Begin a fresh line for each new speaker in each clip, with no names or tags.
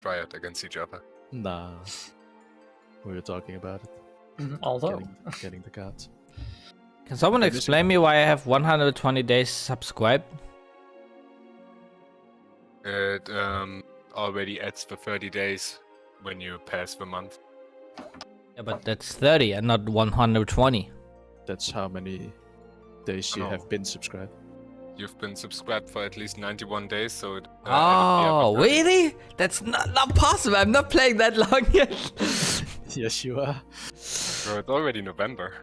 triad against each other.
Nah. We were talking about it.
Although,
Getting the cards.
Can someone explain me why I have 120 days subscribed?
It already adds for 30 days when you pass the month.
Yeah, but that's 30 and not 120.
That's how many days you have been subscribed.
You've been subscribed for at least 91 days, so it
Oh, really? That's not possible. I'm not playing that long yet.
Yes, you are.
Bro, it's already November.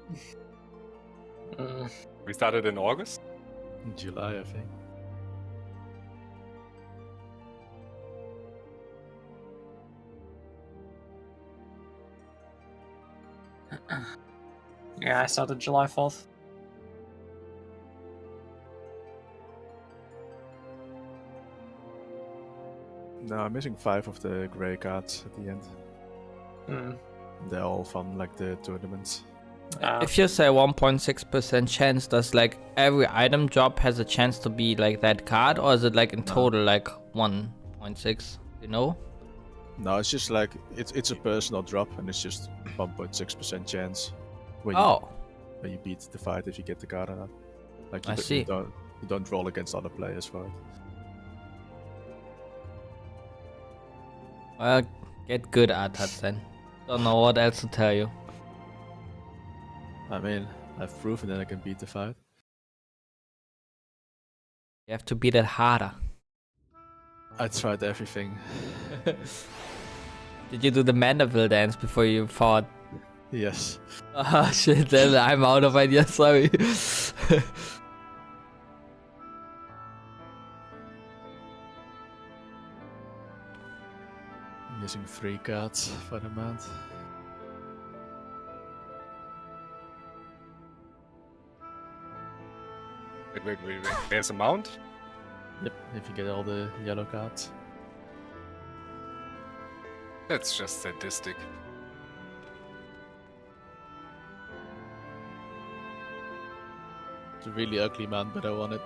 We started in August?
In July, I think.
yeah, I started July 4th.
No, I'm missing 5 of the grey cards at the end. They're all from like the tournaments.
If you say 1.6% chance, does like every item drop has a chance to be like that card, or is it like in total like 1.6? You know?
No, it's just like it's a personal drop, and it's just 1.6% chance when you beat the fight if you get the card or not. Like you don't roll against other players for it.
Well, get good at that then. Don't know what else to tell you.
I mean, I've proven that I can beat the fight.
You have to beat it harder.
I tried everything.
Did you do the Mandeville dance before you fought?
Yes.
Oh shit, then I'm out of ideas, sorry.
Missing 3 cards for the month.
Wait. There's a mount?
Yep, if you get all the yellow cards.
That's just sadistic.
It's a really ugly mount, but I want it.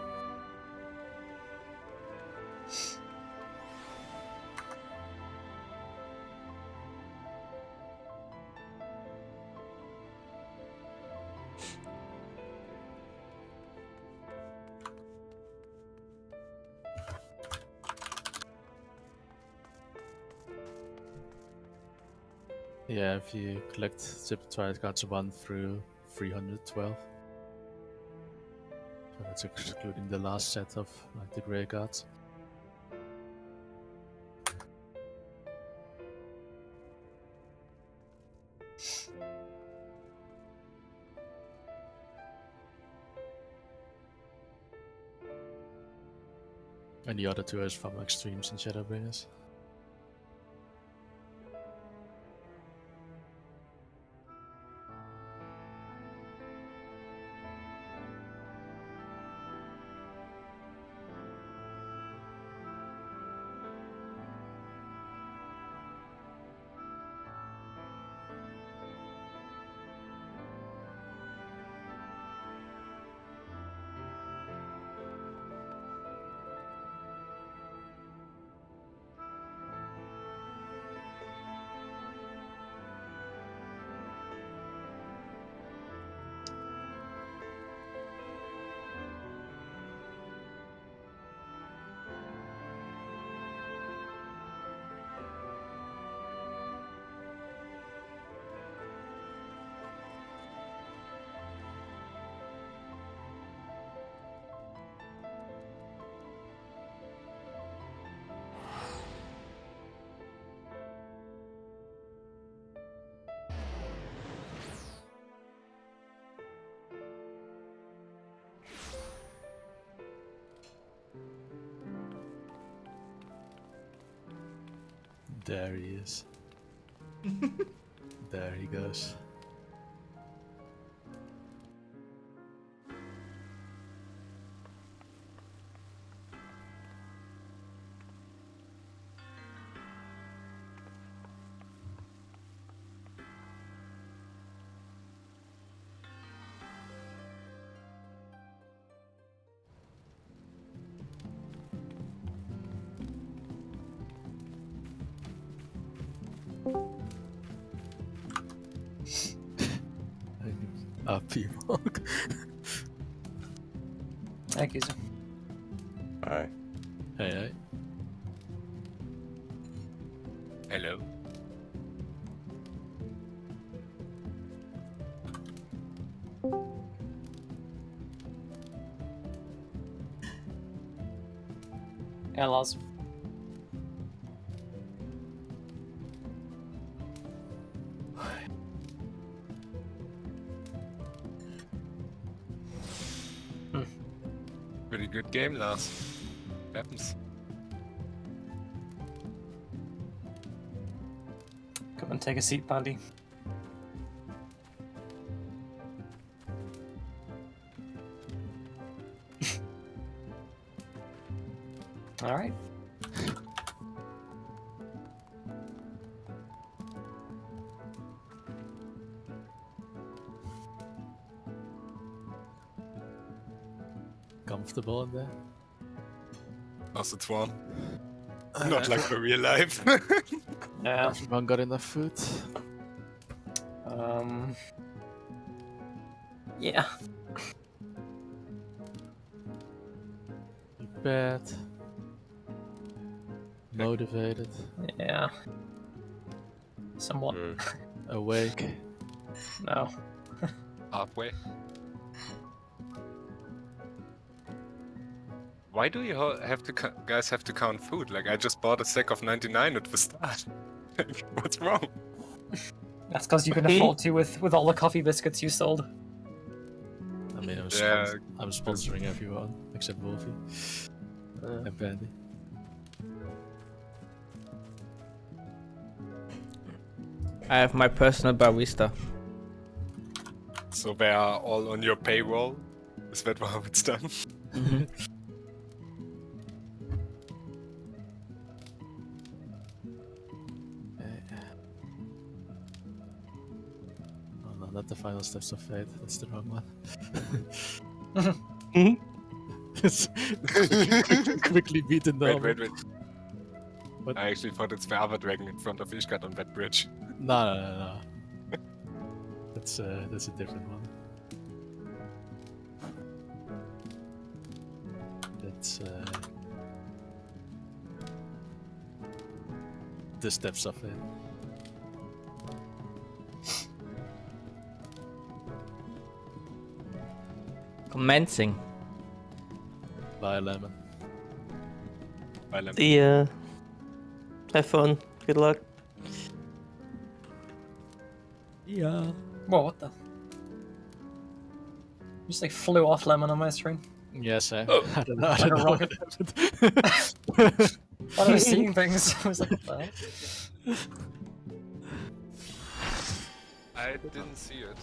Yeah, if you collect zip triad cards 1 through 312. So that's excluding the last set of like the grey cards. And the other 2 is from Extremes and Shadowbringers. There he is. There he goes. P-Monk.
Thank you.
Alright.
Hey.
Hello.
Yeah, Lars.
Pretty good game, Lars. Happens.
Come and take a seat, Pandy. All right.
Comfortable in there?
Also, it's one. Not like for real life.
Yeah.
Everyone got enough food?
Yeah.
Prepared. Motivated.
Yeah. Somewhat.
Awake.
No.
Halfway. Why do you have to guys have to count food? Like, I just bought a sack of 99 at the start. What's wrong?
That's because you can afford to with all the coffee biscuits you sold.
I mean, I'm sponsoring everyone except Wolfie and Bandy.
I have my personal barista.
So they are all on your payroll? Is that how it's done?
Mm-hmm.
Oh no, not the final steps of fate. That's the wrong one. It's quickly beaten down.
Wait.
What?
I actually thought it's the other dragon in front of Ishgard on that bridge.
No. That's a different one. That's the steps of it.
Commencing.
Bye, Lemon.
See ya. Have fun. Good luck.
Yeah.
Whoa, what the? You just like flew off Lemon on my screen.
Yes, I
Oh.
don't know.
Like a
what
rocket.
happened.
I was seeing things. I was like, what the hell?
I didn't see it.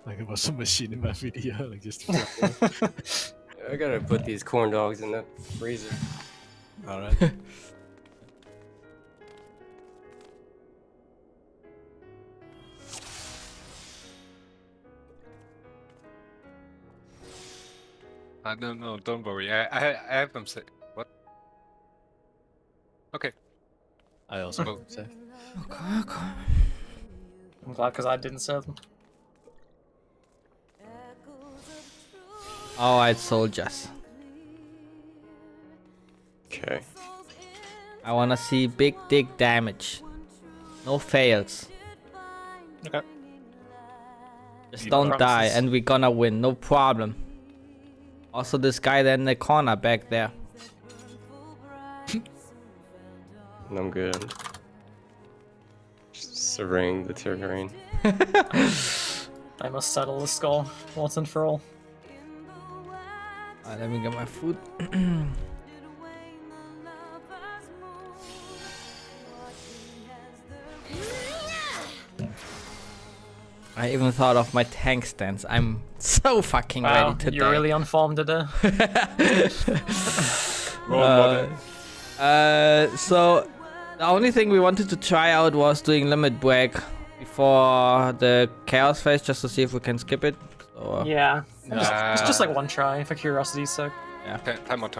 Like it was some machine in my video, like just.
I gotta put these corn dogs in the freezer.
All right.
I don't know, don't worry. I have them say. What? Okay.
I also
Well,
say.
Okay.
I'm glad because I didn't sell them.
Alright, soldiers.
Okay.
I wanna see big dick damage. No fails.
Okay.
Just
Need
don't die
promises.
and we're gonna win, no problem. Also this guy there in the corner back there.
And I'm good. Just surveying the terrain.
I must settle the score once and for all.
Alright, let me get my food. I even thought of my tank stance. I'm so fucking
Wow,
ready to
you're
die.
really on form today.
So the only thing we wanted to try out was doing limit break before the chaos phase, just to see if we can skip it. So,
Yeah. It's just like one try for curiosity's sake.
Time out.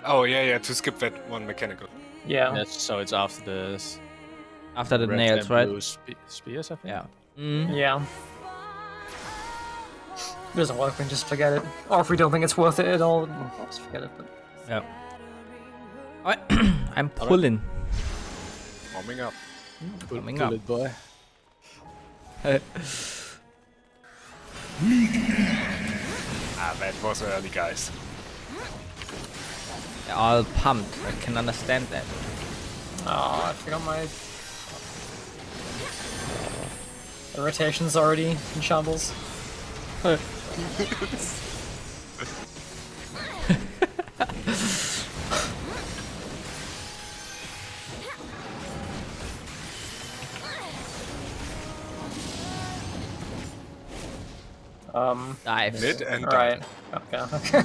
Oh, yeah, to skip that one mechanical.
Yeah.
Yes, so it's after the
After the
red
nails,
and
right?
blue spears, I think.
Yeah. Mm.
Yeah. If it doesn't work, then just forget it. Or if we don't think it's worth it at all, then just forget it. But...
Yeah. Alright, I'm pulling.
Warming up.
Coming
Pull
up.
it, boy.
Ah, that was early, guys.
They're all pumped. I can understand that.
Oh, I forgot my... The rotation's already in shambles.
Dive.
Mid and
Right. Okay.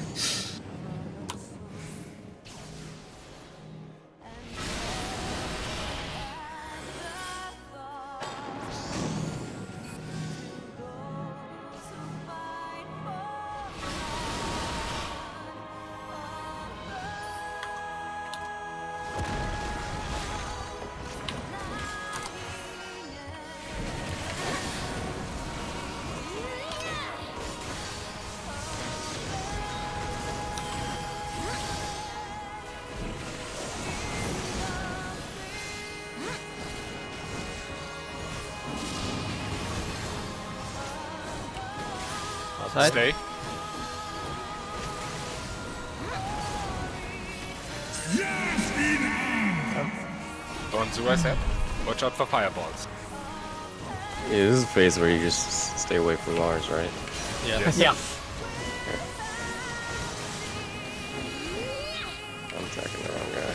Side.
Stay. On Zuai's head. Watch out for fireballs.
Yeah, this is a phase where you just stay away from Lars, right?
Yeah.
Yes.
Yeah.
I'm tracking the wrong guy.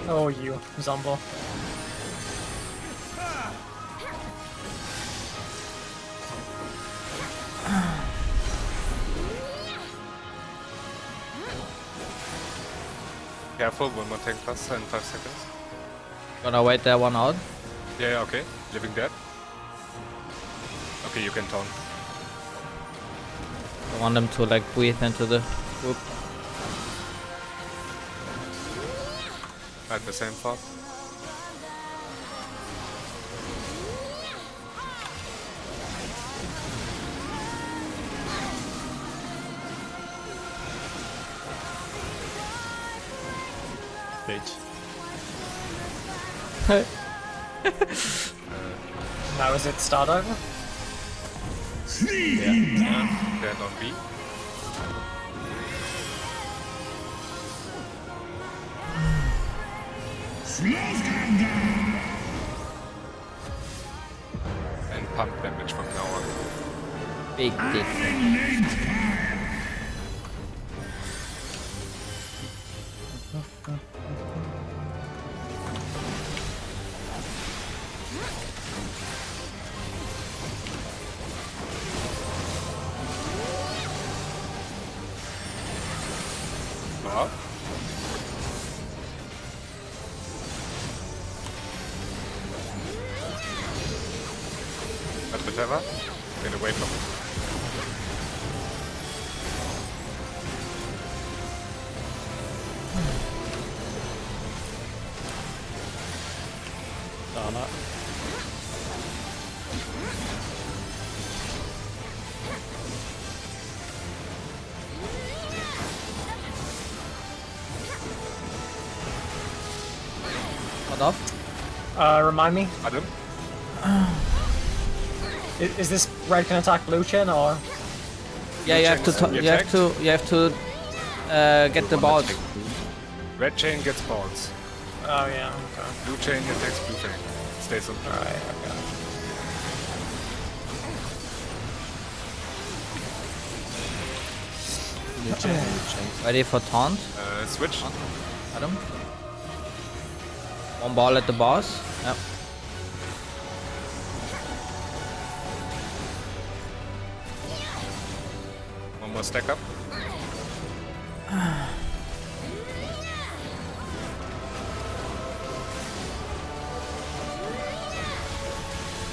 Oh, you, Zombo.
Careful, one more tank plus in 5 seconds.
Gonna wait that one out.
Yeah, okay. Living dead. Okay, you can taunt.
I want them to like breathe into the group.
At the same thought.
Bitch.
Now is it start over?
Stand on B. And pump damage from now on.
Big dick.
Up. But whatever. Get away from it.
Dana.
Cut off.
Remind me,
Adam?
is this red can attack blue chin or?
Yeah, you have to.
Blue chain is
You have to. You have to get the balls.
Red chain gets balls.
Oh yeah. Okay.
Blue chain attacks blue chain. Stays on blue.
All right. Okay.
Ready for taunt.
Switch.
Adam. One ball at the boss. Yep.
One more stack up.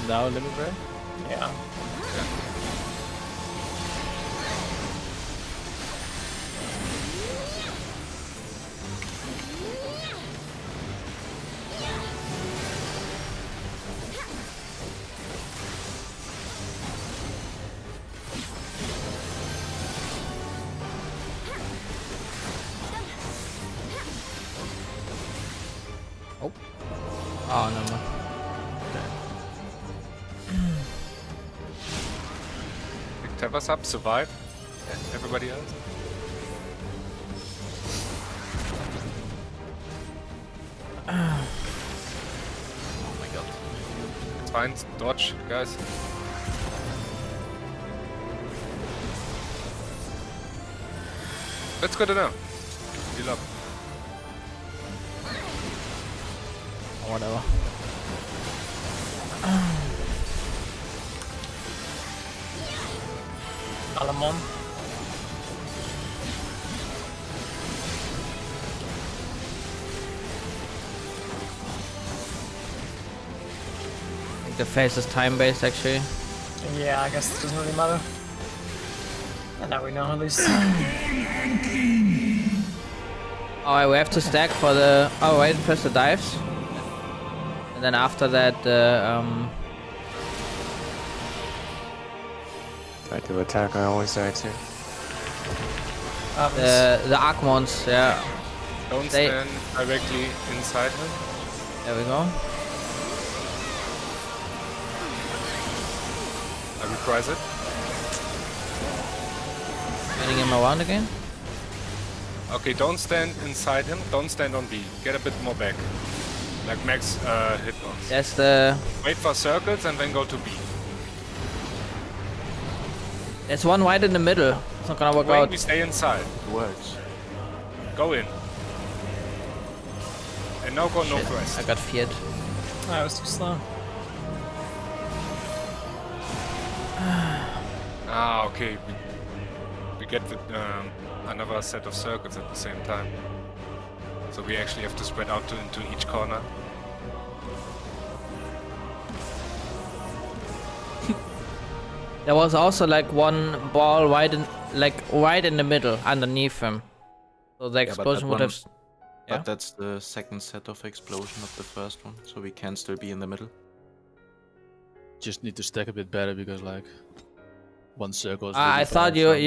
Now limit break.
Yeah.
Oh. Oh, no more.
Pick Tevas up, survive. Everybody else.
Oh my god.
It's fine. Dodge, guys. Let's go to now. Heal up.
Whatever.
Alamon.
I think the phase is time-based, actually.
Yeah, I guess it doesn't really matter. And now we know at least.
Alright, we have to stack for the... Oh, wait, first the dives. And then after that,
I do attack, I always die too.
the Archmons, yeah.
Don't stand directly inside him.
There we go.
I reprise it.
Getting him around again.
Okay, don't stand inside him. Don't stand on B. Get a bit more back. Like max hitbox.
That's the...
Wait for circles and then go to B.
There's one right in the middle. It's not gonna work
Wait,
out.
we stay inside.
It works.
Go in. And now go northwest.
I got feared.
I was too slow.
Ah, okay. We get the, another set of circles at the same time. So we actually have to spread out into each corner.
There was also like one ball right in the middle, underneath him. So the explosion would have... Yeah?
But that's the second set of explosion of the first one, so we can still be in the middle.
Just need to stack a bit better because like one circle is
I
really
thought
bad,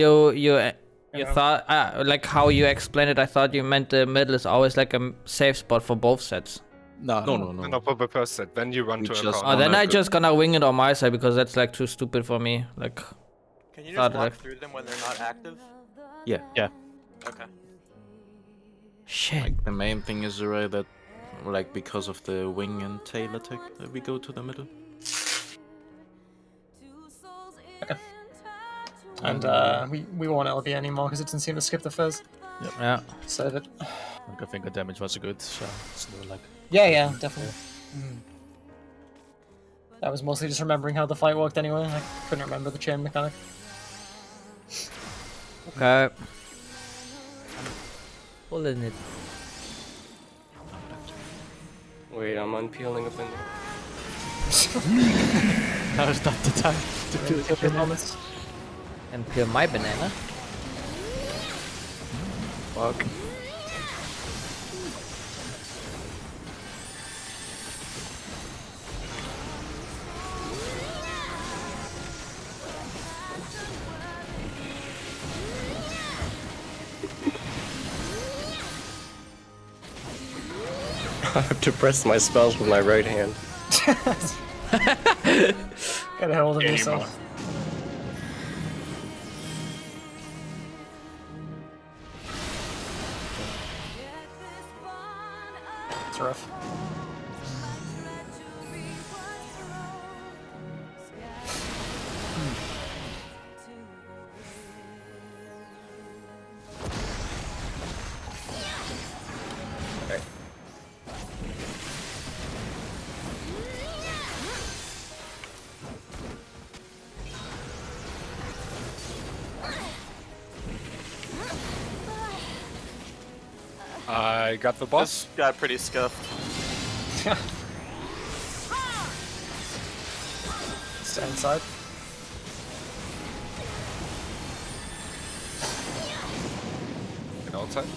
you thought like how you explained it. I thought you meant the middle is always like a safe spot for both sets.
No.
No, for the first set. Then you run
We
to a
just-
corner.
Oh, then
no,
I
good.
just gonna wing it on my side because that's like too stupid for me. Like,
Can you
Thought
just walk
like-
through them when they're not active?
Yeah.
Okay.
shit.
Like the main thing is that, like because of the wing and tail attack, that we go to the middle.
And we won't LB anymore because it didn't seem to skip the fizz.
Yeah.
Save it.
Like, I think the damage was good, so it's not like
Yeah, definitely. I was mostly just remembering how the fight worked anyway. I couldn't remember the chain mechanic.
Okay. Pulling it.
Wait, I'm unpeeling a banana.
now is not the time to do
Kill your moments.
And peel my banana.
Fuck. I have to press my spells with my right hand.
Get a hold of yourself. It's rough.
Okay.
I got the boss.
This got pretty scuffed.
Stand inside.
Get outside.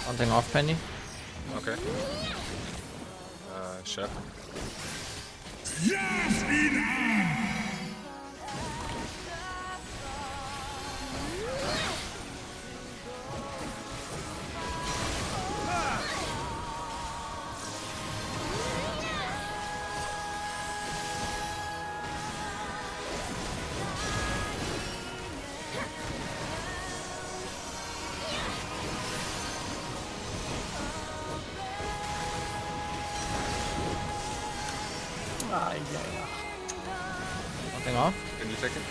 Something off, Penny.
Okay. Chef.
Yeah.
Nothing off.
Can you take it?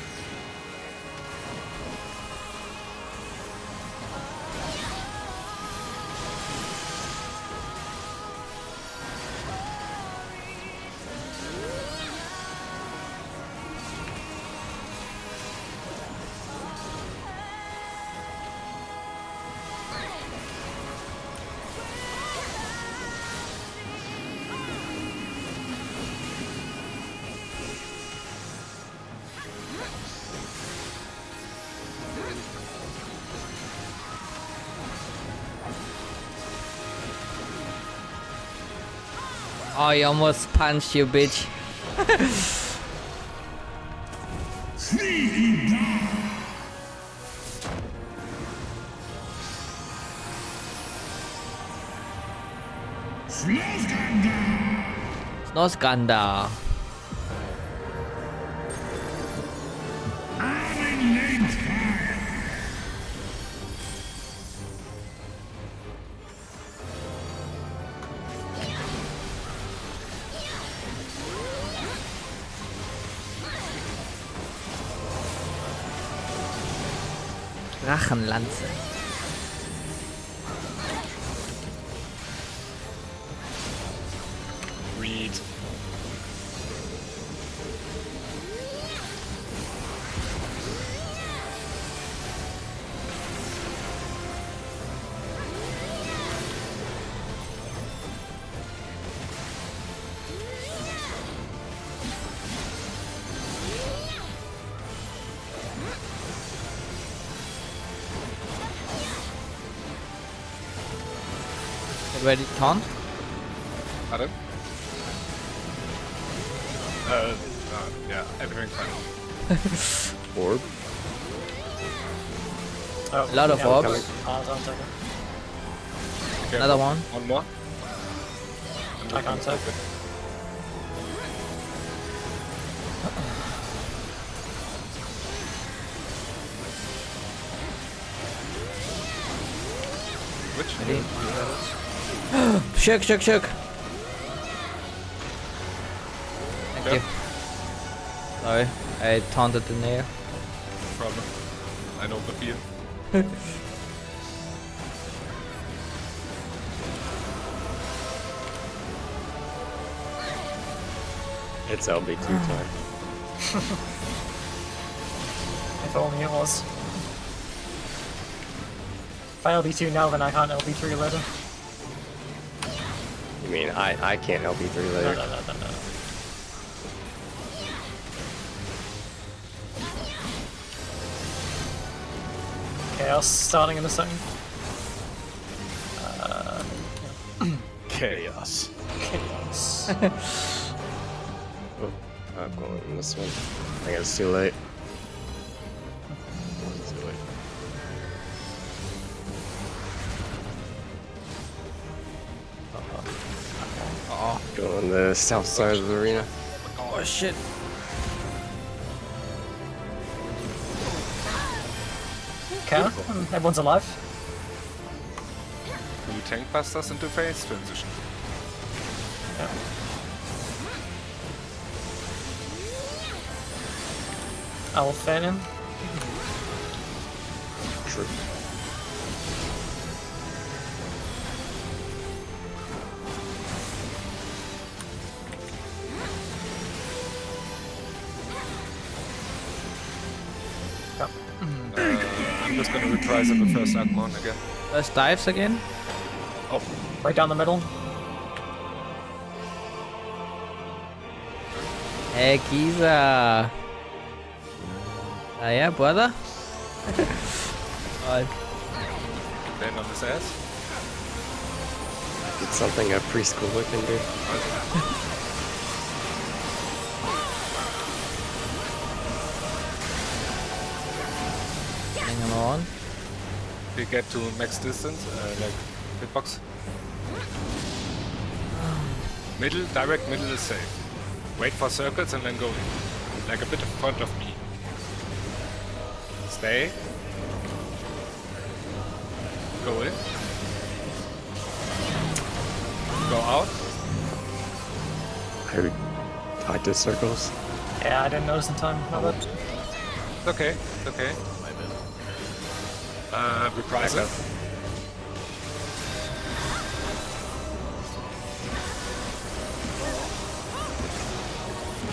Oh, you almost punched, you bitch. Snoskanda. Drachenlanze.
Read.
Get ready to taunt.
Pardon? Yeah, everything fine.
Orb.
Oh,
A lot of
yeah,
orbs.
I'll take it.
Okay,
Another one.
One more.
I can't take it.
Which?
Ready? Shook. Thank you. Sorry, I taunted the nail.
No problem. I know the feel.
It's LB2 time.
If only it was. If I LB2 now, then I can't LB3 later.
You mean I can't LB3
No.
later?
Chaos starting in a second.
Chaos.
Chaos.
Oh, I'm going in this one. I think it's too late. It's too late.
Oh,
Go on the south side of the arena.
oh shit.
Okay, everyone's alive.
You tank bust us into phase transition.
Yeah. I will fan him.
True.
I'm just gonna reprise of the first Agmon again.
First dives again.
Oh,
Right down the middle.
Hey, Giza. Yeah, brother. Alright.
land on his ass.
It's something a preschooler can do.
Hang on.
We get to max distance, like hitbox. Middle, direct middle is safe. Wait for circles and then go in. Like a bit in front of me. Stay. Go in. Go out.
I did circles.
Yeah, I didn't notice in time. My bad.
It's okay. It's okay.
My bad.
Reprise it.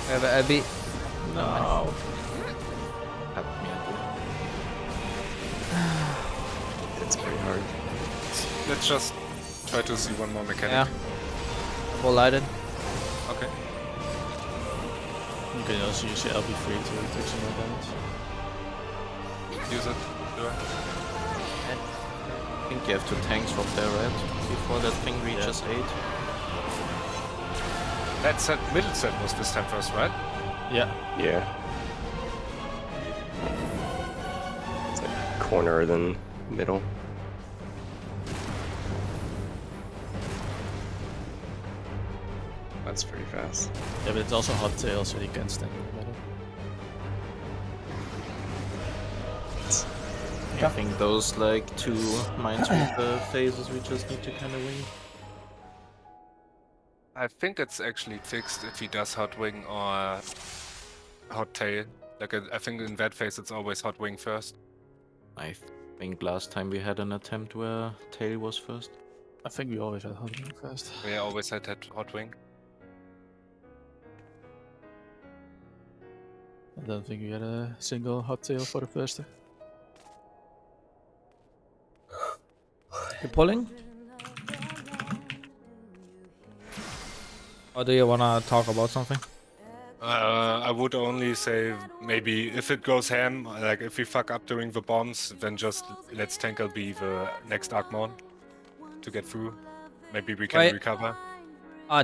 We have a LB.
No. Help me out.
It's pretty hard.
Let's just try to see one more mechanic.
Yeah. Full lighted.
Okay.
You can also use your LB3 to take some more damage.
Use it. Do it.
I think you have to tank swap there, right? Before that thing reaches 8.
That set, middle set was this time first, right?
Yeah.
Yeah. It's like corner than middle. That's pretty fast.
Yeah, but it's also hot tail, so you can stand in the middle.
I think those like 2 Minesweeper phases we just need to kind of wing.
I think it's actually fixed if he does hot wing or hot tail. Like I think in that phase it's always hot wing first.
I think last time we had an attempt where tail was first.
I think we always had hot wing first.
We always had that hot wing.
I don't think we had a single hot tail for the first.
You pulling? Or do you wanna talk about something?
I would only say maybe if it goes ham, like if we fuck up during the bombs, then just let's tank LB the next Archmon to get through. Maybe we can
Right.
recover.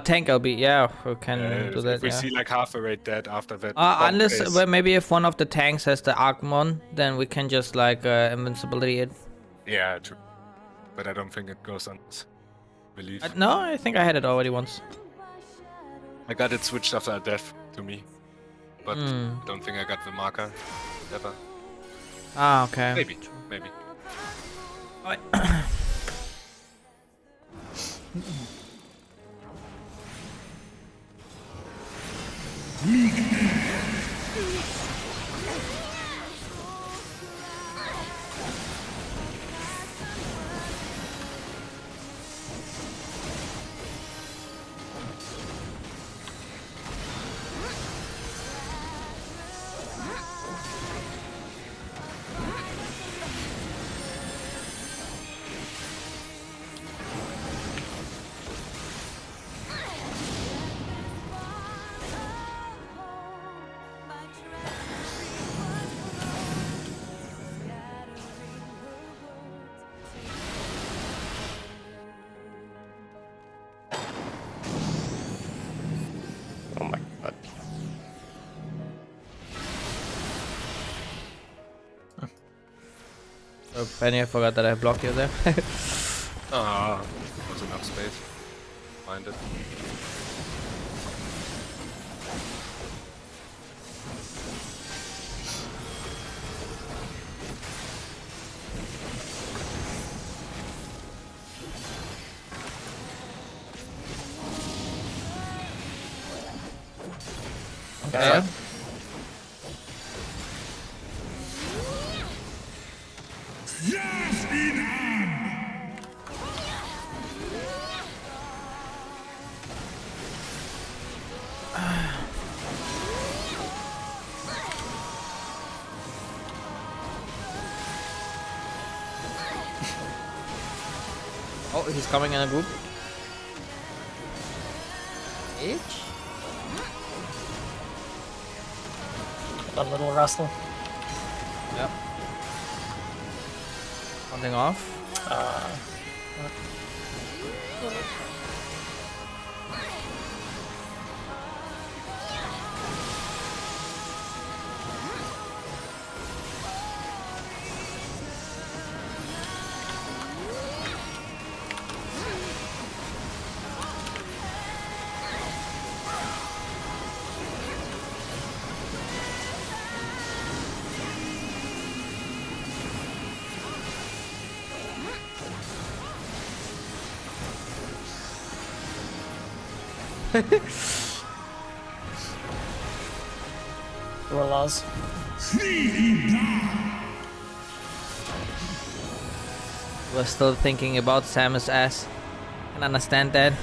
Tank LB, yeah, we can do that.
If we
Yeah.
see like half a raid dead after that. bomb
Unless,
phase.
well, maybe if one of the tanks has the Archmon, then we can just like invincibility it.
Yeah, true. But I don't think it goes on belief.
No, I think I had it already once.
I got it switched after a death to me, but
Hmm.
don't think I got the marker ever.
Ah, okay.
Maybe, maybe.
Alright.
Oh my god.
Oh, Penny, I forgot that I blocked you there.
Ah, was enough space. Find it.
Okay. Oh, he's coming in a group. H?
A little rustle.
Yep. Something off.
Laws.
We're still thinking about Samus ass. Can understand that.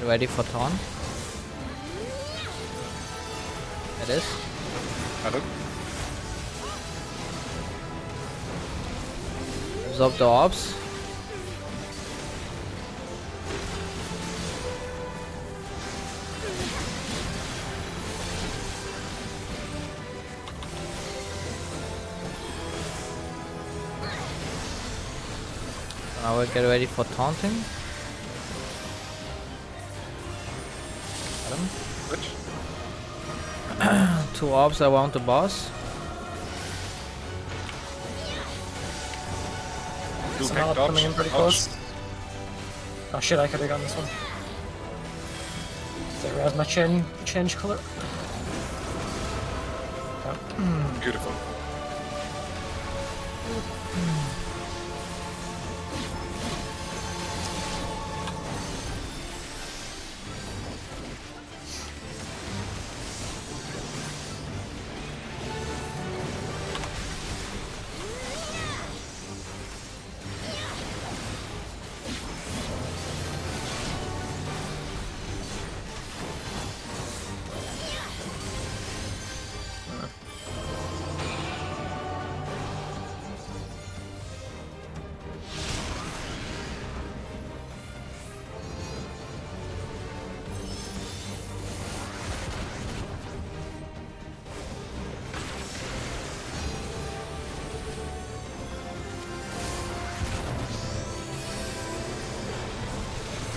Ready for taunt? It is.
Got it.
Absorb the orbs. Now we'll get ready for taunting.
Switch.
2 orbs around the boss.
Do
It's
back
not
dodge.
coming in pretty
Dodge.
close. Oh shit, I could have gotten this one. Does it res my change color?
Beautiful.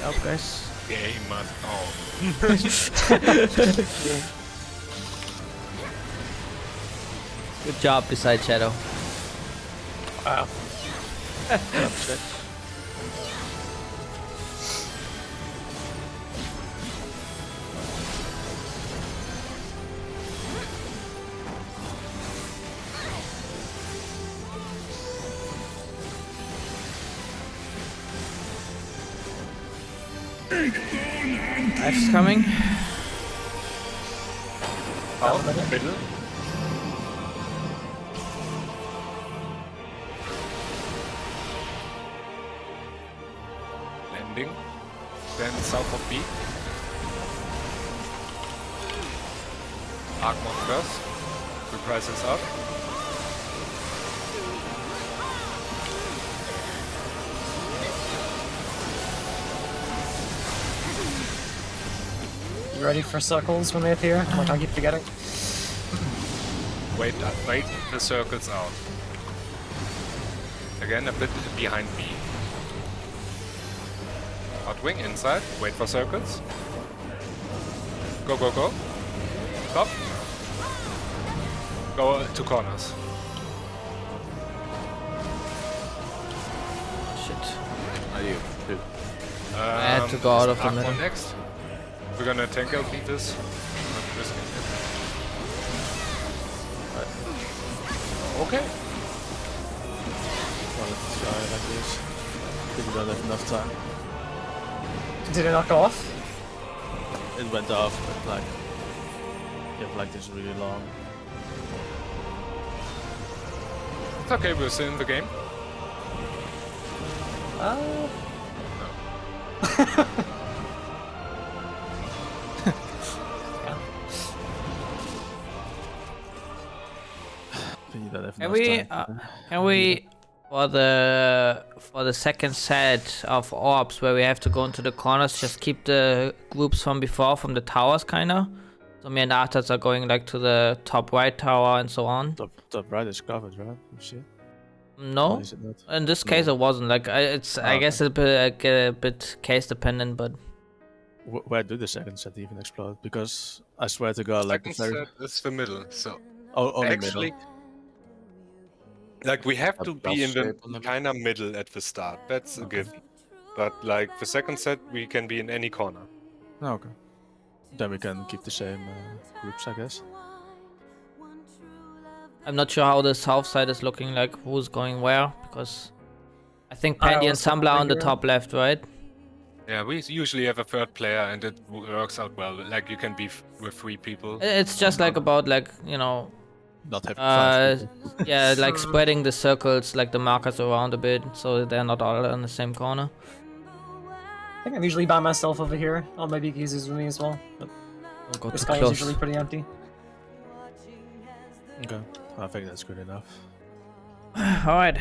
Up, guys.
Game must on.
Good job, beside Shadow.
Wow.
F's coming.
Out, middle. Landing. Then south of B. Arcmon first. Reprises up.
You ready for circles when they appear? Like I keep forgetting.
Wait, wait the circles out. Again, a bit behind B. Outwing inside. Wait for circles. Go, go, go. Stop. Go to corners.
Shit.
Are you? Good.
I had to go out of the
Arcmon
middle.
next. We're gonna tank LP this. Not risking it. Okay.
Well, if it's shy like this, if you don't have enough time.
Did it not go off?
It went off, but like, you have like this really long.
It's okay, we're still in the game.
Yeah.
Can we for the second set of orbs where we have to go into the corners, just keep the groups from before from the towers kinda? So me and Arthas are going like to the top right tower and so on.
Top right is covered, right? You see?
No,
Is it not?
in this case it wasn't. Like I guess it's a bit case dependent, but
Where do the second set even explode? Because I swear to God, like
Second set is the middle, so
only
actually,
middle.
like we have to be in the
shape on the
kind of middle at the start. That's a given. But like the second set, we can be in any corner.
Oh, okay. Then we can keep the same groups, I guess.
I'm not sure how the south side is looking like. Who's going where? Because I think Pandy and Sambla on the top left, right?
Yeah, we usually have a third player, and it works out well. Like you can be with 3 people.
It's just like about like
Not having fun.
yeah, like spreading the circles, like the markers around a bit, so they're not all in the same corner.
I think I'm usually by myself over here. Oh, maybe he's with me as well. But
Don't go
this
too
guy is
close.
usually pretty empty.
Okay, I think that's good enough.
All right.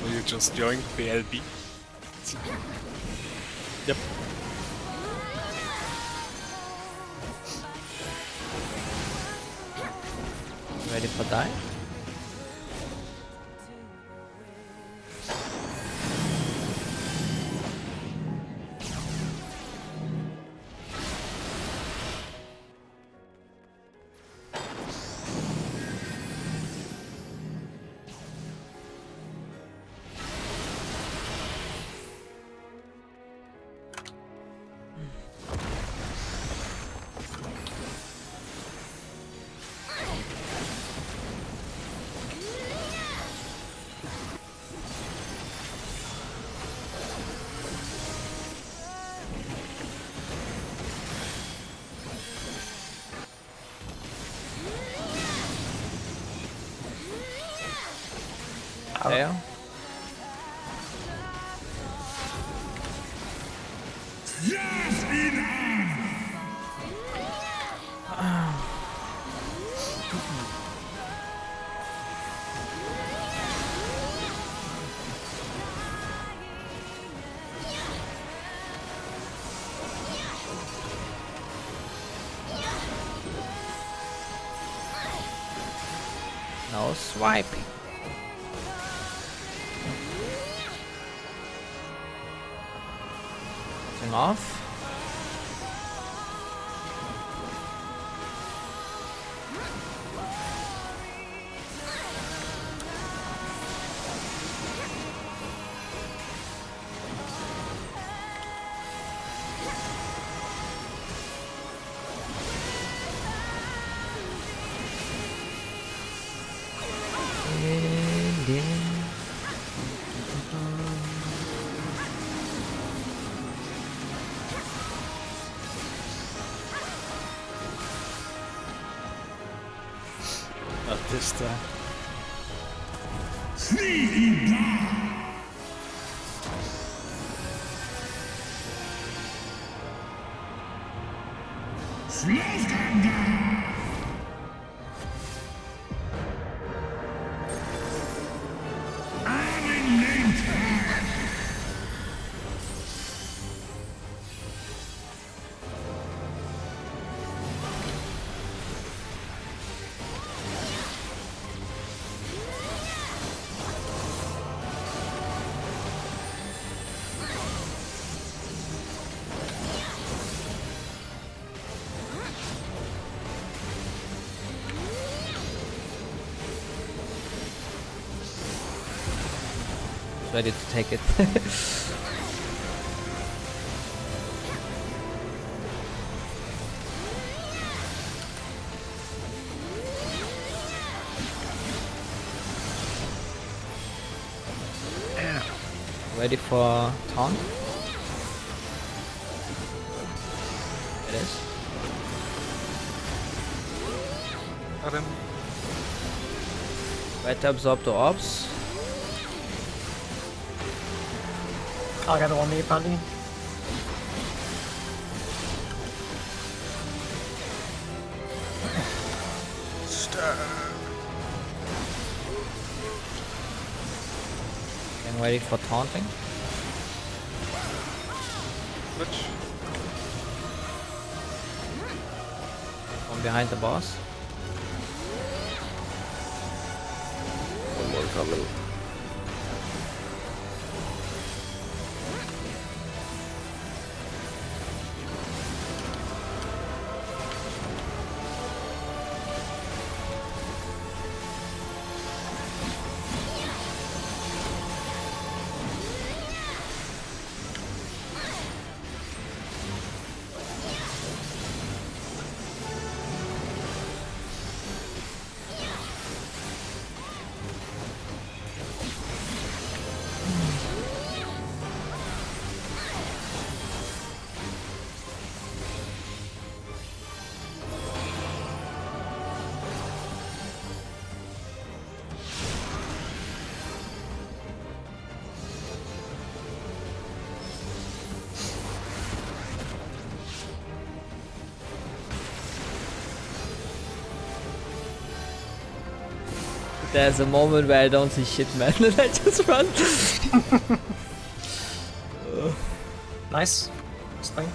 Will you just join BLB?
Yep.
Ready for die? There. No swiping. Off.
Not this time.
Ready to take it. Ready for taunt? It is.
Got him.
Right to absorb the orbs.
I'll get the 1-minute bounty.
Getting ready for taunting.
Which?
From behind the boss.
One more coming.
There's a moment where I don't see shit, man, and I just run.
Nice. Swing.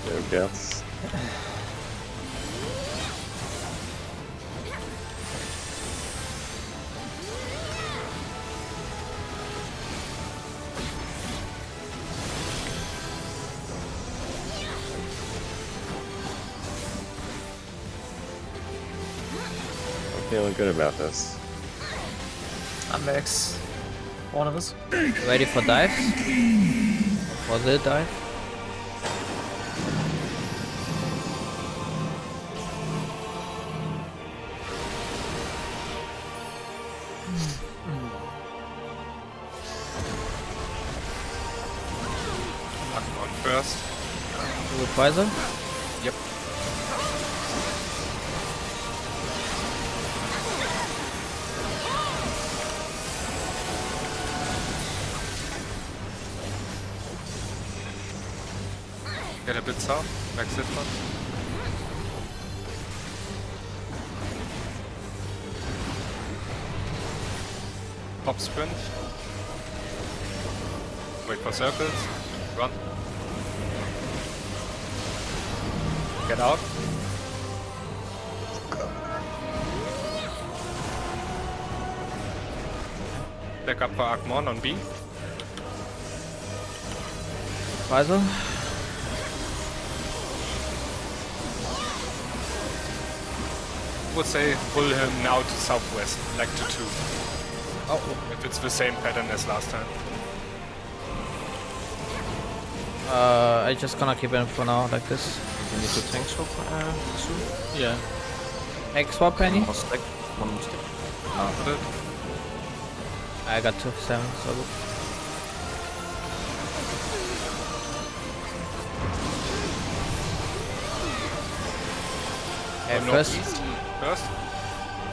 There we go. Feeling good about this.
That makes one of us.
Ready for dive? For the dive?
On first.
Reprisal?
Yep. Get a bit south, max hit one. Pop sprint. Wait for circles. Run. Get out. Back up for Agmon on B.
Reprisal?
Would say pull him now to southwest, like to 2.
Oh.
If it's the same pattern as last time.
I just gonna keep him for now, like this.
You need to tank swap soon.
Yeah.
Egg swap, Penny?
One more stack. One more stack.
Put it.
I got 2-7, so good. Okay,
Or
first.
northeast. First.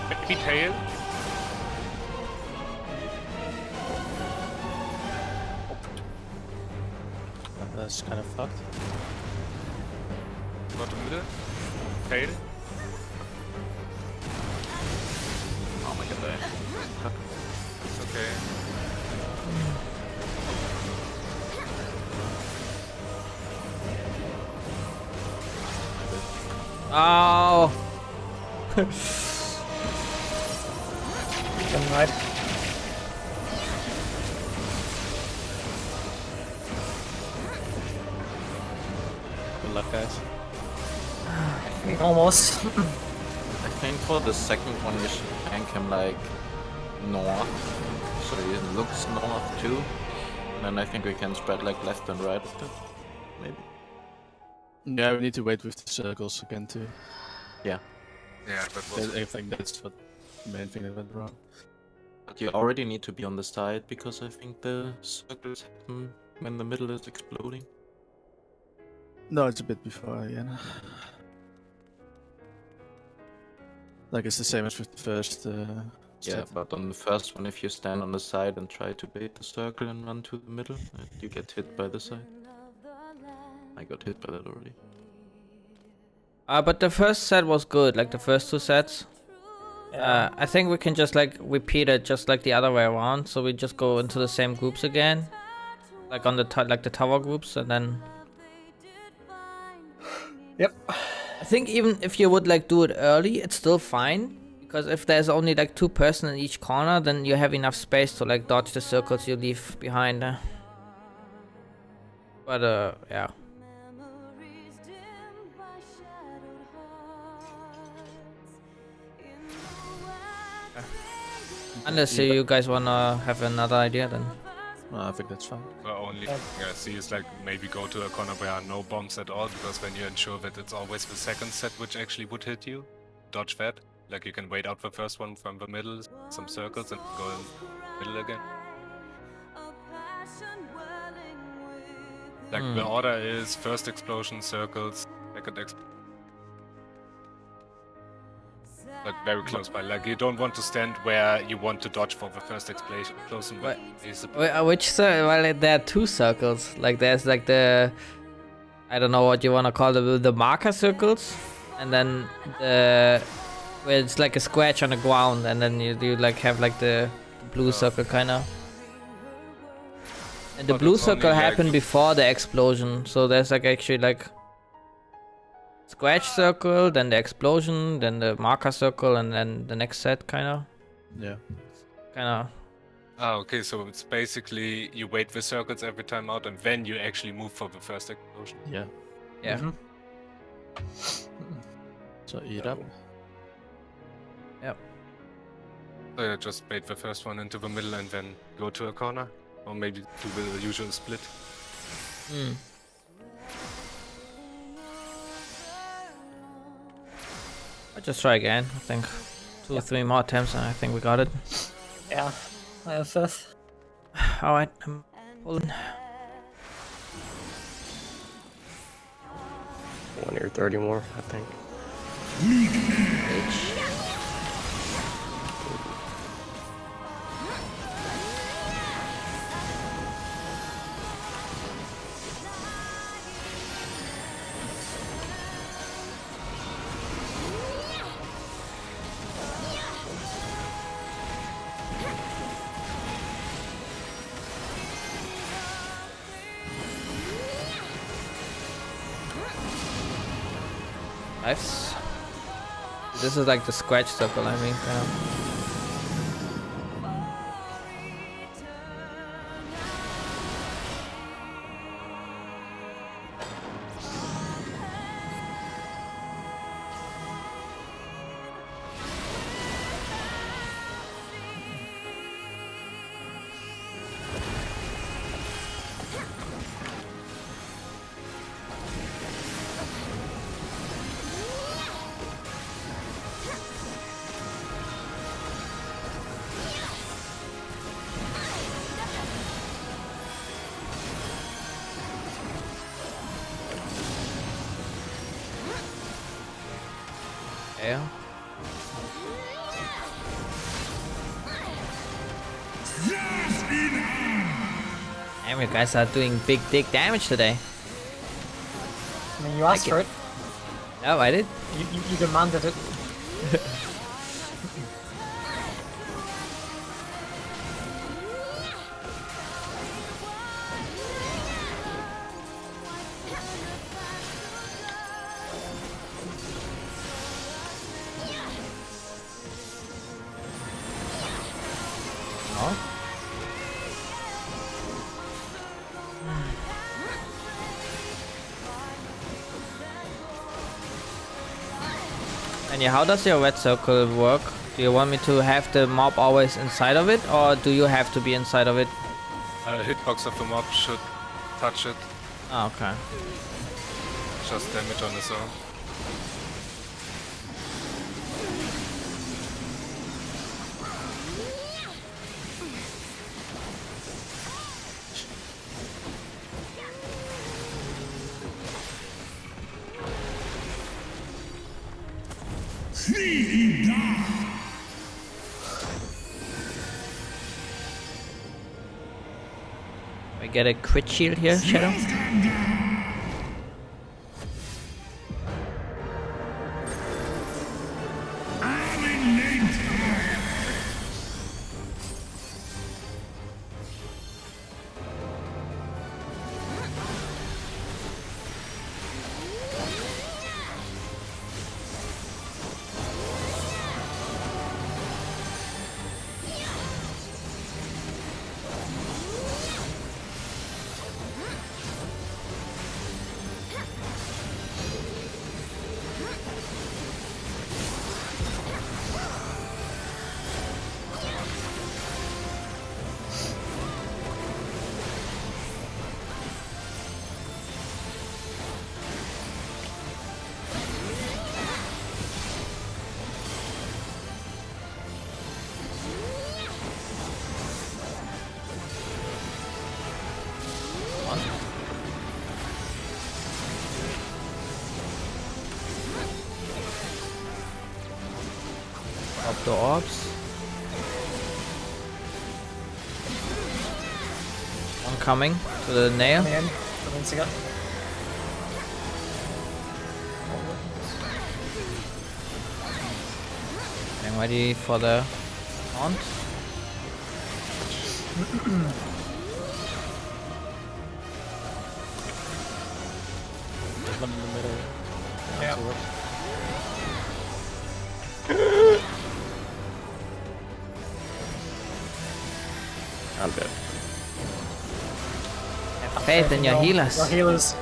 Maybe tail.
That's kind of fucked.
Not the middle. Tail.
Oh my god.
It's okay.
Oh!
Then right.
Good luck, guys.
Almost.
I think for the second one you should tank him like north, so he looks north too. And then I think we can spread like left and right of that, maybe.
Yeah, we need to wait with the circles again too.
Yeah.
Yeah, that was.
I think that's what the main thing that went wrong.
But you already need to be on the side because I think the circles happen when the middle is exploding.
No, it's a bit before, yeah. Like it's the same as with the first.
Yeah,
set.
but on the first one, if you stand on the side and try to bait the circle and run to the middle, you get hit by the side. I got hit by that already.
But the first set was good, like the first 2 sets.
Yeah.
I think we can just like repeat it just like the other way around. So we just go into the same groups again, like on the like the tower groups, and then.
Yep.
I think even if you would like do it early, it's still fine. Because if there's only like 2 person in each corner, then you have enough space to like dodge the circles you leave behind. But yeah. Unless you guys wanna have another idea, then.
No, I think that's fine.
The only thing I see is like maybe go to a corner where there are no bombs at all, because when you ensure that it's always the second set which actually would hit you, dodge that. Like you can wait out the first one from the middle, some circles, and go in the middle again. Like the order is first explosion, circles, second explosion. Like very close by. Like you don't want to stand where you want to dodge for the first explosion.
Which well, there are 2 circles. Like there's like the, I don't know what you wanna call the marker circles, and then the where it's like a scratch on the ground, and then you like have like the blue circle kinda. And the blue circle happened before the explosion, so there's like actually like scratch circle, then the explosion, then the marker circle, and then the next set kinda.
Yeah.
Kinda.
Ah, okay, so it's basically you wait the circles every time out, and then you actually move for the first explosion.
Yeah.
Yeah.
So eat up.
Yep.
So yeah, just bait the first one into the middle and then go to a corner, or maybe do the usual split.
I'll just try again. I think 2 or 3 more attempts, and I think we got it.
Yeah. I have faith.
All right, I'm pulling.
20 or 30 more, I think.
Nice. This is like the scratch circle, I mean. Yeah. Damn, you guys are doing big dick damage today.
I mean, you asked for it.
Oh, I did?
You demanded it.
And yeah, how does your red circle work? Do you want me to have the mob always inside of it, or do you have to be inside of it?
Hitbox of the mob should touch it.
Oh, okay.
Just damage on its own.
We get a crit shield here, Shadow. Up the orbs. One coming to the nail.
Coming in. Coming together.
Getting ready for the taunt.
One in the middle.
Yeah.
I'm dead.
Have faith in your healers.
Your healers.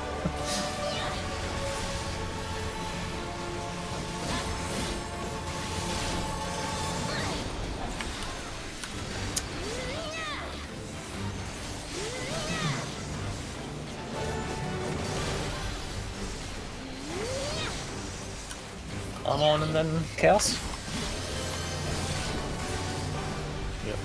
I'm on and then chaos.
Yep.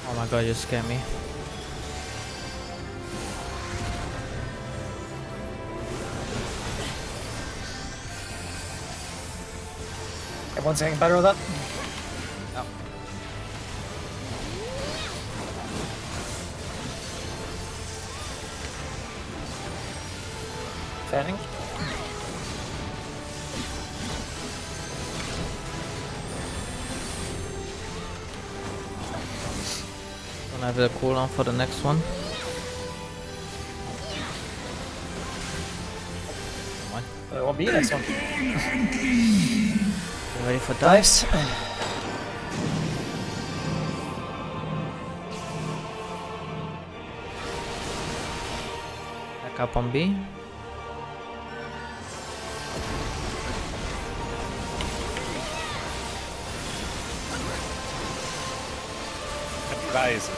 Oh my god, you scared me.
Everyone's getting better with that.
No.
Fanning.
Don't have the cooldown for the next one.
There will be next one.
You ready for dives? Back up on B.
Rise.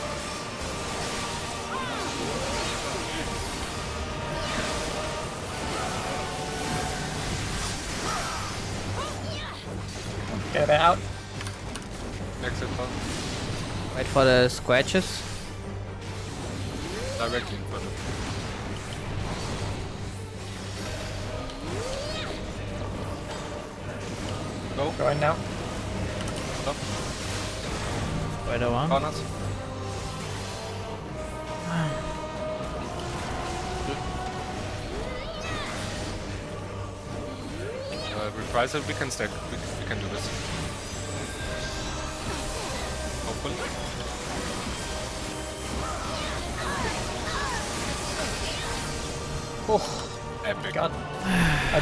Get it out.
Exit button.
Wait for the scratches.
Directly in front of you. Go.
Going now.
Stop.
Wait a while.
Corners. Reprisal, we can stack. We can do this. Hopefully.
Oh,
Epic.
God.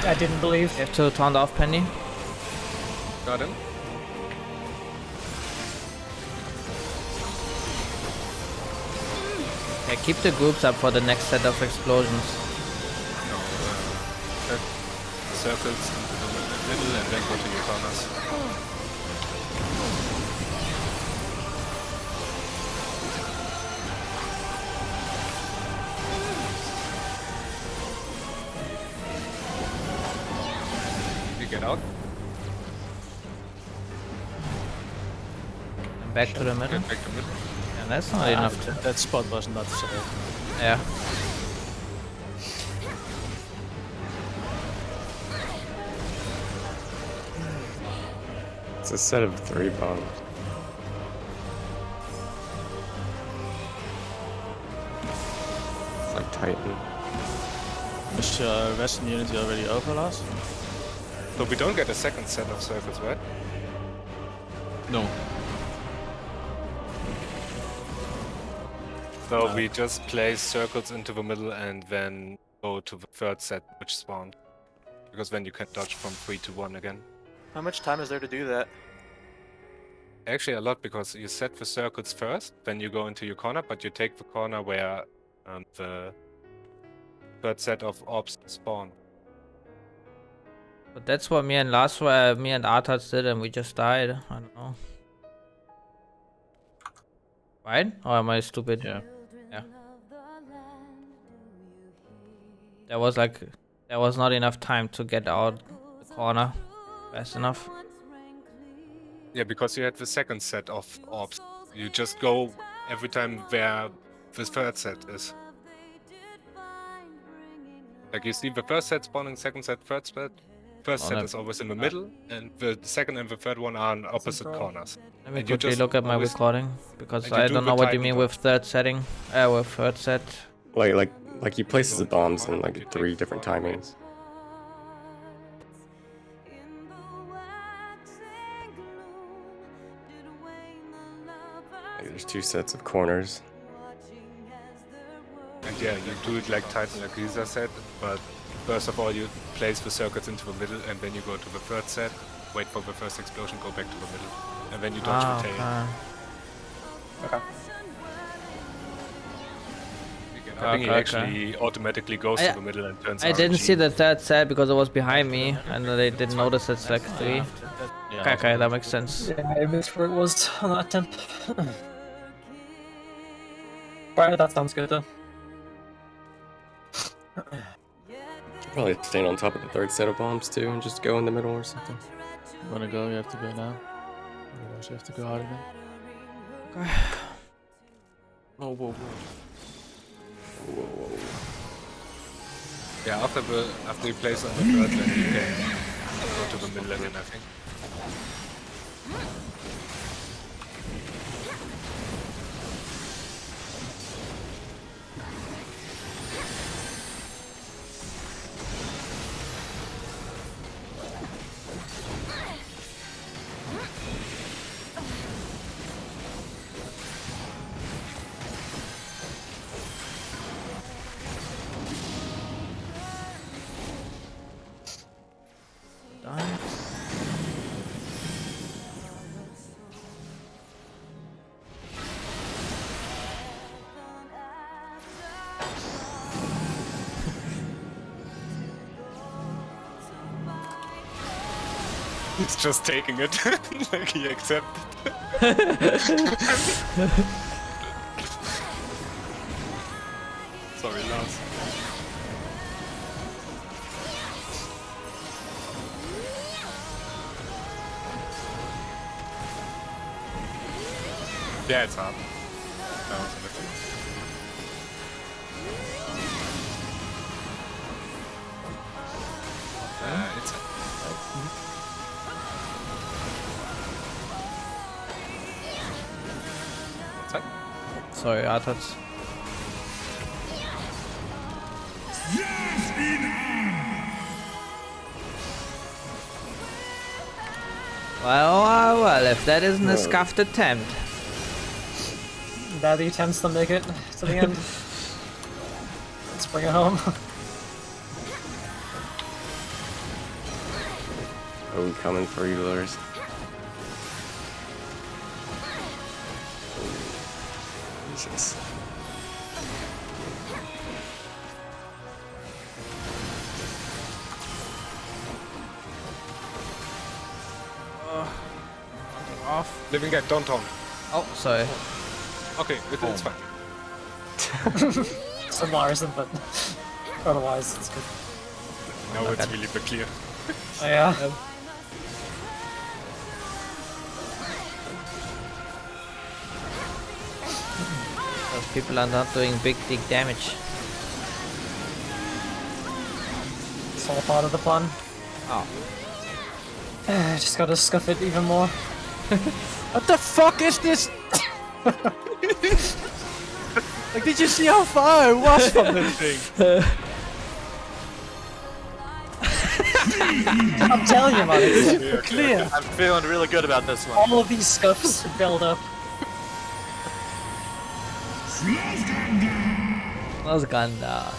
I didn't believe.
You have to taunt off Penny.
Got him.
Yeah, keep the groups up for the next set of explosions.
No, set circles into the middle and then go to your corners. get out.
And back to the middle.
Get back to middle.
And that's not enough.
That spot was not set.
Yeah.
It's a set of 3 bombs. It's like Titan.
Is Western Unity already over, Lars?
So we don't get a second set of circles, right?
No.
So we just place circles into the middle and then go to the third set, which spawned. Because then you can dodge from 3 to 1 again.
How much time is there to do that?
Actually a lot, because you set the circles first, then you go into your corner, but you take the corner where the third set of orbs spawn.
But that's what me and Artats did, and we just died. I don't know. Right? Or am I stupid?
Yeah.
Yeah. There was not enough time to get out the corner fast enough.
Yeah, because you had the second set of orbs. You just go every time where the third set is. Like you see the first set spawning, second set, third set. First set is always in the middle, and the second and the third one are on opposite corners.
Let me
And you
quickly
just
look at my
always-
recording, because
and you
I
do
don't
the
know what you
tiny
mean
dot.
with third setting. With third set.
Like he places the bombs in like 3 different timings. Like, there's 2 sets of corners.
And yeah, you do it like Titan, like Lisa said, but first of all you place the circuits into the middle, and then you go to the third set, wait for the first explosion, go back to the middle, and then you dodge the tail.
Okay.
I think he actually automatically goes to the middle and turns
I didn't
RNG.
see the third set because it was behind me, and they didn't notice it's like 3. Okay, that makes sense.
Yeah, I missed where it was on that attempt. Right, that sounds good though.
Probably stand on top of the third set of bombs too, and just go in the middle or something.
You wanna go? You have to go now. Otherwise, you have to go out again.
Oh, whoa, whoa.
Yeah, after you place on the third, then you can go to the middle again, I think. He's just taking it, like he accepted. Sorry, Lars. Yeah, it's hard. That was a mistake. It's
Sorry, Artats. Well, if that isn't a scuffed attempt.
Daddy attempts to make it to the end. Let's bring it home.
Oh, coming for you, Lars. Jesus.
Off.
Living Dead, don't taunt.
Oh, sorry.
Okay, it's fine.
Some Larson, but otherwise it's good.
Now it's really clear.
Oh, yeah.
Those people are not doing big damage.
It's all part of the plan.
Oh.
Just gotta scuff it even more.
What the fuck is this? Like, did you see how far I was from this thing?
I'm telling you, man, it's clear.
I'm feeling really good about this one.
All of these scuffs build up.
Was gonna.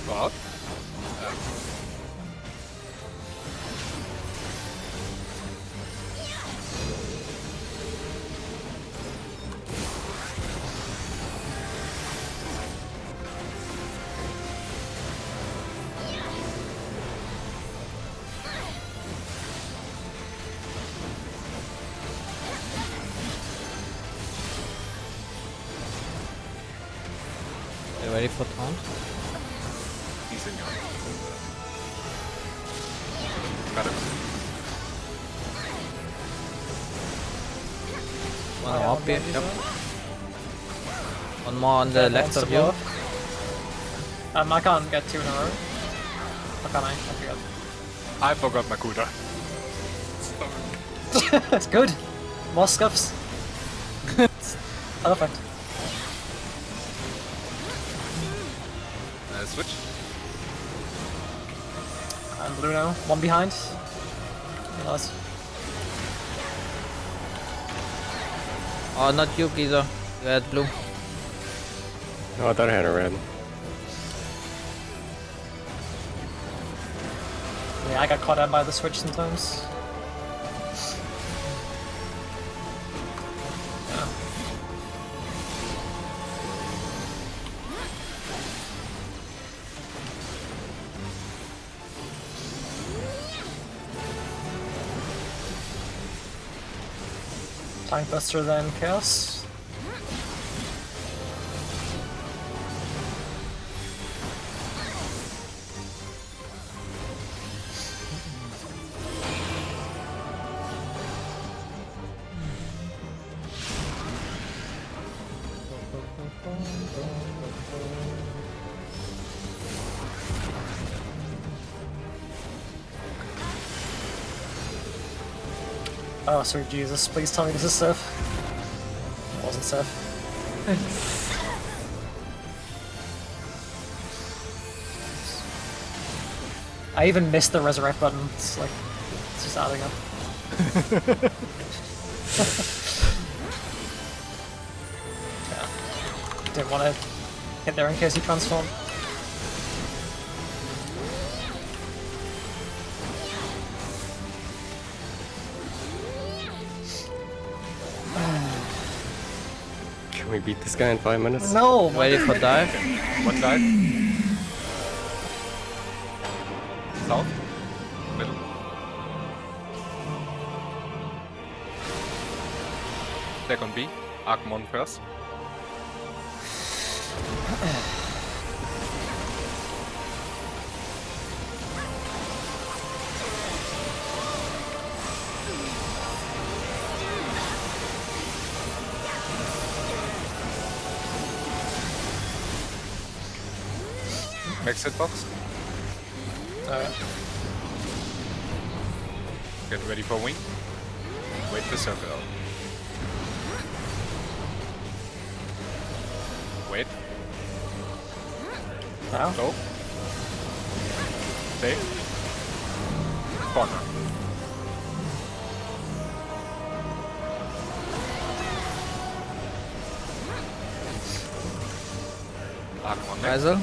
What?
You ready for taunt?
He's in your. Got him.
One more up here. Yep. One more on the left of you.
I can't get 2 in a row. Or can I? I forgot.
I forgot my cooldown.
It's good. More scuffs. Perfect.
Switch.
I'm blue now. One behind. Nice.
Oh, not you, Giza. You had blue.
Oh, I thought I had a red.
Yeah, I got caught out by the switch sometimes. Tank Buster then Chaos. Oh, sweet Jesus, please tell me this is Sif. It wasn't Sif. I even missed the resurrect button. It's like, it's just adding up. Yeah. Didn't want to hit there in case he transformed.
Can we beat this guy in 5 minutes?
No!
Ready for dive?
One dive. South. Middle. Back on B. Archmon first. Max hitbox. Get ready for wing. Wait the circle out. Wait.
Now?
Go. Stay. Corner. Archmon next.
Basil?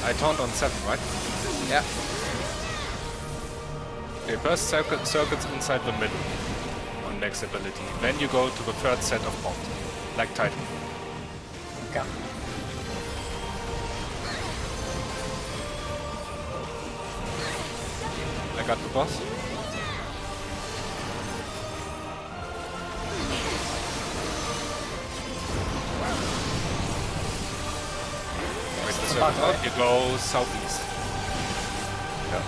I taunt on 7, right?
Yeah.
Okay, first circuits inside the middle on next ability. Then you go to the third set of bombs, like Titan.
Okay.
I got the boss. Wait the circuit out, you go southeast. Yeah.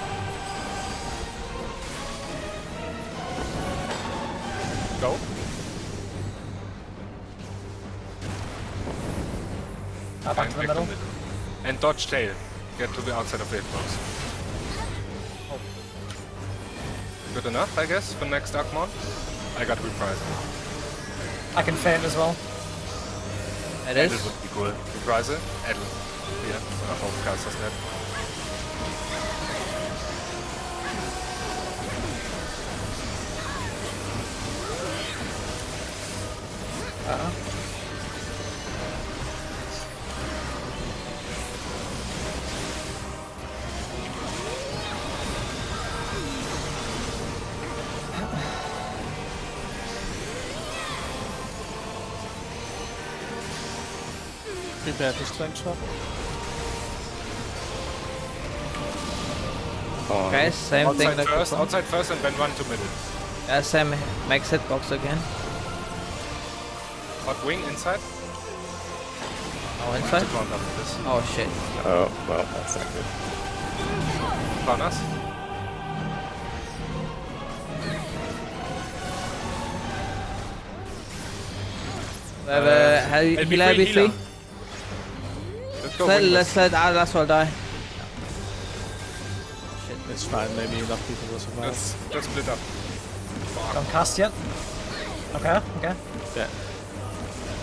Go.
Back to the middle.
And dodge tail. Get to the outside of the hitbox. Good enough, I guess, for next Archmon. I got reprisal.
I can feint as well.
It
Edel
is.
would be cool. Reprisal. Edel. Yeah, I hope Kaiser's dead.
Prepare to strength swap.
Okay, same thing
Outside
like
first,
before.
outside first, and then run to middle.
Yeah, same max hitbox again.
Hot wing inside.
Oh, inside?
Round up with this.
Oh shit.
Oh, well, that's not good.
Found us.
Healer B3.
Let's go. wing
Let's let Aswell die.
It's fine, maybe enough people will survive.
Let's split up.
Don't cast yet. Okay, okay.
Yeah.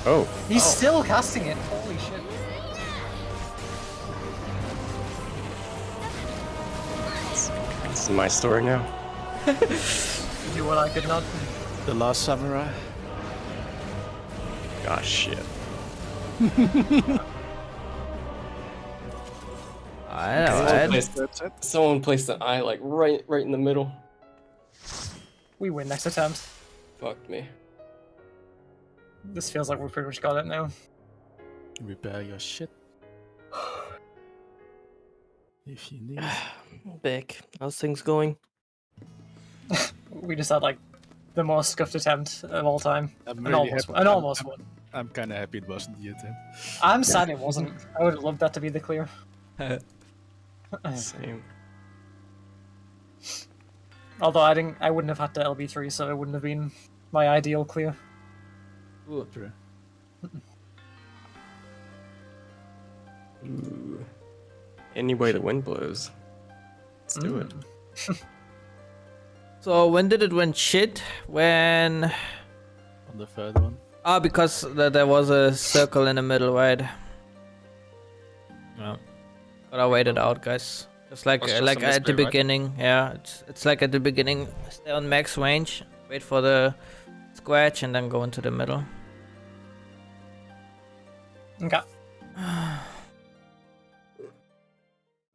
Oh,
He's still casting it. Holy shit.
this is my story now.
Do what I could not.
The last samurai.
Gosh, shit.
Someone placed an eye like right in the middle.
We win next attempt.
Fucked me.
This feels like we've pretty much got it now.
Repair your shit. If you need.
Beck, how's things going?
We just had like the most scuffed attempt of all time.
I'm
And
really
almost,
happy.
and almost won.
I'm kind of happy it wasn't the attempt.
I'm sad it wasn't. I would have loved that to be the clear.
Same.
Although I wouldn't have had to LB3, so it wouldn't have been my ideal clear.
True.
Ooh. Any way the wind blows. Let's do it.
So when did it went shit? When...
On the third one.
Ah, because there was a circle in the middle, right? Yeah. But I waited out, guys. Just like
Was just
like
a
at the
misplay, right?
beginning, yeah. It's like at the beginning, stay on max range, wait for the scratch, and then go into the middle.
Okay.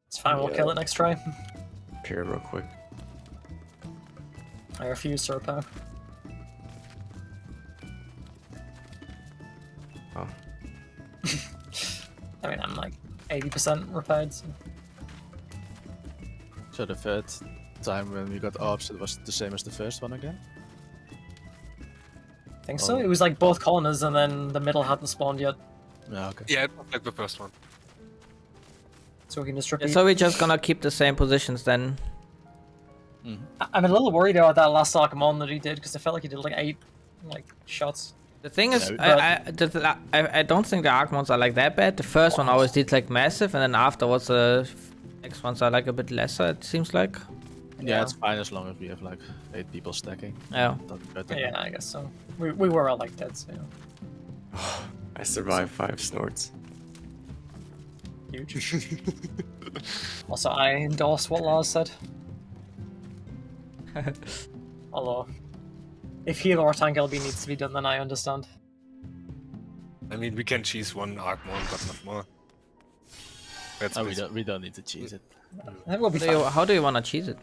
It's fine, we'll kill it next try.
Appear real quick.
I refuse to repair.
Oh.
I mean, I'm like 80% repaired, so...
So the third time when we got orbs, it was the same as the first one again?
I think so. It was like both corners and then the middle hadn't spawned yet.
Yeah, okay.
Yeah, it was like the first one.
So we can just
Yeah,
repeat.
so we're just gonna keep the same positions then.
I'm a little worried about that last Archmon that he did, because I felt like he did like 8 shots.
The thing is,
Yeah,
I don't think the Archmons are like that bad. The first one always did like massive, and then afterwards the next ones are like a bit lesser, it seems like.
Yeah, it's fine as long as we have like 8 people stacking.
Yeah.
Doesn't matter.
Yeah, I guess so. We were all like dead, so
I survived 5 snorts.
huge. Also, I endorse what Lars said. Although, if healer or tank LB needs to be done, then I understand.
I mean, we can cheese one Archmon, but not more. That's
Oh, we don't need to cheese it.
That will be fine.
How do you wanna cheese it?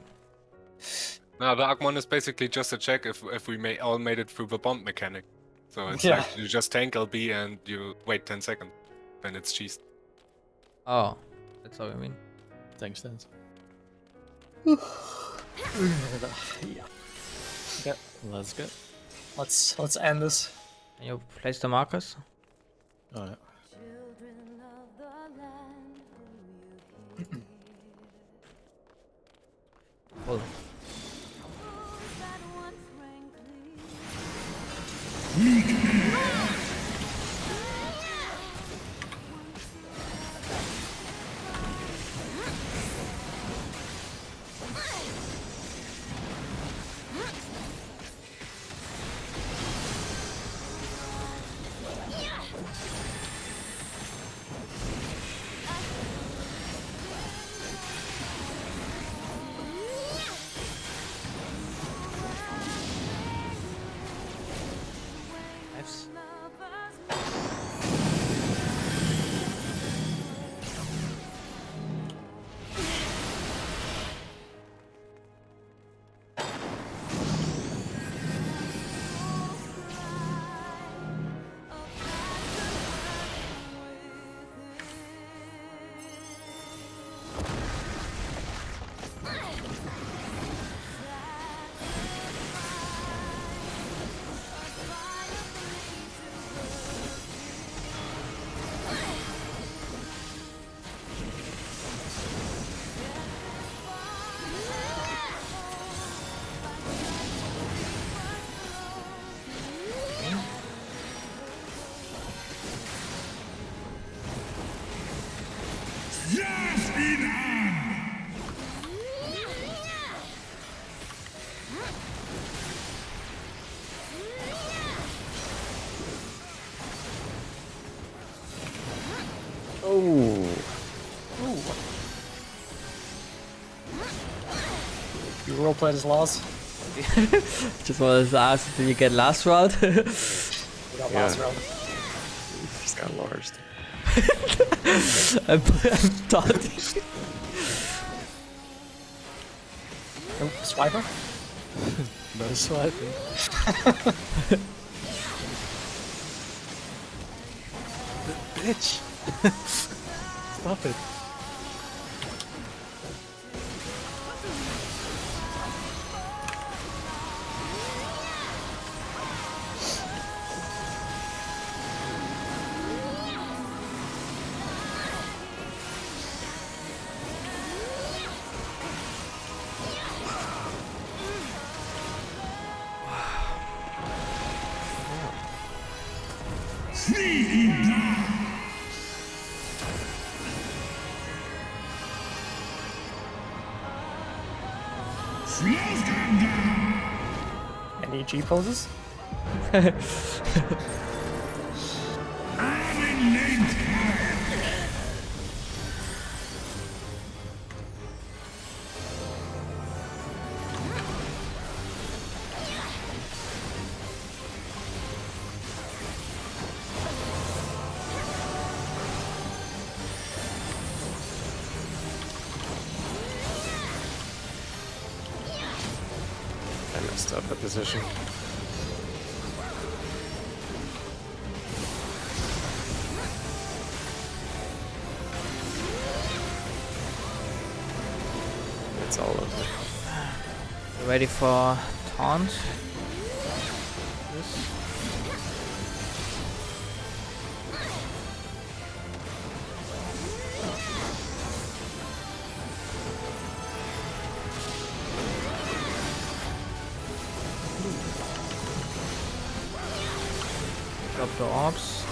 No, the Agmon is basically just a check if we all made it through the bomb mechanic. So it's
Yeah.
like you just tank LB and you wait 10 seconds. Then it's cheesed.
Oh, that's what I mean.
Thanks, Dan.
Yeah.
Let's go.
Let's end this.
Can you place the markers?
Oh, yeah.
Full. Nice.
Oh.
You roleplayed as Lars.
Just wanted to ask, did you get last round?
We got Lars
Yeah.
round.
Just got larged.
I'm taunting.
Oh, swiper?
No swiping. Bitch! Stop it.
Any G poses?
I messed up the position. It's all over.
You ready for taunt? Yes. Drop the orbs.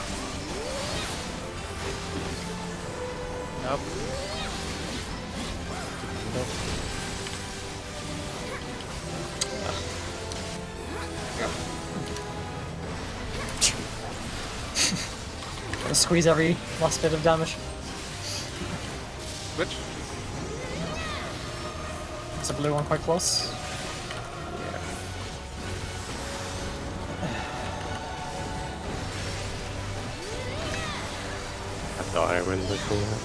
Yep.
Gotta squeeze every last bit of damage.
Which?
Is the blue one quite close?
I thought I wouldn't look for that.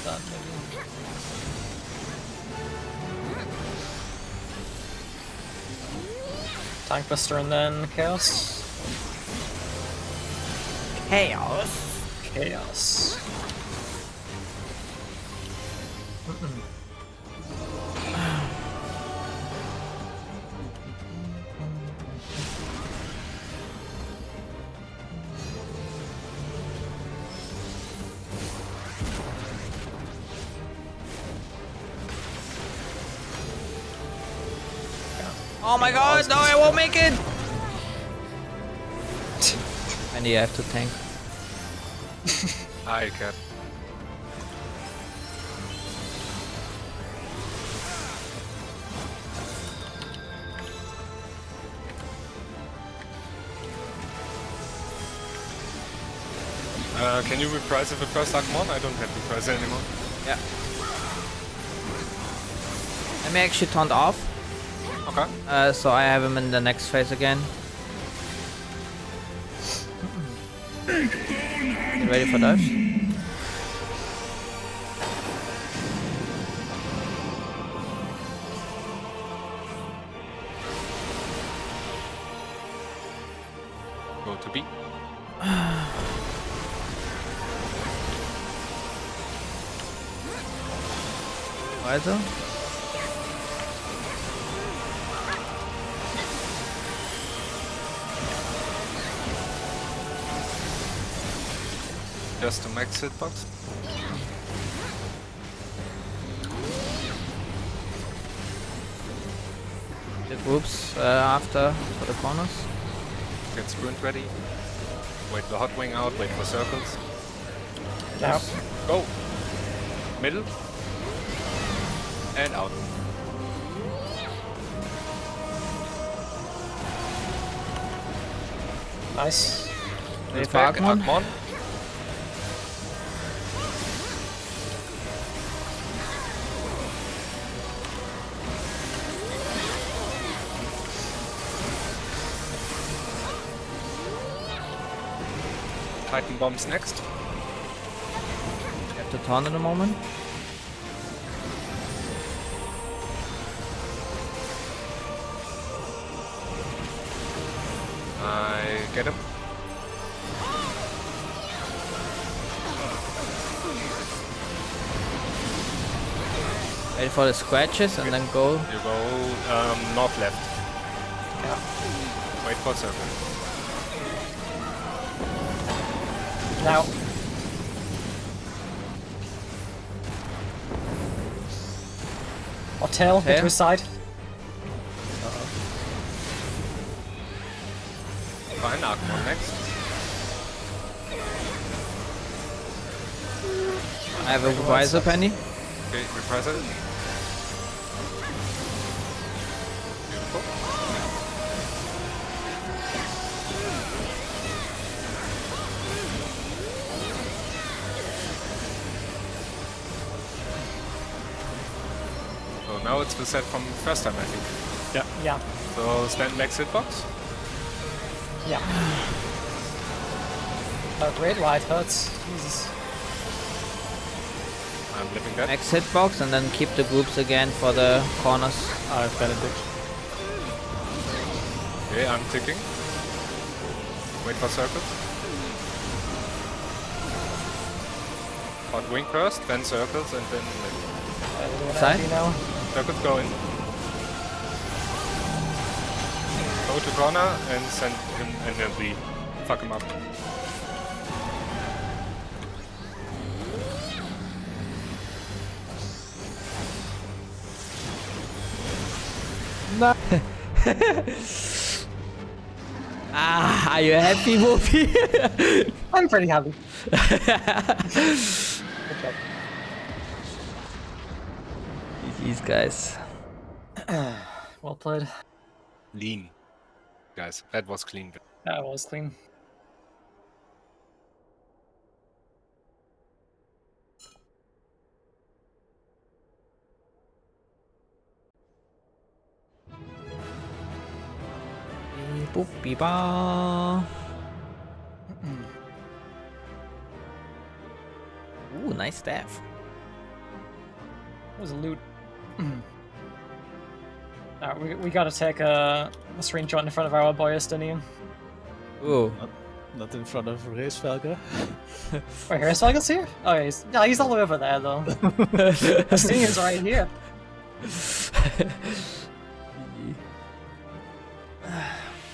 that maybe. Tank Buster and then Chaos. Chaos.
Oh my god, no, I won't make it! And you have to tank.
I can. Can you reprise it the first Agmon? I don't have reprise anymore.
Yeah. Let me actually taunt off.
Okay.
So I have him in the next phase again. Get ready for dives.
Go to B.
Weiter.
Just a max hitbox.
The groups after for the corners.
Get sprint ready. Wait the hot wing out, wait for circles.
Now.
Go! Middle. And out.
Nice.
Ready for
Back,
Agmon.
Agmon. Titan bombs next.
You have to taunt in a moment.
I get him.
Wait for the scratches and then go.
You go north left.
Yeah.
Wait for circle.
Now. Or tail, get to his side.
Fine, Agmon next.
I have a visor penny.
Okay, repress it. Beautiful. So now it's the set from first time, I think.
Yeah.
So stand max hitbox.
Yeah. Oh, great ride hurts. Jesus.
I'm living that.
Max hitbox and then keep the groups again for the corners.
I have Benedict.
Okay, I'm ticking. Wait for circles. Hot wing first, then circles, and then
Side?
Now.
circles go in. Go to corner and send him and then we fuck him up.
No.
Are you happy, Wolfie?
I'm pretty happy. Good job.
These guys.
Well played.
Lean. Guys, that was clean.
That was clean.
Boop, beep, ba. Ooh, nice staff.
was loot. Alright, we gotta take a screenshot in front of our boy Estinian.
Ooh.
Not in front of Racevelga.
Wait, Racevelga's here? Oh, yeah, he's all the way over there, though. Estinian's right here.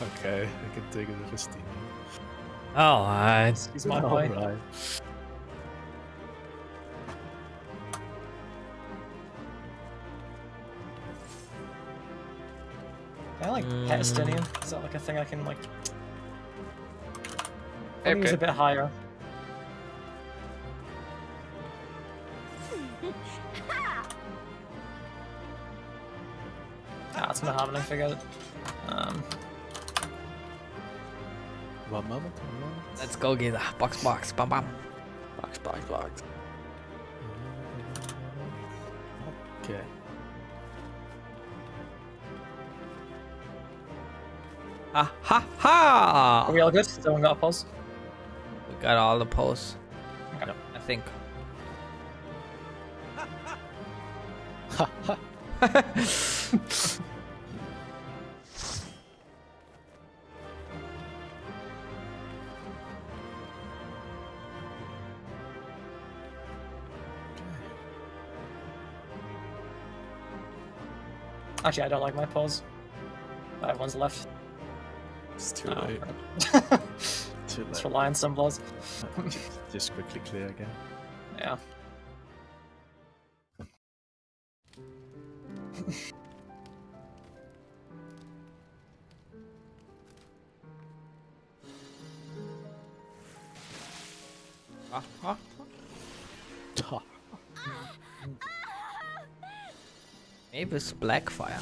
Okay, I can take it with Estinian.
Alright.
He's my boy.
Alright.
Can I like pet Estinian? Is that like a thing I can like? I think he's a bit higher. It's not happening. Forget it.
One moment.
Let's go, Giza. Box, bam, bam.
Box.
Okay.
Ha ha ha!
Are we all good? Someone got a pulse?
We got all the posts.
Okay.
I think.
Actually, I don't like my pulse. Everyone's left.
It's too late.
Too late.
Let's rely on some blows.
Just quickly clear again.
Yeah.
Maybe it's Blackfire.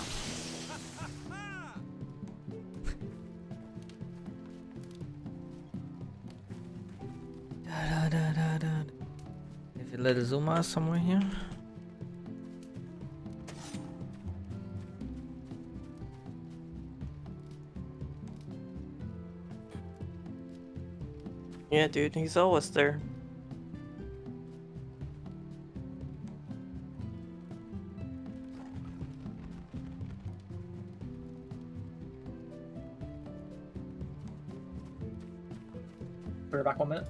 If you let a Zuma somewhere here.
Yeah, dude, he's always there.
We're back 1 minute.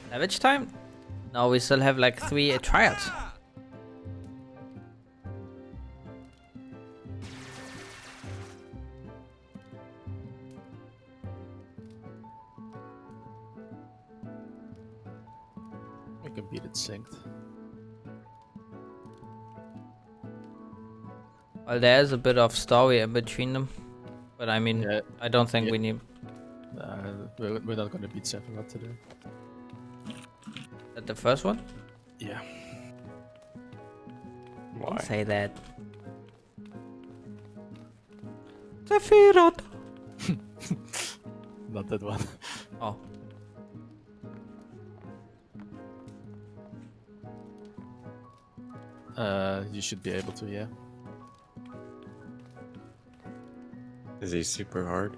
Savage time? No, we still have like 3 trials.
We can beat it synced.
Well, there's a bit of story in between them. But I mean,
Yeah.
I don't think we need...
We're not gonna beat Sephiroth today.
That the first one?
Yeah.
Don't say that. Sephiroth!
Not that one.
Oh.
You should be able to, yeah.
Is he super hard?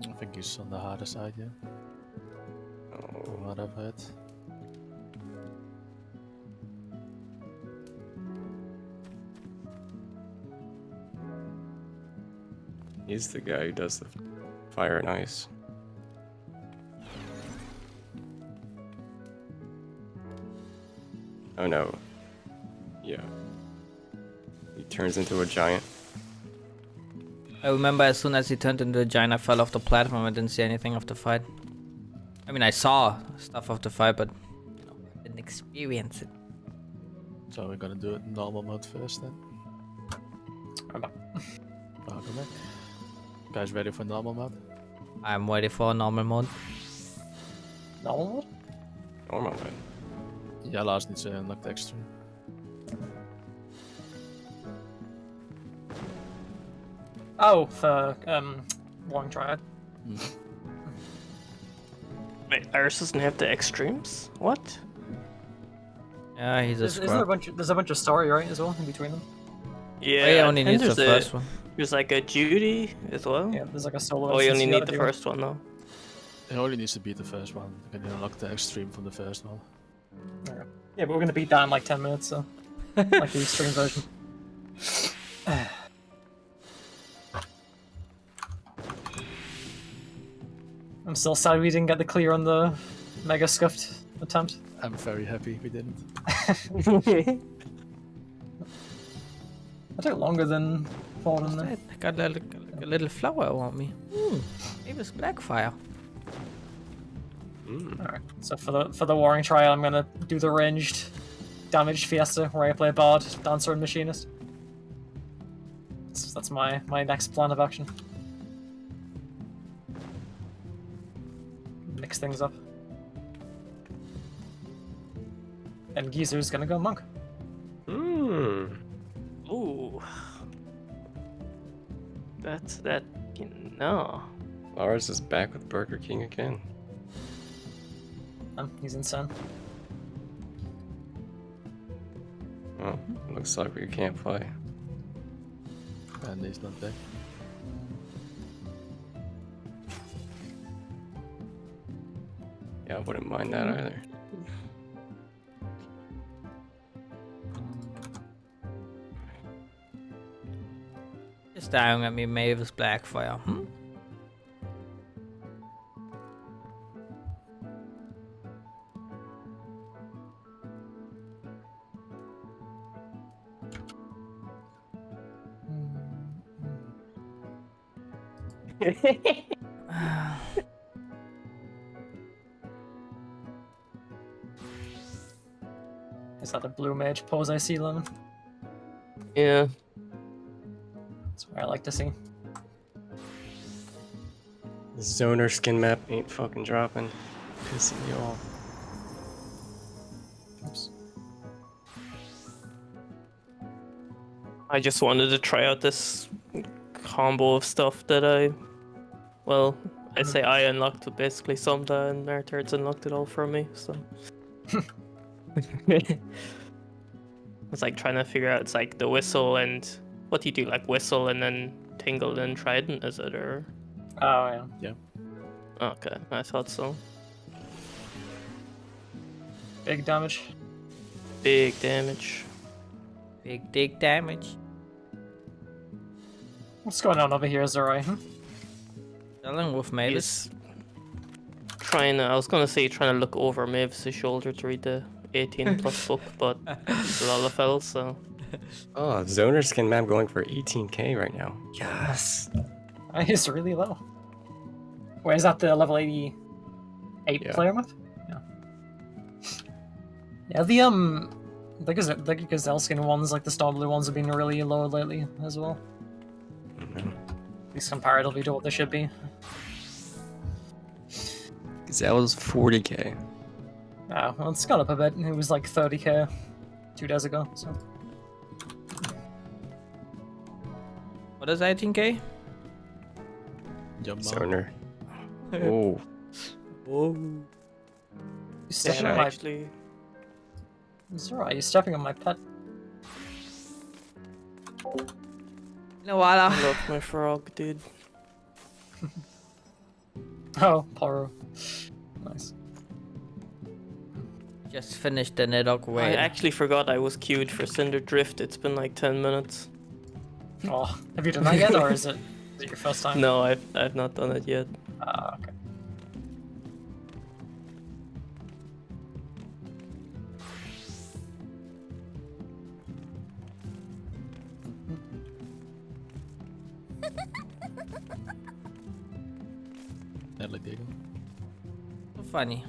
I think he's on the harder side, yeah. From what I've heard.
He's the guy who does the fire and ice. Oh no. Yeah. He turns into a giant.
I remember as soon as he turned into a giant, I fell off the platform. I didn't see anything of the fight. I mean, I saw stuff of the fight, but you know, I didn't experience it.
So we're gonna do it in normal mode first then.
I'm back.
Welcome back. Guys ready for normal mode?
I'm ready for normal mode.
Normal mode?
Normal mode.
Yeah, Lars needs to unlock the extreme.
Oh, for Warring Triad.
Wait, Iris doesn't have the extremes? What?
Yeah, he's a
Isn't there
scrub.
there's a bunch of story, right, as well, in between them?
Yeah,
He only
and
needs the
there's
first one.
There's like a Judy as well.
Yeah, there's like a solo
Oh, you
instance
only
you
need
gotta
the
do.
first one though.
It only needs to beat the first one. You can unlock the extreme from the first one.
Alright. Yeah, but we're gonna beat that in like 10 minutes, so. Like the extreme version. I'm still sad we didn't get the clear on the Mega Scuffed attempt.
I'm very happy we didn't.
That took longer than thought in there.
I got a little flower around me. Maybe it's Blackfire.
Alright, so for the Warring Trial, I'm gonna do the ranged damage fiesta where I play Bard, Dancer, and Machinist. That's my next plan of action. Mix things up. And Geezer's gonna go Monk.
Hmm.
Ooh. That. No.
Lars is back with Burger King again.
He's insane.
Oh, looks like we can't play.
And he's not back.
Yeah, I wouldn't mind that either.
Just staring at me, Mavis Blackfire.
Is that the blue mage pose I see, Lemon?
Yeah.
That's what I like to see.
The Zoner skin map ain't fucking dropping. Pissing me off.
Oops.
I just wanted to try out this combo of stuff that I say I unlocked, but basically Sumda and Martyr's unlocked it all for me, so. It's like trying to figure out, it's like the whistle and what do you do, like whistle and then tingle and trident, is it, or?
Oh, yeah.
Yeah.
Okay, I thought so.
Big damage.
Big damage.
Big dick damage.
What's going on over here, Zerai?
Dealing with Mavis.
He's I was gonna say trying to look over Mavis' shoulder to read the 18 plus book, but it's iLvL, so.
Oh, Zoner skin map going for 18k right now. Yes.
It's really low. Wait, is that the level 88 player map? Yeah. Yeah, the Gazelle skin ones, like the Star Blue ones, have been really low lately as well. At least comparatively to what they should be.
Gazelle's 40k.
Oh, well, it's gone up a bit. It was like 30k 2 days ago, so.
What is 18k?
Zoner. Oh.
You stepping on my...
actually.
It's alright, you're stepping on my pet.
No, voila.
I love my frog, dude.
Oh, Poro. Nice.
Just finished the Nidhogg
I
raid.
actually forgot I was queued for Cinder Drift. It's been like 10 minutes.
Oh, have you done that yet, or is it your first time?
No, I've not done it yet.
Okay.
Nearly giggle.
So funny.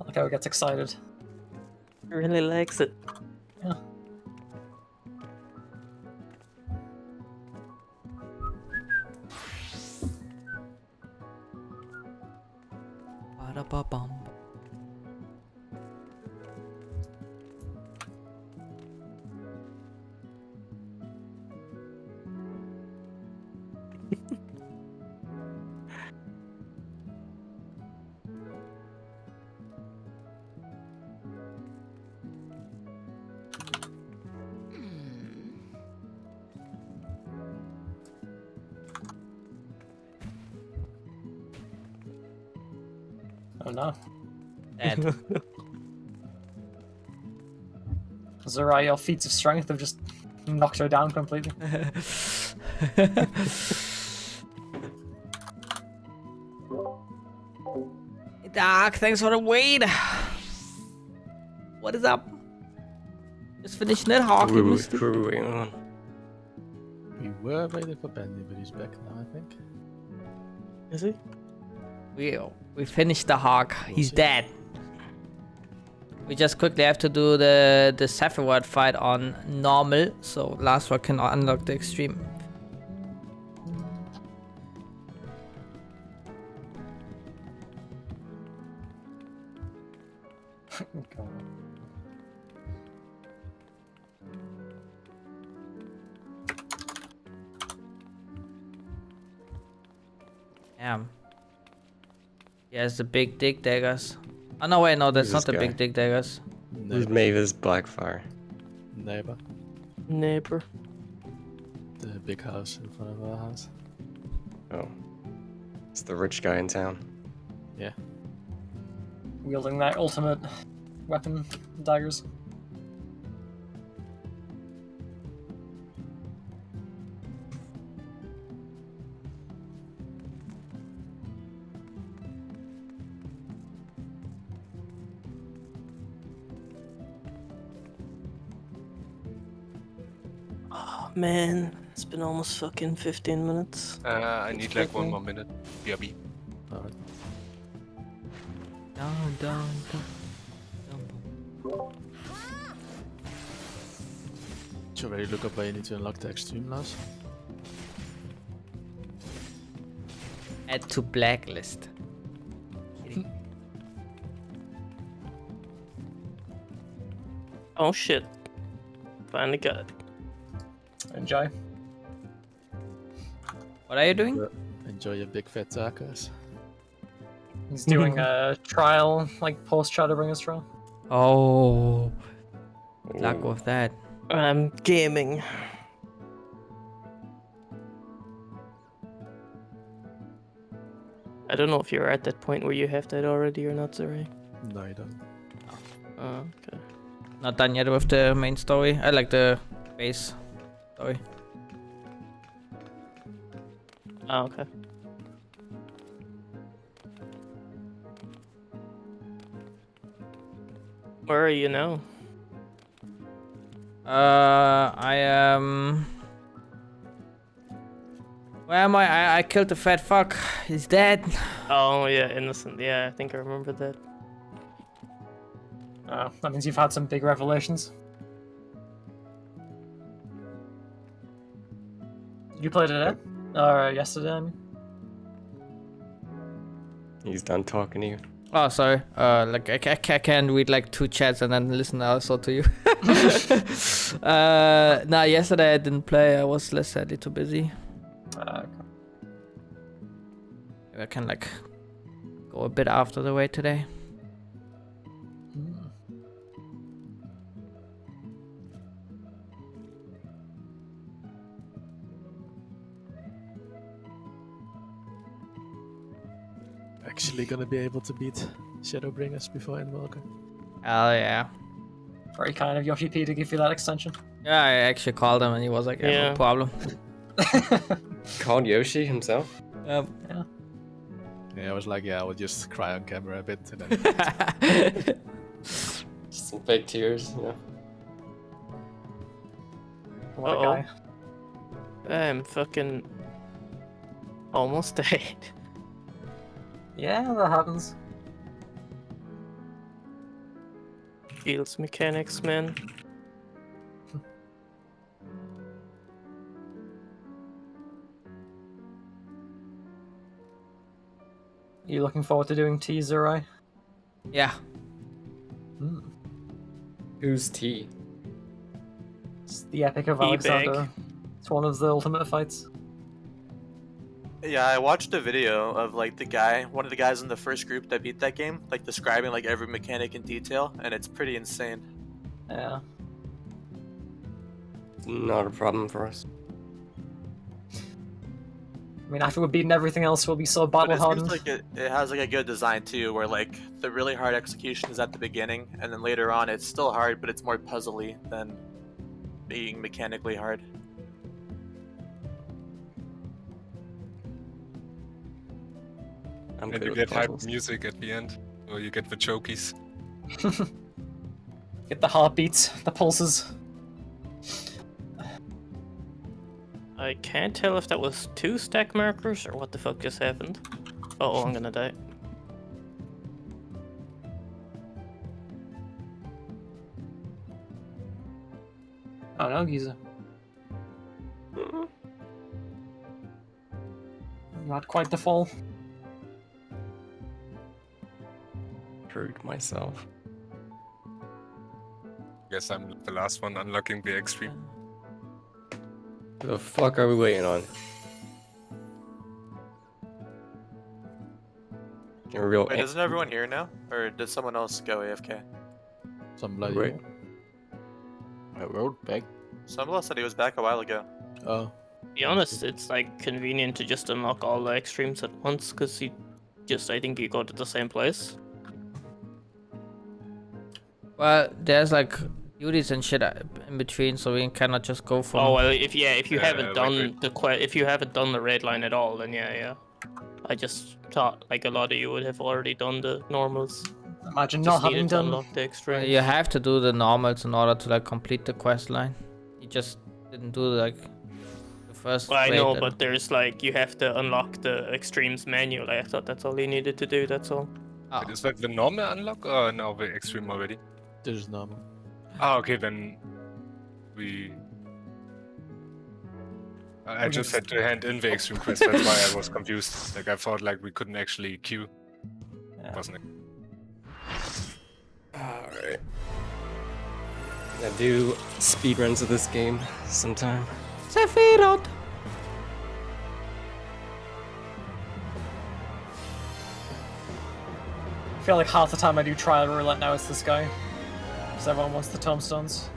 Look how he gets excited.
He really likes it.
Yeah.
Ba-da-ba-bum.
Oh no.
Dead.
Zora, your feats of strength have just knocked her down completely.
Nidhogg, thanks for the wait. What is up? Just finished Nidhogg.
Who are we waiting on?
We were waiting for Bendy, but he's back now, I think.
Is he?
We finished the hog. He's dead. We just quickly have to do the Sephiroth fight on normal, so last one can unlock the extreme. Damn. He has the big dick daggers. Oh no, wait, no, that's not the big dick daggers.
Who's Mavis Blackfire?
Neighbor.
Neighbor.
The big house in front of our house.
Oh. It's the rich guy in town.
Yeah.
Wielding that ultimate weapon, daggers.
Man, it's been almost fucking 15 minutes.
I need like 1 more minute. BRB.
Alright.
Down.
Did you already look up where you need to unlock the extreme loss?
Add to blacklist.
Oh shit. Finally got it.
Enjoy.
What are you doing?
Enjoy your big fat tacos.
He's doing a trial, like post-trial to bring us trial.
Oh, good luck with that.
I'm gaming. I don't know if you're at that point where you have that already or not, Zuri.
No, you don't.
Oh, okay.
Not done yet with the main story. I like the base story.
Oh, okay. Where are you now?
I am. Where am I? I killed the fat fuck. He's dead.
Oh, yeah, innocent. Yeah, I think I remember that.
That means you've had some big revelations. You played it or yesterday? I mean?
He's done talking to you.
Oh, sorry. Like I can read like 2 chats and then listen also to you. Nah, yesterday I didn't play. I was sadly too busy.
Okay.
I can like go a bit after the way today.
Actually gonna be able to beat Shadowbringers before Endwalker.
Hell yeah.
Very kind of Yoshi P to give you that extension.
Yeah, I actually called him and he was like, yeah, no problem.
Called Yoshi himself?
Yep.
Yeah.
Yeah, I was like, yeah, I will just cry on camera a bit and then...
Just some fake tears, you know.
What a guy.
I'm fucking almost dead.
Yeah, that happens.
Feels mechanics, man.
You looking forward to doing teaser, right?
Yeah.
Who's T?
It's the Epic of
Teabag.
Alexander. It's one of the ultimate fights.
Yeah, I watched a video of like one of the guys in the first group that beat that game, like describing like every mechanic in detail, and it's pretty insane.
Yeah.
Not a problem for us.
I mean, after we've beaten everything else, we'll be so
But
battle
it
hardened.
seems like it has like a good design too, where like the really hard execution is at the beginning, and then later on it's still hard, but it's more puzzly than being mechanically hard.
I'm
And
good
you
with
get hype
puzzles.
music at the end, or you get the chokies.
Get the heartbeats, the pulses.
I can't tell if that was 2 stack markers or what the fuck just happened. Oh, I'm gonna die.
Oh no, Giza. Not quite the fall.
Hurt myself.
Guess I'm the last one unlocking the extreme.
What the fuck are we waiting on? A real
Wait, isn't everyone here now, or did someone else go AFK?
Some bloody.
Wait.
I wrote back.
Someone said he was back a while ago.
Oh.
To be honest, it's like convenient to just unlock all the extremes at once, because I think you go to the same place.
Well, there's like duties and shit in between, so we cannot just go from.
Oh well, if you haven't
wait,
done if you haven't done the red line at all, then yeah. I just thought like a lot of you would have already done the normals.
Imagine
Just
not having
needed to
done.
unlock the extremes.
You have to do the normals in order to like complete the quest line. You just didn't do like the first.
Well, I
raid
know,
and-
but there's like you have to unlock the extremes manually. I thought that's all you needed to do. That's all.
Oh.
Is that the normal unlock or now the extreme already?
This is normal.
Ah, okay, then we. I just had to hand in the extreme quest, that's why I was confused. Like I thought like we couldn't actually queue,
Yeah.
wasn't it?
Alright. I do speedruns of this game sometime.
Sephiroth.
I feel like half the time I do trial roulette now it's this guy. Because everyone wants the tombstones.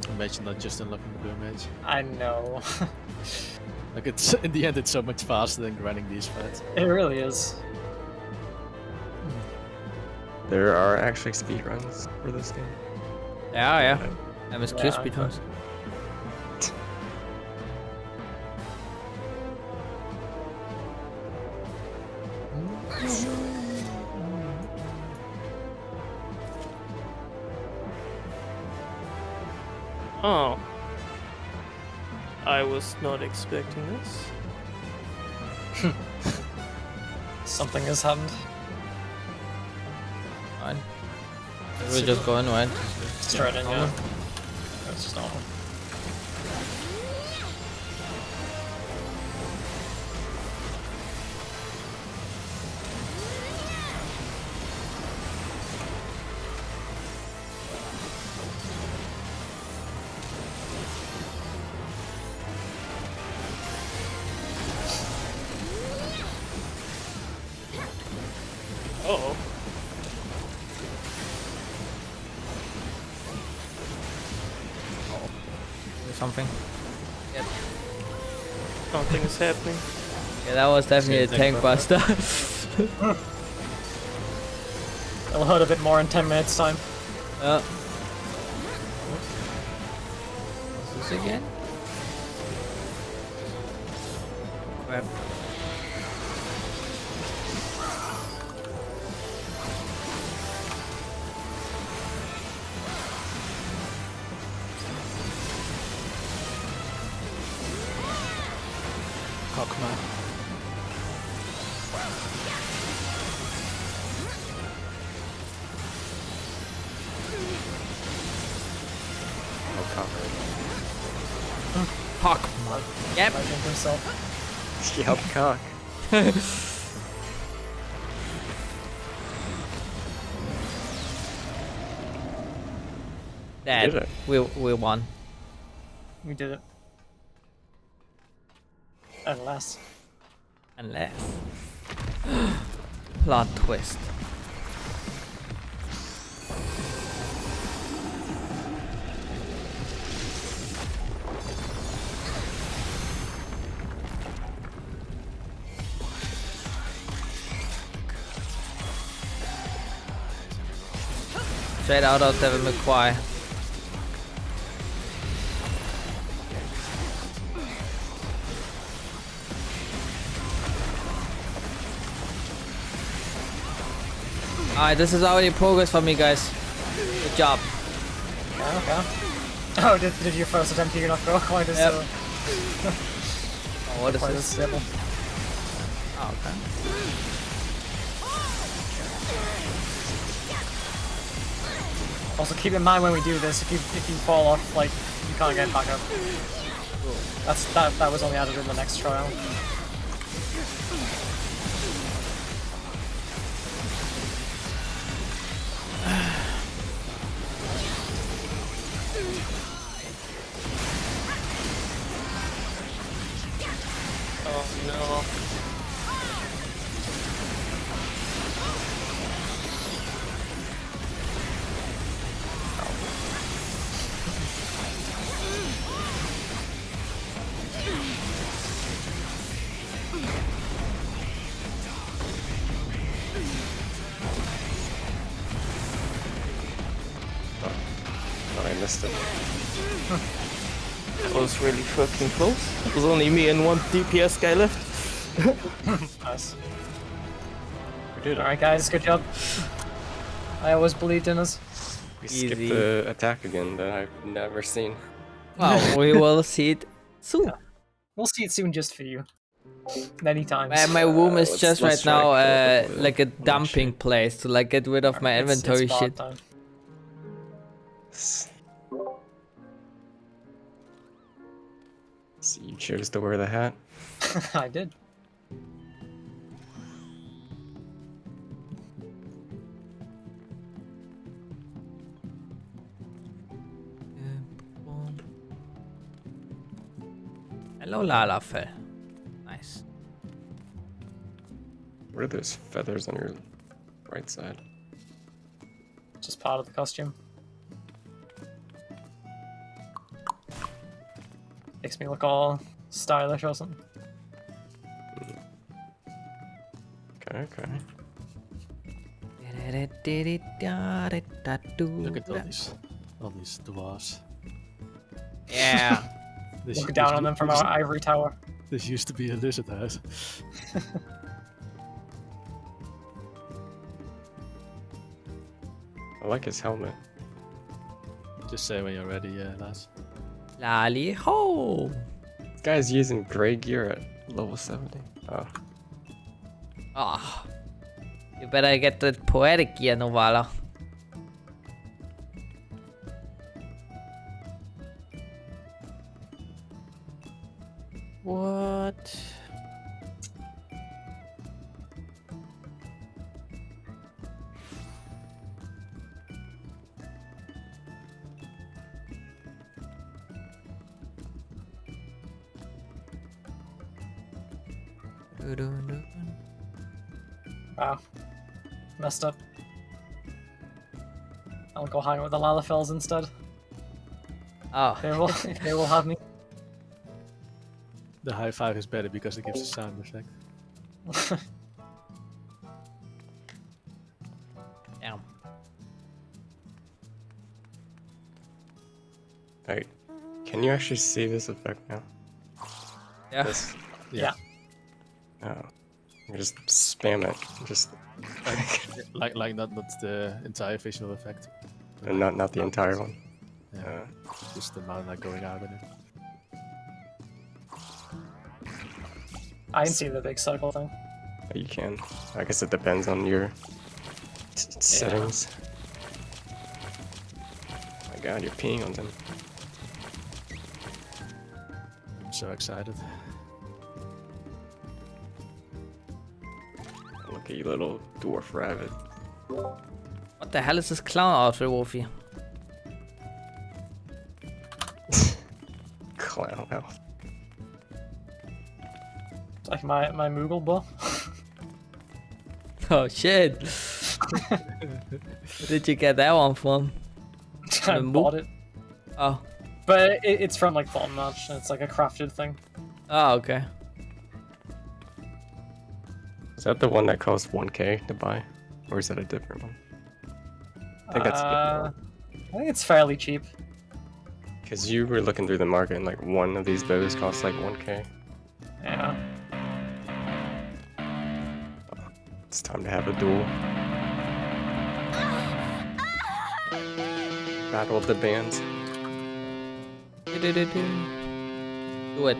Imagine not just unlocking the blue mage.
I know.
Like it's in the end, it's so much faster than grinding these fights.
It really is.
There are actually speedruns for this game.
Yeah. MSQ
Yeah.
speedruns.
Oh. I was not expecting this.
Something has happened.
Fine. We'll just go in, right?
Straight in, yeah. That's just normal.
Oh.
Or something.
Something is happening.
Yeah, that was definitely a tank buster.
It'll hurt a bit more in 10 minutes time.
What's this again? Crap.
Cockman.
Oh, cock.
Hawk. Yep.
Legend himself.
Yep, cock.
Dead.
Did it?
We won.
We did it. Unless.
Unless. Plot twist. Straight out of Devil May Cry. Alright, this is already progress for me, guys. Good job.
Okay. Oh, did your first attempt here not go quite as
Yep.
oh,
What is
quite
this?
as stable?
Oh, okay.
Also, keep in mind when we do this, if you fall off, like you can't get back up. That was only added in the next trial.
Oh no.
Oh, I missed it.
That was really fucking close. It was only me and one DPS guy left.
Nice.
We did it.
Alright guys, good job. I always believed in us.
We
Easy.
skipped the attack again that I've never seen.
Well, we will see it soon.
Yeah. We'll see it soon just for you. Many times.
My room is
let's-
just
let's
right now
try to kill it
like a
before we
dumping
shit.
place to like get rid of my
It's
inventory
bot
shit.
time.
So you chose to wear the hat?
I did.
Hello, iLvL. Nice.
What are those feathers on your right side?
Just part of the costume. Makes me look all stylish or something.
Okay, okay.
Look at all these dwarves.
Yeah.
Look down on them from our ivory tower.
This used to be a lizard house.
I like his helmet.
Just say when you're ready, lads.
Lali ho.
This guy's using gray gear at level 70. Oh.
Ah. You better get the poetic gear, Novala.
What?
Wow. Messed up. I'll go hang out with the iLvLs instead.
Oh.
They will have me.
The high five is better because it gives a sound effect.
Damn.
Alright. Can you actually see this effect now?
Yeah.
This?
Yeah.
Oh. You just spam it. Just
like not the entire visual effect.
and not the entire one.
Yeah. Just the amount like going out in it.
I can see the big circle thing.
You can. I guess it depends on your settings. Oh my god, you're peeing on them.
I'm so excited.
Look at you, little dwarf rabbit.
What the hell is this clown outfit, Wolfie?
Clown outfit.
It's like my Moogle buff.
Oh shit! Where did you get that one from?
I bought it.
Oh.
But it's from like Thorn March, and it's like a crafted thing.
Oh, okay.
Is that the one that costs 1k to buy? Or is that a different one? I think that's a different one.
I think it's fairly cheap.
Because you were looking through the market and like one of these bows costs like 1k.
Yeah.
It's time to have a duel. Battle of the bands.
Do it.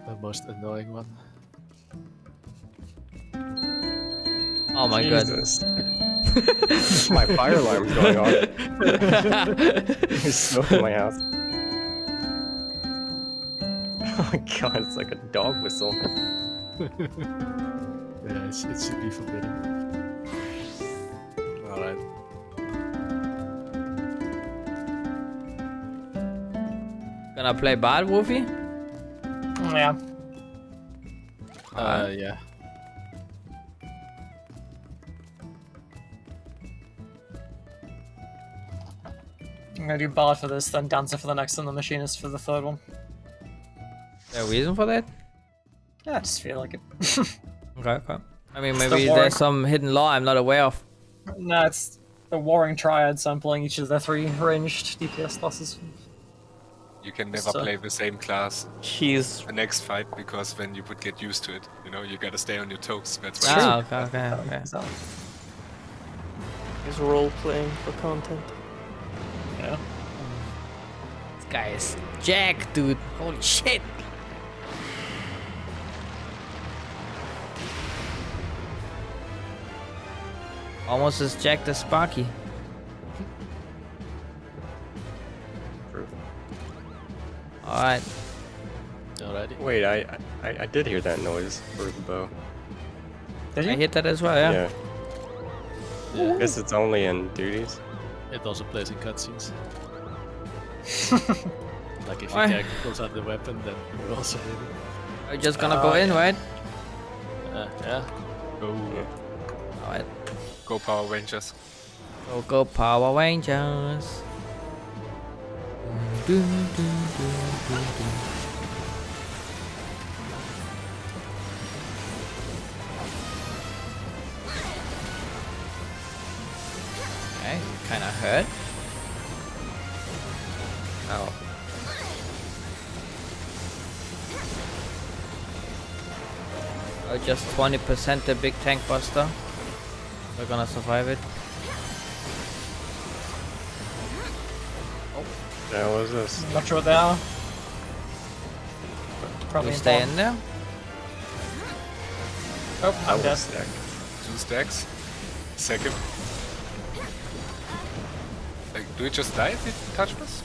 The most annoying one.
Oh my god.
My fire alarm's going on. There's smoke in my house. Oh my god, it's like a dog whistle.
Yeah, it should be forbidden. Alright.
Gonna play bad, Wolfie?
Yeah.
Yeah.
I'm gonna do Bard for this, then Dancer for the next, and the Machinist for the third one.
Is there a reason for that?
Yeah, I just feel like it.
Okay. I mean,
It's
maybe
the warring-
there's some hidden law I'm not aware of.
No, it's the Warring Triad, so I'm playing each of the 3 ranged DPS classes.
You can never
So-
play the same class
She's
the next fight because then you would get used to it. You know, you gotta stay on your toes. That's why.
Ah, okay.
So,
is role playing for content.
yeah.
This guy is Jack, dude. Holy shit. Almost as Jack as Sparky. Alright.
Alrighty.
Wait, I did hear that noise for the bow.
Did
I
you?
hit that as well, yeah.
Yeah. I guess it's only in duties.
It also plays in cutscenes. Like if
Why?
your character pulls out the weapon, then you also hit it.
We're just gonna go in, right?
Yeah.
Go,
Alright.
go Power Rangers.
Go Power Rangers. Okay, kinda hurt.
Ow.
Oh, just 20% the big tank buster. We're gonna survive it.
Yeah, what is this?
Not sure what they are.
You
Probably
stay
important.
in there.
Oh, I'm dead.
Stack.
2 stacks. Second. Like, do we just die if we touch this?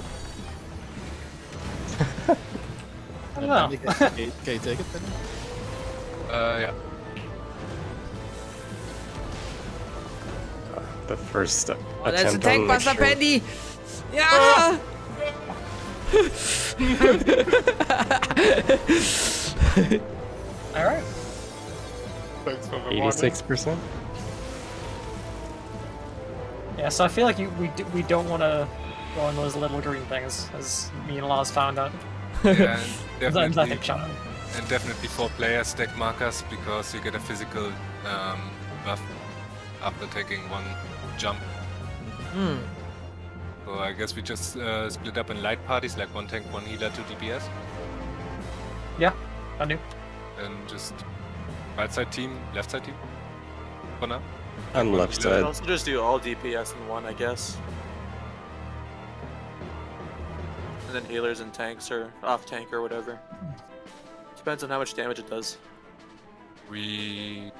I don't know.
Can you take it then?
Yeah.
The first
Oh, that's a
attempt
tank
on
buster,
extreme.
Pendy! Yeah!
Alright.
Thanks for the warning.
86%?
Yeah, so I feel like we don't want to go on those little green things, as me and Lars found out.
Yeah, and
Sometimes I
definitely,
think shut up.
and definitely 4 players stack markers because you get a physical buff after taking 1 jump. So I guess we just split up in light parties, like 1 tank, 1 healer, 2 DPS.
Yeah, I do.
And just right side team, left side team. For now.
I'm left
You can
side.
also just do all DPS in one, I guess. And then healers and tanks or off tank or whatever. Depends on how much damage it does.
We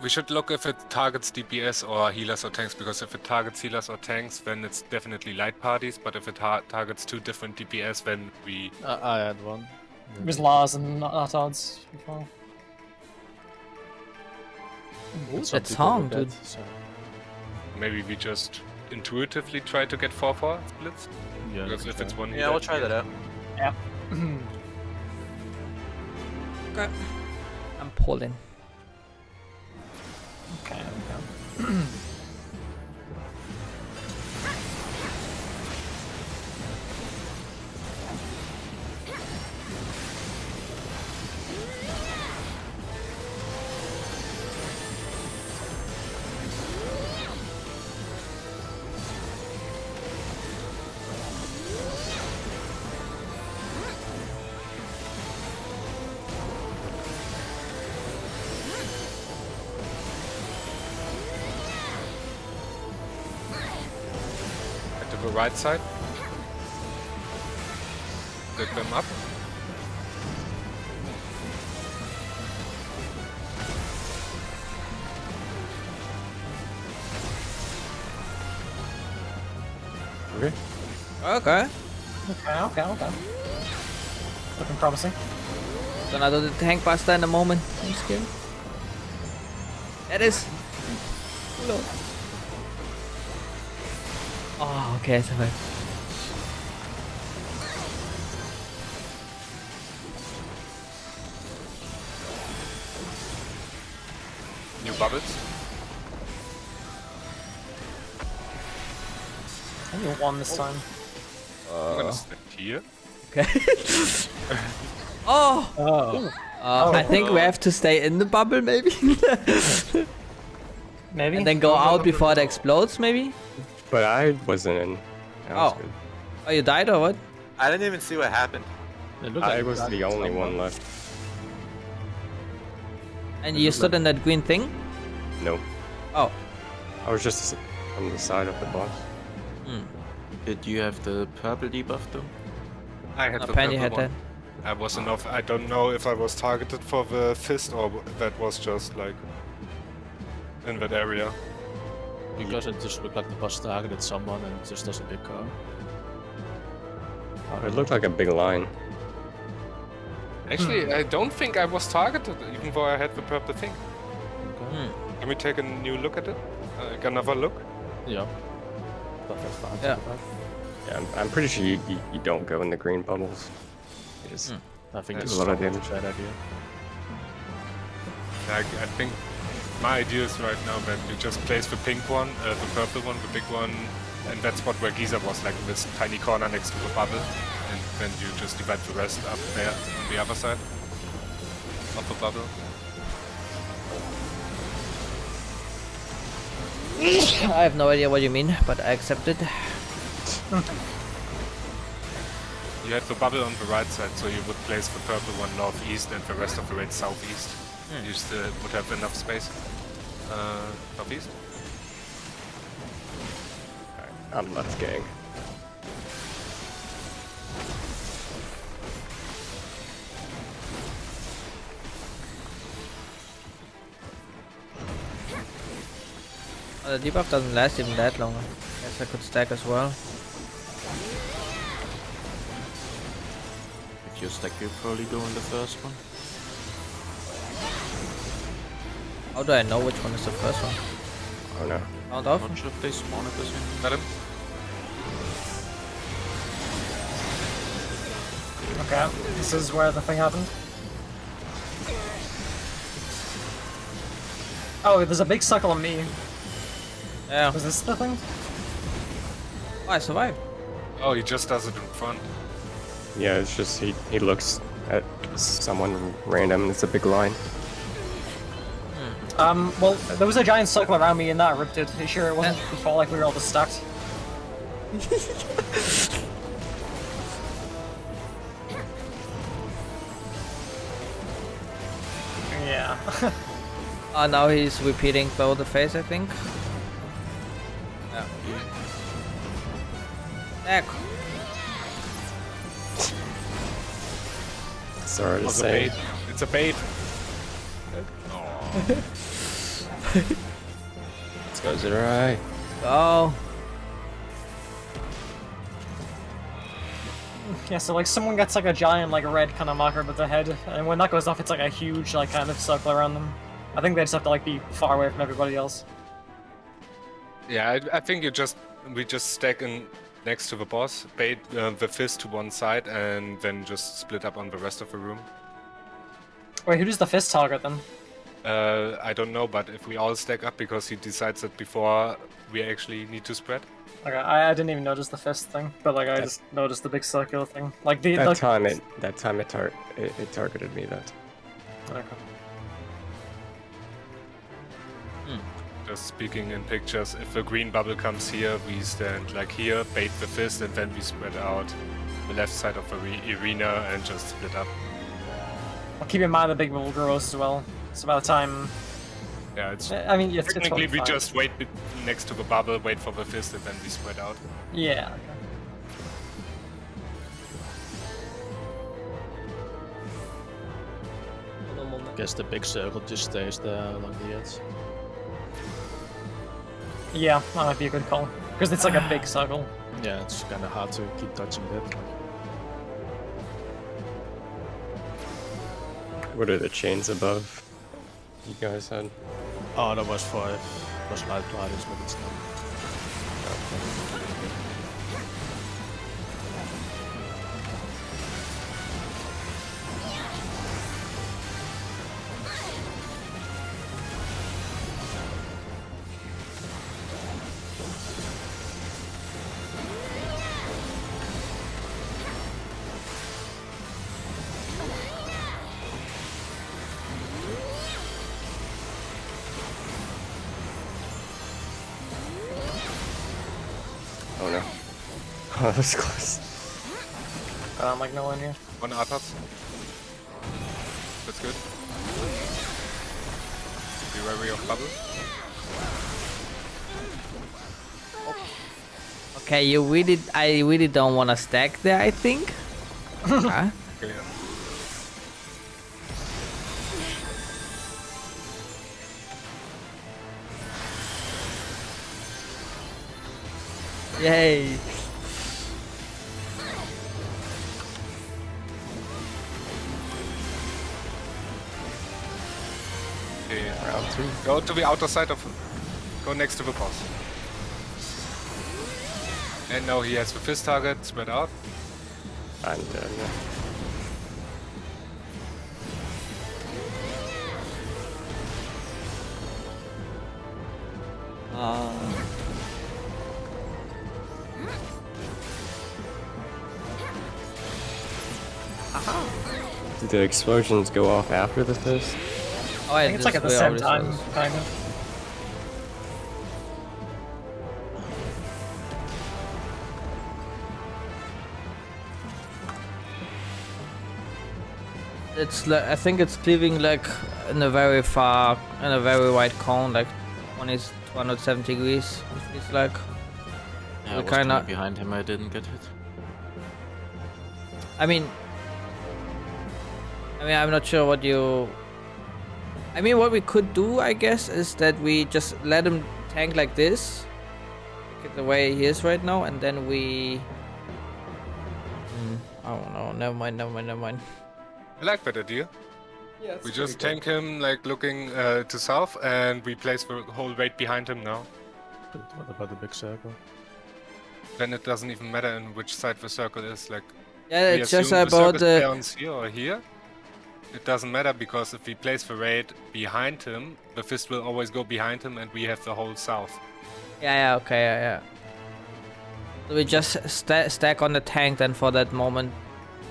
should look if it targets DPS or healers or tanks, because if it targets healers or tanks, then it's definitely light parties. But if it targets 2 different DPS, then we.
I had one.
It was Lars and not odds before.
Ooh,
Some
that
people
song,
do
dude.
that, so,
Maybe we just intuitively try to get 4/4 splits.
yeah,
Because if it's 1
Yeah,
healer,
we'll try that out.
Yeah.
Okay. I'm pulling.
Okay.
to the right side. Get them up.
Okay.
Okay.
Okay. Looking promising.
Gonna do the tank buster in a moment. I'm scared. That is. No. Oh, okay, I survived.
New bubbles.
Only one this time.
I'm gonna stand here.
Okay. Oh!
Oh.
I think we have to stay in the bubble, maybe?
Maybe.
And then go out before it explodes, maybe?
But I wasn't in. That was good.
Oh, you died or what?
I didn't even see what happened.
It looked
I
like
was the only one left.
And you stood in that green thing?
No.
Oh.
I was just on the side of the boss.
Did you have the purple debuff though?
I had the
Penny
purple
had
one.
that.
I was enough. I don't know if I was targeted for the fist or that was just like in that area.
because it just looked like the boss targeted someone and it just doesn't get caught.
It looked like a big line.
Actually, I don't think I was targeted, even though I had the purple thing.
Okay.
Can we take a new look at it? Another look?
Yeah. But that's fine.
Yeah.
Yeah, I'm pretty sure you don't go in the green bubbles. You just
I think
That's
it's
a lot of
a
damage.
bad idea.
I think my idea is right now that we just place the pink one, the purple one, the big one, and that spot where Giza was, like this tiny corner next to the bubble, and then you just divide the rest up there on the other side of the bubble.
I have no idea what you mean, but I accept it.
You had the bubble on the right side, so you would place the purple one northeast and the rest of the raid southeast. You still would have enough space. Southeast?
I'm left, gang.
The debuff doesn't last even that long. Guess I could stack as well.
If you stack, you probably go in the first one.
How do I know which one is the first one?
Oh no.
Found off?
Not sure if they spawn at the same time.
Got him?
Okay, this is where the thing happened. Oh, there's a big circle on me.
Yeah.
Was this the thing?
Oh, I survived.
Oh, he just does it in front.
Yeah, it's just he looks at someone random and it's a big line.
Well, there was a giant circle around me and that ripped it. Are you sure it wasn't before, like, we were all just stacked? Yeah.
Now he's repeating bow the face, I think. Yeah. Stack.
Sorry to
It's a
say.
bait. It's a bait.
Let's go Zerai.
Go.
Yeah, so like someone gets like a giant like red kind of marker above their head, and when that goes off, it's like a huge like kind of circle around them. I think they just have to like be far away from everybody else.
Yeah, I think we just stack in next to the boss, bait the fist to one side, and then just split up on the rest of the room.
Wait, who does the fist target then?
I don't know, but if we all stack up, because he decides it before we actually need to spread.
Okay, I didn't even notice the fist thing, but like I just noticed the big circular thing. Like the
That time it targeted me. That.
Okay.
Just speaking in pictures, if a green bubble comes here, we stand like here, bait the fist, and then we spread out the left side of the arena and just split up.
I'll keep in mind the big bubble grows as well. So by the time,
Yeah, it's
I mean, it's
technically
totally
we
fine.
just wait next to the bubble, wait for the fist, and then we spread out.
Yeah. Okay.
I guess the big circle just stays there along the edge.
Yeah, that might be a good call because it's like a big circle.
Yeah, it's kind of hard to keep touching that. Like,
What are the chains above? You guys had.
oh, that was 5. It was light gliders, but it's not.
Oh no. Oh, that was close.
Like no one here.
One Atas. That's good. Be wary of bubble.
Okay, I really don't want to stack there, I think. Huh?
Okay, yeah.
Yay.
Okay,
Round 2.
go to the outer side of him. Go next to the boss. And now he has the fist target, spread out.
I'm dead. Yeah. Did the explosions go off after the fist?
Oh,
I think it's like at the same time, kind of.
It's I think it's cleaving like in a very wide cone, like 270 degrees. It's like
Yeah, I
we
was
kinda-
coming behind him, I didn't get hit.
I mean, I'm not sure what you. I mean, what we could do, I guess, is that we just let him tank like this, get the way he is right now, and then we. I don't know. Never mind.
I like that idea.
Yeah,
We just tank him, like looking to south, and we place the whole weight behind him now.
But what about the big circle?
Then it doesn't even matter in which side the circle is. Like,
Yeah,
we
it's just
assume
about
the
the.
circle spawns here or here. It doesn't matter because if we place the raid behind him, the fist will always go behind him, and we have the whole south.
Yeah. Okay. Yeah. So we just stack on the tank then for that moment.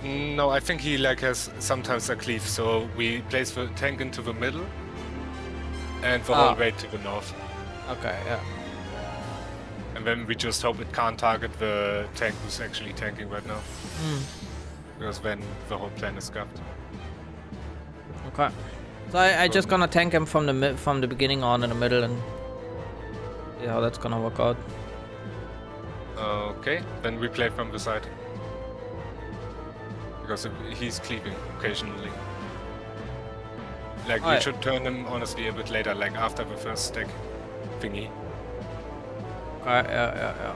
No, I think he like has sometimes a cleave, so we place the tank into the middle, And the whole way to the north.
Okay, yeah.
And then we just hope it can't target the tank who's actually tanking right now. Because then the whole plan is scuffed.
Okay. So I just gonna tank him from the beginning on in the middle and see how that's gonna work out.
Okay, then we play from the side. Because he's cleaving occasionally. Like, we should turn him honestly a bit later, like after the first stack thingy.
Okay, yeah.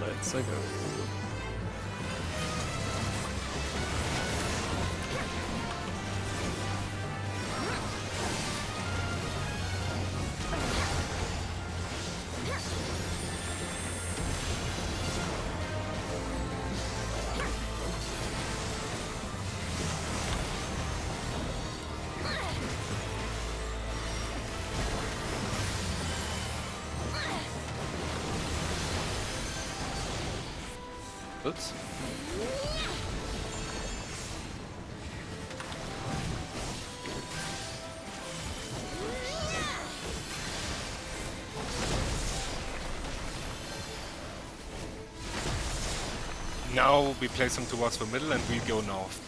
Let's go.
Oops. Now we place him towards the middle and we go north.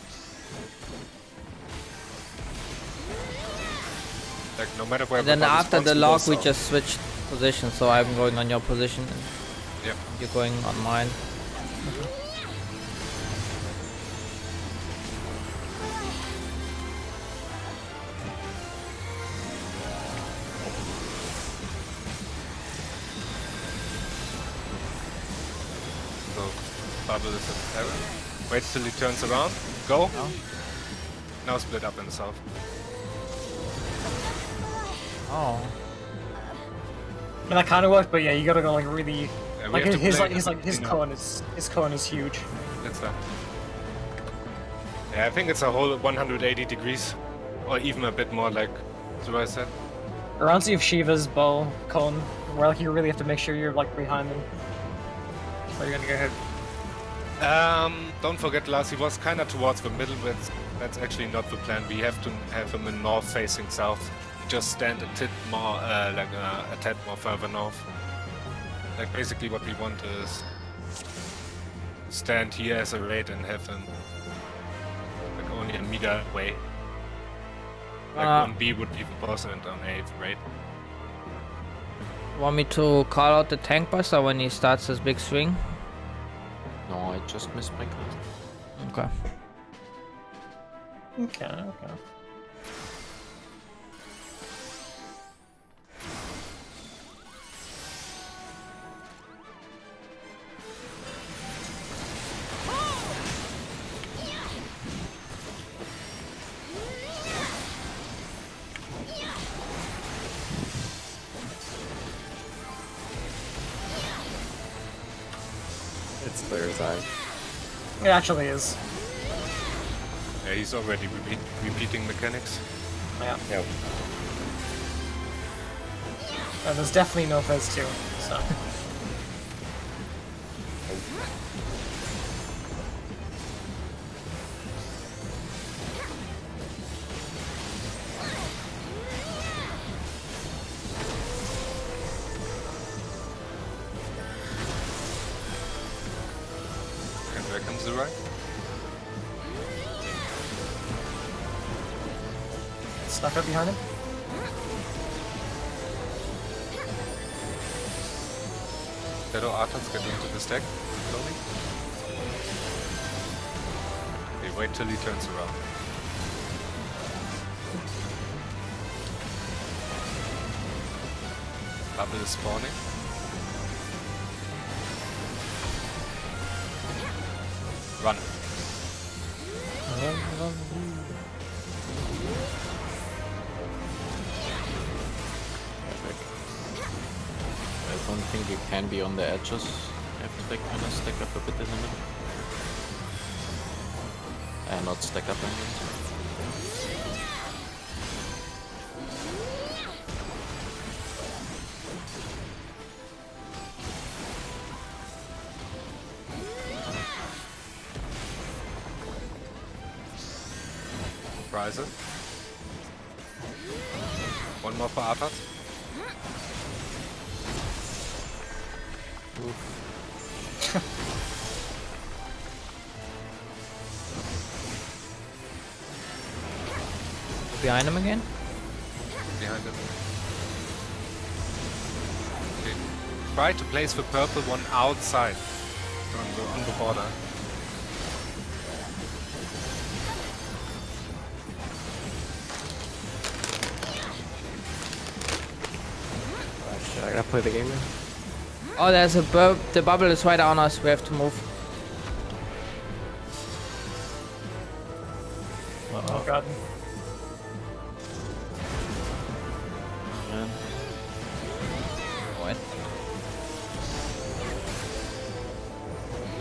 Like, no matter where.
And then after the lock, we just switch positions. So I'm going on your position, and you're going on mine.
So, Bubble is at 7. Wait till he turns around. Go. Now split up in the south.
Oh.
I mean, that kind of worked, but yeah, you gotta go like really.
Yeah,
Like his cone is huge.
That's that. Yeah, I think it's a whole 180 degrees, or even a bit more, like I said.
Around see if Shiva's bow cone, where like you really have to make sure you're like behind him. So you're gonna get hit.
Don't forget, Lars, he was kind of towards the middle, but that's actually not the plan. We have to have him in north facing south. Just stand a tad more, a tad more further north. Like, basically what we want is stand here as a raid and have him like only a meter away. Like on B would be the boss and on A the raid.
Want me to call out the tank buster when he starts his big swing?
No, I just missed my cast.
Okay.
Okay.
It's clear as eye.
It actually is.
Yeah, he's already repeating mechanics.
Yeah.
Yep.
And there's definitely no phase 2, so.
And there comes the right.
Stuck up behind him.
Shadow Artons get into the stack slowly. Okay, wait till he turns around. Bubble is spawning. Run.
I don't think you can be on the edges. You have to like kind of stack up a bit in the middle. And not stack up anything.
Surprise it. One more for Arthas.
Behind him again?
Behind him. Okay. Try to place the purple one outside. On the border.
I gotta play the game now.
Oh, there's a the bubble is right on us. We have to move.
Oh god.
Man.
What?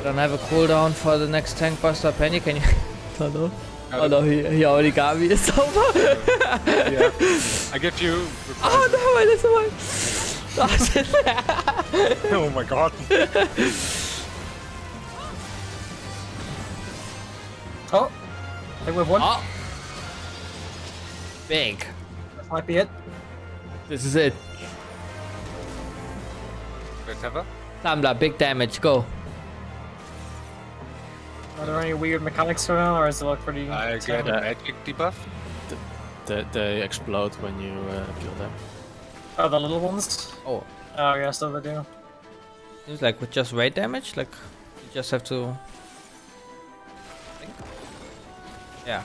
I don't have a cooldown for the next tank buster. Penny, can you? Oh no. Oh no, he already got me. It's over.
Yeah. I get you.
Oh no, it is one.
Oh my god.
Oh, I think we've won.
Oh. Big.
That might be it.
This is it.
Whatever.
Tumbler, big damage, go.
Are there any weird mechanics going on, or does it look pretty?
I get a magic debuff.
They explode when you kill them.
Oh, the little ones.
Oh.
Oh yeah, so they do.
Seems like with just rate damage, like you just have to think. Yeah.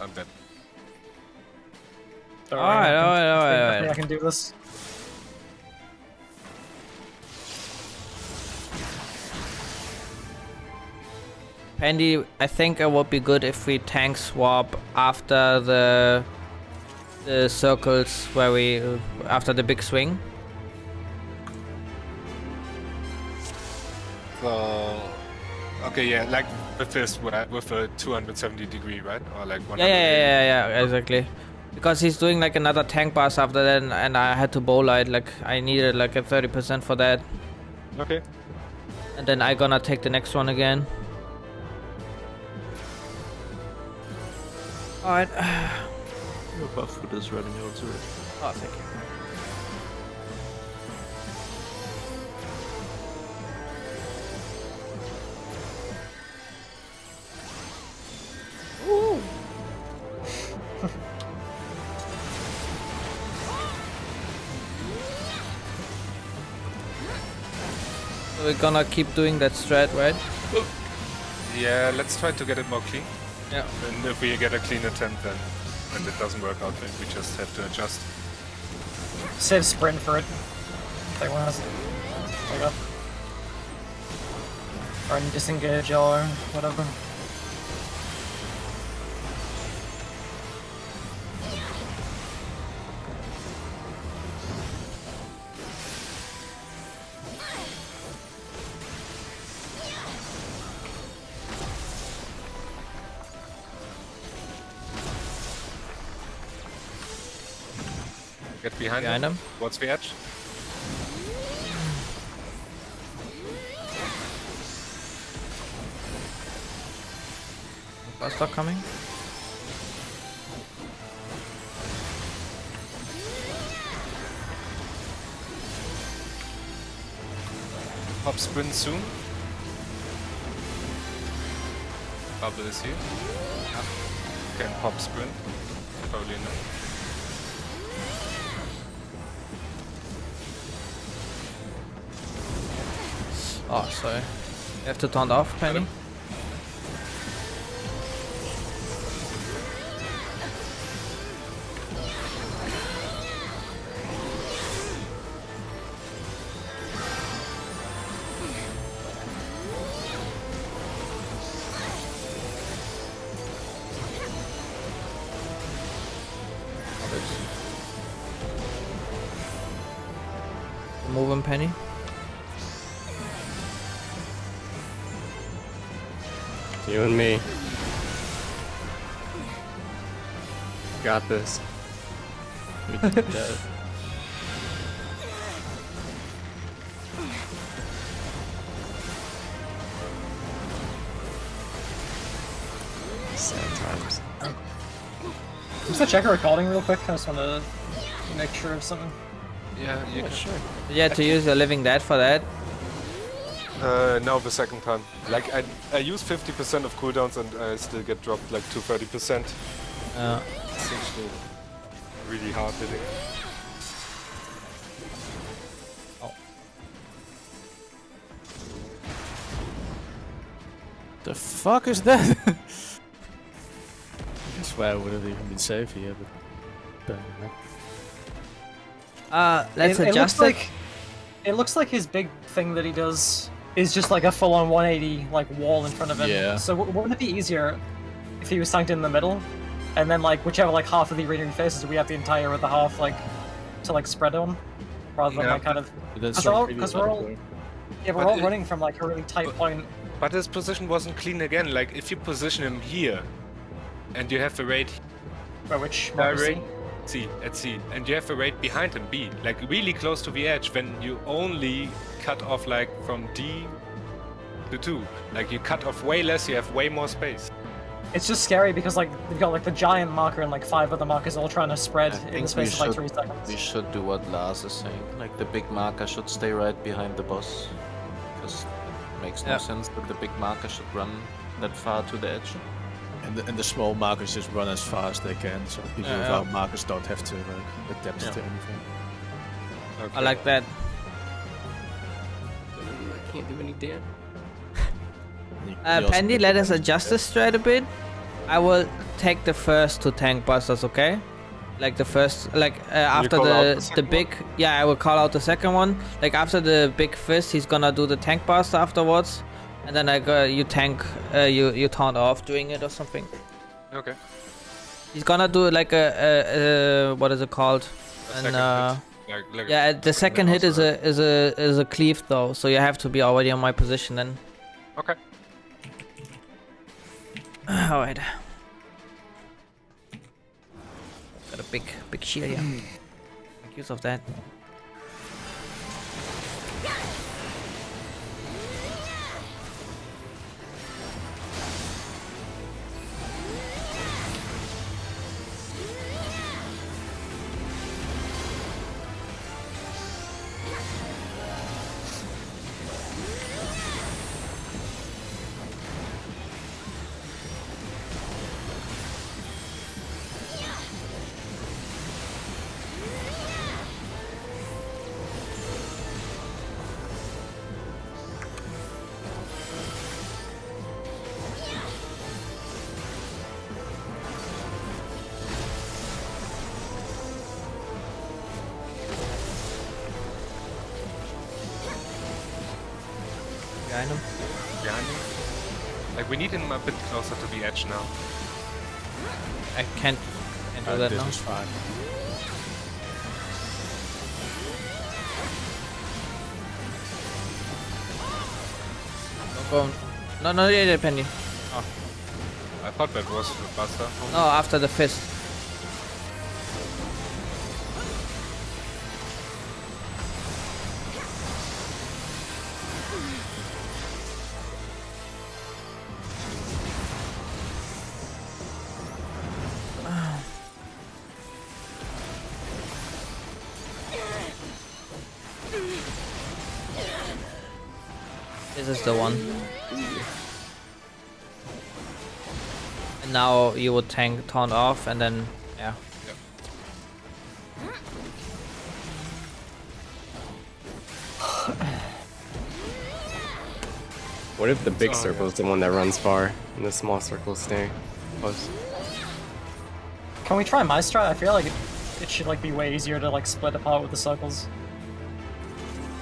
I'm dead.
Alright.
I can do this.
Pandy, I think it would be good if we tank swap after the circles where we after the big swing.
So okay, yeah, like with this, with a 270 degree, right? Or like 100.
Yeah, exactly. Because he's doing like another tank pass after that, and I had to bow light. Like I needed like a 30% for that.
Okay.
And then I gonna take the next one again. Alright.
Your buff food is running out already.
Oh, thank you. Ooh. So we're gonna keep doing that strat, right?
Yeah, let's try to get it more clean.
Yeah.
And if we get a clean attempt, then and it doesn't work out, then we just have to adjust.
Save sprint for it. Like one has like up. Or disengage or whatever.
Get behind
him.
What's the edge?
Buster coming.
Pop sprint soon. Bubble is here. Yeah. Can pop sprint. Probably enough.
Oh, sorry. You have to turn off, Penny. Move him, Penny.
You and me. Got this.
We did that.
Sad times.
Just to check a recording real quick. I just want to make sure of something.
Yeah, you can.
Sure.
You had to use your Living Dead for that.
No, the second time. Like I use 50% of cooldowns and I still get dropped like to 30%. It's actually really hard hitting.
The fuck is that? I swear I would have even been safe here, but
let's
It
adjust
looks
it.
like it looks like his big thing that he does is just like a full-on 180 like wall in front of him.
Yeah.
So wouldn't it be easier if he was tanked in the middle, and then like whichever like half of the arena he faces, we have the entire other half like to like spread on, rather than like kind of
that's
because we're all running from like a really tight point.
But his position wasn't clean again. Like if you position him here, and you have a raid.
By which marker
raid C at C, and you have a raid behind him B, like really close to the edge. When you only cut off like from D to 2, like you cut off way less, you have way more space.
It's just scary because like they've got like the giant marker and like 5 other markers all trying to spread
I
in the
think
space of like 3 seconds.
we should do what Lars is saying. Like the big marker should stay right behind the boss. Because it makes no sense that the big marker should run that far to the edge.
And the small markers just run as far as they can, so people without markers don't have to adapt to anything.
Okay.
I like that.
I can't do any damage.
Pandy, let us adjust this strat a bit. I will take the first 2 tank busters, okay? Like the first, like after the big, yeah, I will call out the second one. Like after the big fist, he's gonna do the tank buster afterwards, and then you tank, you taunt off doing it or something.
Okay.
He's gonna do like a what is it called? Yeah, the second hit is a cleave though, so you have to be already on my position then.
Okay.
Alright. Got a big shield here. Make use of that. Behind him.
Behind him. Like we need him a bit closer to the edge now.
I can't do that
this
now.
is fine.
Don't go. No, yeah, Penny.
I thought that was the buster.
No, after the fist. This is the one. And now you would taunt off and then, yeah.
What if the big circle is the one that runs far and the small circle stay close?
Can we try my strat? I feel like it should like be way easier to like split apart with the circles.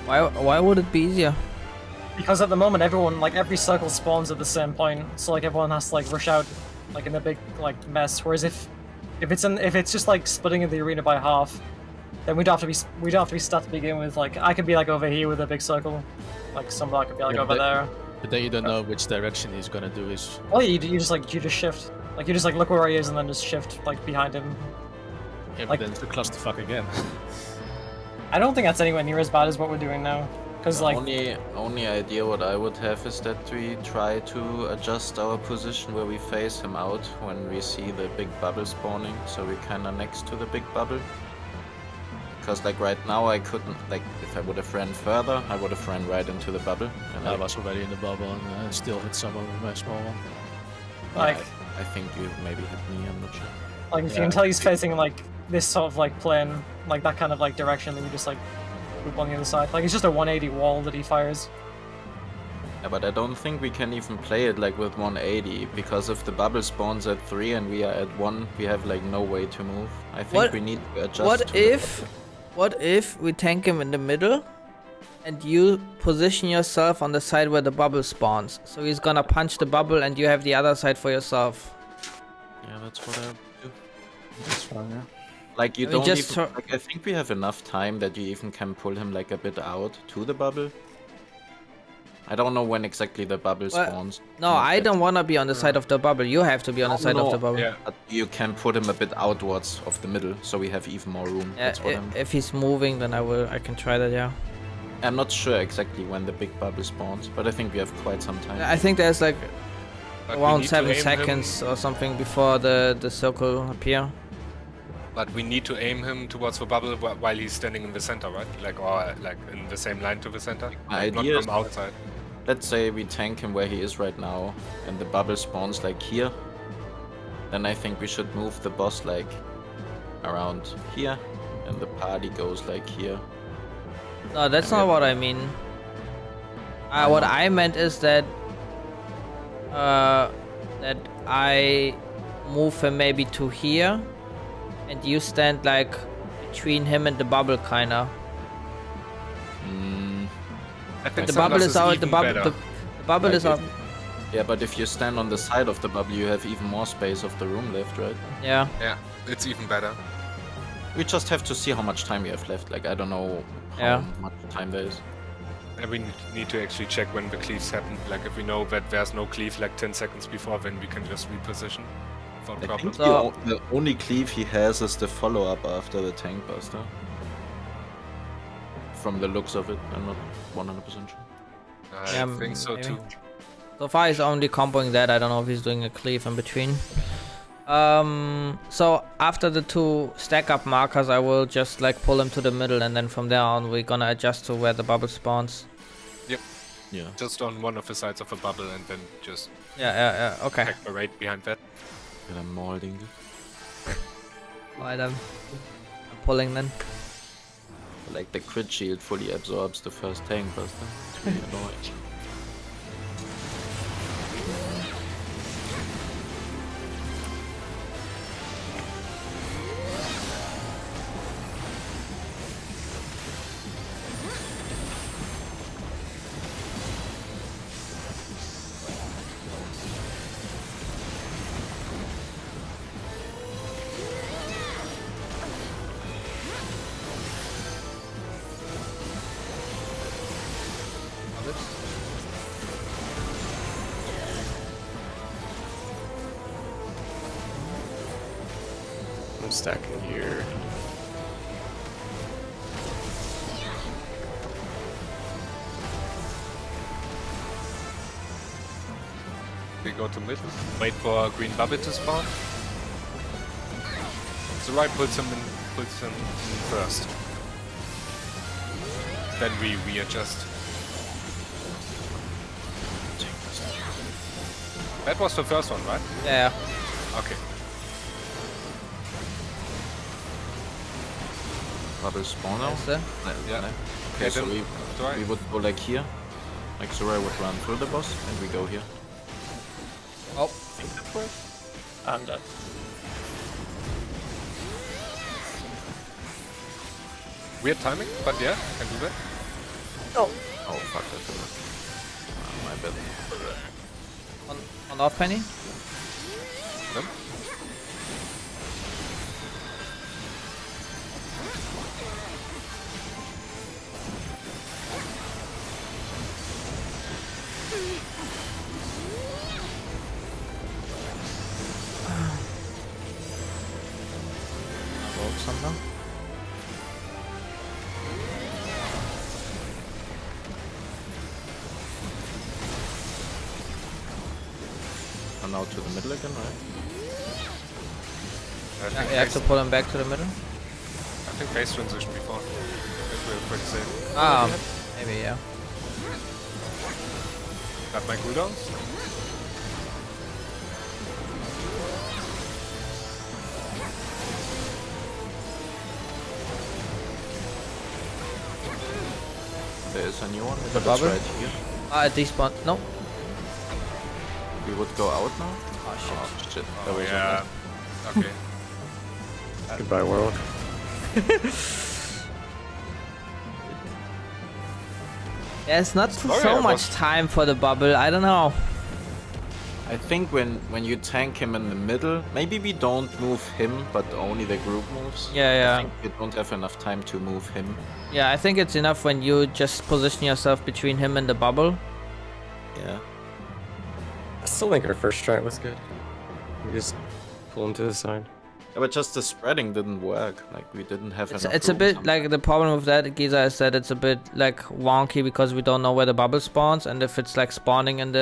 Why would it be easier?
Because at the moment everyone, like every circle spawns at the same point, so like everyone has to like rush out like in a big like mess. Whereas if it's just like splitting in the arena by half, then we'd have to be stat to begin with. Like I could be like over here with a big circle, like somebody could be like over there.
But then you don't know which direction he's gonna do his.
Well, you just shift. Like you just like look where he is and then just shift like behind him.
Yeah, but
like,
then it's a clusterfuck again.
I don't think that's anywhere near as bad as what we're doing now. Because
The
like
only idea what I would have is that we try to adjust our position where we face him out when we see the big bubble spawning, so we're kinda next to the big bubble. Because like right now I couldn't, like if I would have ran further, I would have ran right into the bubble. And
I was already in the bubble and still hit some of my small one.
like
yeah, I think you maybe hit me, I'm not sure.
like if you can tell he's facing like this sort of like plane, like that kind of like direction, then you just like loop on the other side. Like it's just a 180 wall that he fires.
Yeah, but I don't think we can even play it like with 180, because if the bubble spawns at 3 and we are at 1, we have like no way to move. I think we need to adjust.
What if we tank him in the middle and you position yourself on the side where the bubble spawns? So he's gonna punch the bubble and you have the other side for yourself.
Yeah, that's what I do.
That's fine, yeah.
Like you
I
don't
just
even, like I think we have enough time that you even can pull him like a bit out to the bubble. I don't know when exactly the bubble spawns.
No, I don't wanna be on the side of the bubble. You have to be on the side of the bubble.
Yeah.
But you can put him a bit outwards of the middle, so we have even more room.
Yeah,
That's what
if he's moving, then I can try that, yeah.
I'm not sure exactly when the big bubble spawns, but I think we have quite some time.
I think there's like
But we
around
need to
7
aim
seconds
him,
or something before the circle appear.
but we need to aim him towards the bubble while he's standing in the center, right? Like, or like in the same line to the center.
My
Like, not
idea
from
is-
outside.
Let's say we tank him where he is right now, and the bubble spawns like here. Then I think we should move the boss like around here, and the party goes like here.
No, that's not what I mean. What I meant is that that I move him maybe to here, and you stand like between him and the bubble, kinda.
I think
The bubble is out. The
better.
bubble is out.
Yeah, but if you stand on the side of the bubble, you have even more space of the room left, right?
Yeah.
Yeah, it's even better.
We just have to see how much time we have left. Like, I don't know how
Yeah.
much time there is.
And we need to actually check when the cleaves happen. Like, if we know that there's no cleave like 10 seconds before, then we can just reposition for
I
problem.
think
So-
the only cleave he has is the follow-up after the tank buster. From the looks of it, I'm not 100% sure.
I
Yeah,
think so
maybe.
too.
So far he's only comboing that. I don't know if he's doing a cleave in between. So after the 2 stack up markers, I will just like pull him to the middle, and then from there on we're gonna adjust to where the bubble spawns.
Yeah.
Just on one of the sides of a bubble and then just
Yeah, okay.
act right behind that.
And I'm molding it.
Alright, I'm pulling then.
Like the crit shield fully absorbs the first tank buster. It's really annoying.
I'm stacking here.
We go to middle, wait for green bubble to spawn. The right puts him in first. Then we readjust. That was the first one, right?
Yeah.
Okay.
Bubble spawn now?
That's it.
Yeah.
Okay, so
then try.
we would go like here. Like Zurai would run through the boss, and we go here.
Oh.
I'm dead.
Weird timing, but yeah, can do that.
Oh fuck, that didn't work. My bad.
On off penny?
Them.
And now to the middle again, right?
You have to pull him back to the middle.
I think phase transition before. I think we're pretty safe.
Maybe, yeah.
Got my cooldowns.
There is a new one.
The
It's
bubble?
right here.
Despawn. No.
We would go out now?
Oh shit.
Oh shit.
Oh,
That was
yeah. Okay.
Goodbye, world.
There's not so
Sorry,
much time for the bubble. I don't know.
I think when you tank him in the middle, maybe we don't move him, but only the group moves.
Yeah.
I think we don't have enough time to move him.
Yeah, I think it's enough when you just position yourself between him and the bubble.
Yeah.
I still think our first try was good. We just pull him to the side.
Yeah, but just the spreading didn't work. Like we didn't have enough.
It's a
room
bit
sometimes.
like the problem with that, Giza, is that it's a bit like wonky because we don't know where the bubble spawns, and if it's like spawning in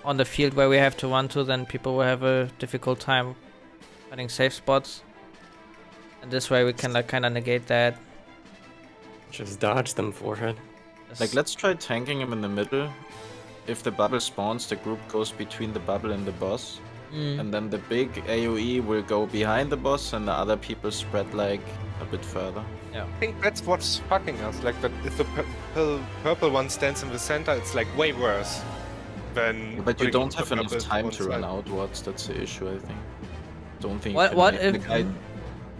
on the field where we have to run to, then people will have a difficult time finding safe spots. And this way we can like kind of negate that.
Just dodge them forehead.
Like let's try tanking him in the middle. If the bubble spawns, the group goes between the bubble and the boss. And then the big AoE will go behind the boss and the other people spread like a bit further.
I think that's what's fucking us. Like, but if the purple one stands in the center, it's like way worse than.
But you
putting
don't
the
have enough
purple
time
on
to run
side.
outwards, that's the issue I think. Don't think
What
you can make
if?
the guy...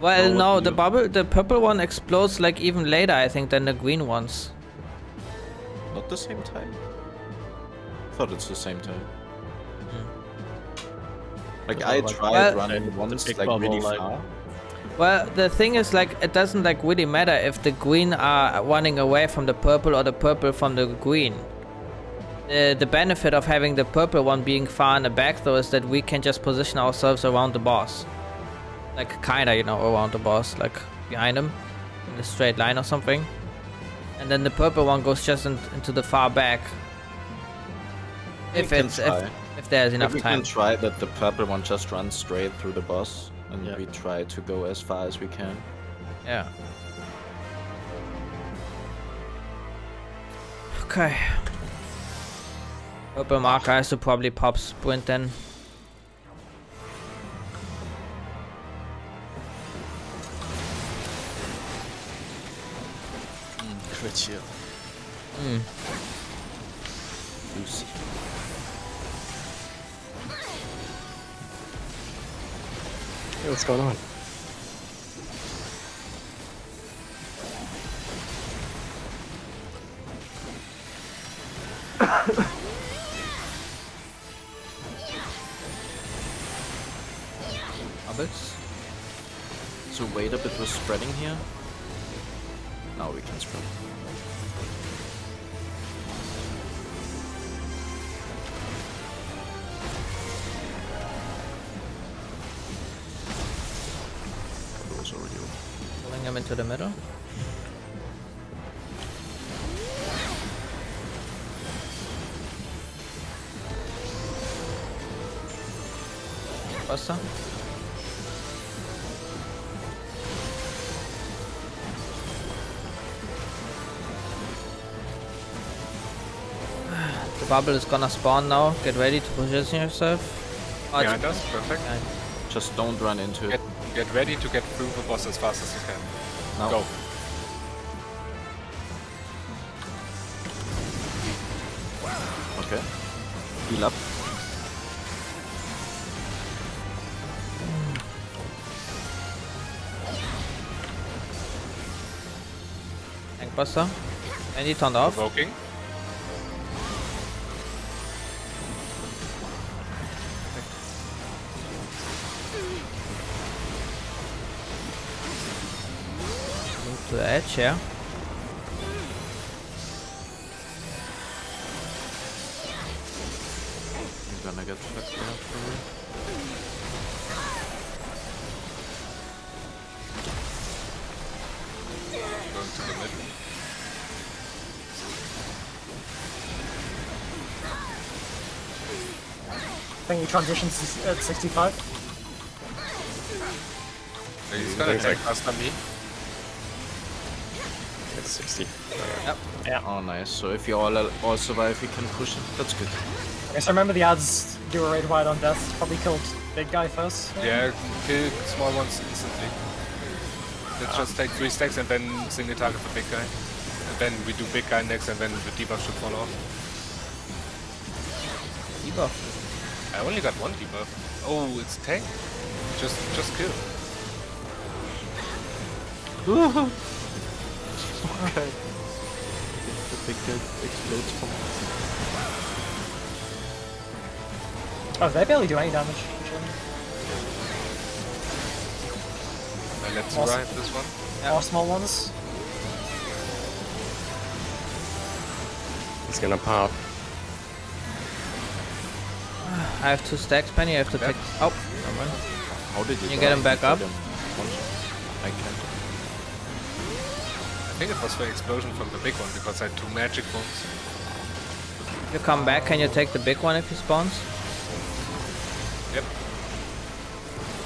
Well,
what
no,
to do.
the purple one explodes like even later, I think, than the green ones.
Not the same time? I thought it's the same time. Like I tried running once like really far.
Well, the thing is, like, it doesn't like really matter if the green are running away from the purple or the purple from the green. The benefit of having the purple one being far in the back, though, is that we can just position ourselves around the boss. Like, kinda, you know, around the boss, like, behind him, in a straight line or something. And then the purple one goes just into the far back. If there's enough
we
time.
can try that the purple one just runs straight through the boss, and we try to go as far as we can.
Yeah. Okay. Purple marker has to probably pop sprint then.
Crit shield.
Lucy.
Hey, what's going on?
Bubbles.
So wait a bit with spreading here. Now we can spread.
Pulling him into the middle. Buster. The bubble is gonna spawn now. Get ready to position yourself. Oh,
Behind us, perfect.
Just don't run into it.
Get ready to get through the boss as fast as you can.
Now.
Go.
Okay. Heal up.
Tank Buster. And he turned off.
Provoking.
Move to the edge, yeah.
I'm gonna get fucked there probably.
Going to the middle.
think he transitions at 65.
He's gonna take faster me.
It's 60.
Yep.
Yeah.
Oh, nice. So if you all survive, we can push it. That's good.
I guess I remember the ads do a raid wide on death. Probably killed big guy first.
Yeah, kill small ones instantly. Let's just take 3 stacks and then single target the big guy. And then we do big guy next and then the debuff should fall off.
Debuff.
I only got 1 debuff. Oh, it's tank. Just kill.
Okay. The big guy explodes from
Oh, they barely do any damage.
Let's
Awesome.
ride this one.
More small ones.
It's gonna pop.
I have 2 stacks, Penny. I have to take. Oh, never mind.
How did
Can you get him back up?
I can't.
I think it was the explosion from the big one because I had 2 magic bombs.
If you come back, can you take the big one if he spawns?
Yep.
I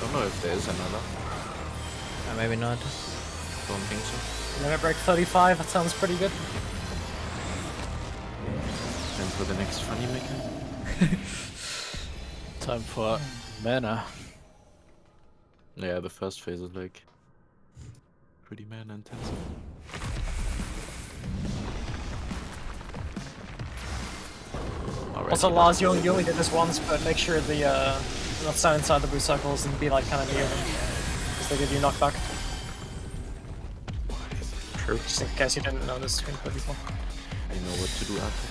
don't know if there is another.
Maybe not.
Don't think so.
Limit break 35. That sounds pretty good.
Time for the next funny mechanic.
Time for mana.
Yeah, the first phase is like pretty mana intensive.
Also, Lars, you only did this once, but make sure the not stand inside the blue circles and be like kind of near them, because they give you knockback.
True.
Just in case you didn't know this screen before.
I know what to do after.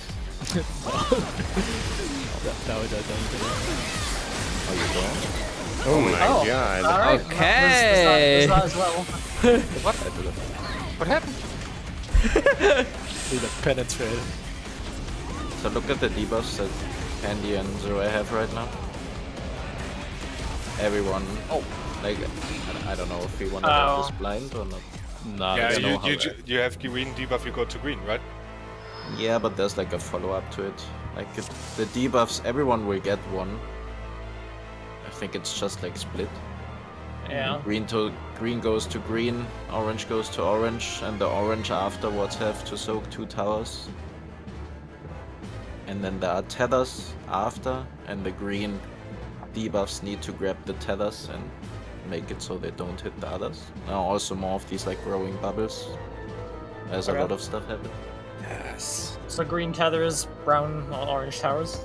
No, I don't.
Oh, you don't?
Oh my
Oh,
god.
alright.
Okay.
There's that as well.
What? What happened?
See that penetrated.
So look at the debuffs that Candy and Zero have right now. Everyone. Oh. Like, I don't know if we want to have this blind or not.
Nah,
Yeah,
I don't know how
you have green debuff, you go to green, right?
Yeah, but there's like a follow-up to it. Like the debuffs, everyone will get one. I think it's just like split.
Yeah.
Green goes to green, orange goes to orange, and the orange afterwards have to soak 2 towers. And then there are tethers after, and the green debuffs need to grab the tethers and make it so they don't hit the others. Now also more of these like growing bubbles, as a
Okay.
lot of stuff happen.
Yes.
So green tethers, brown or orange towers.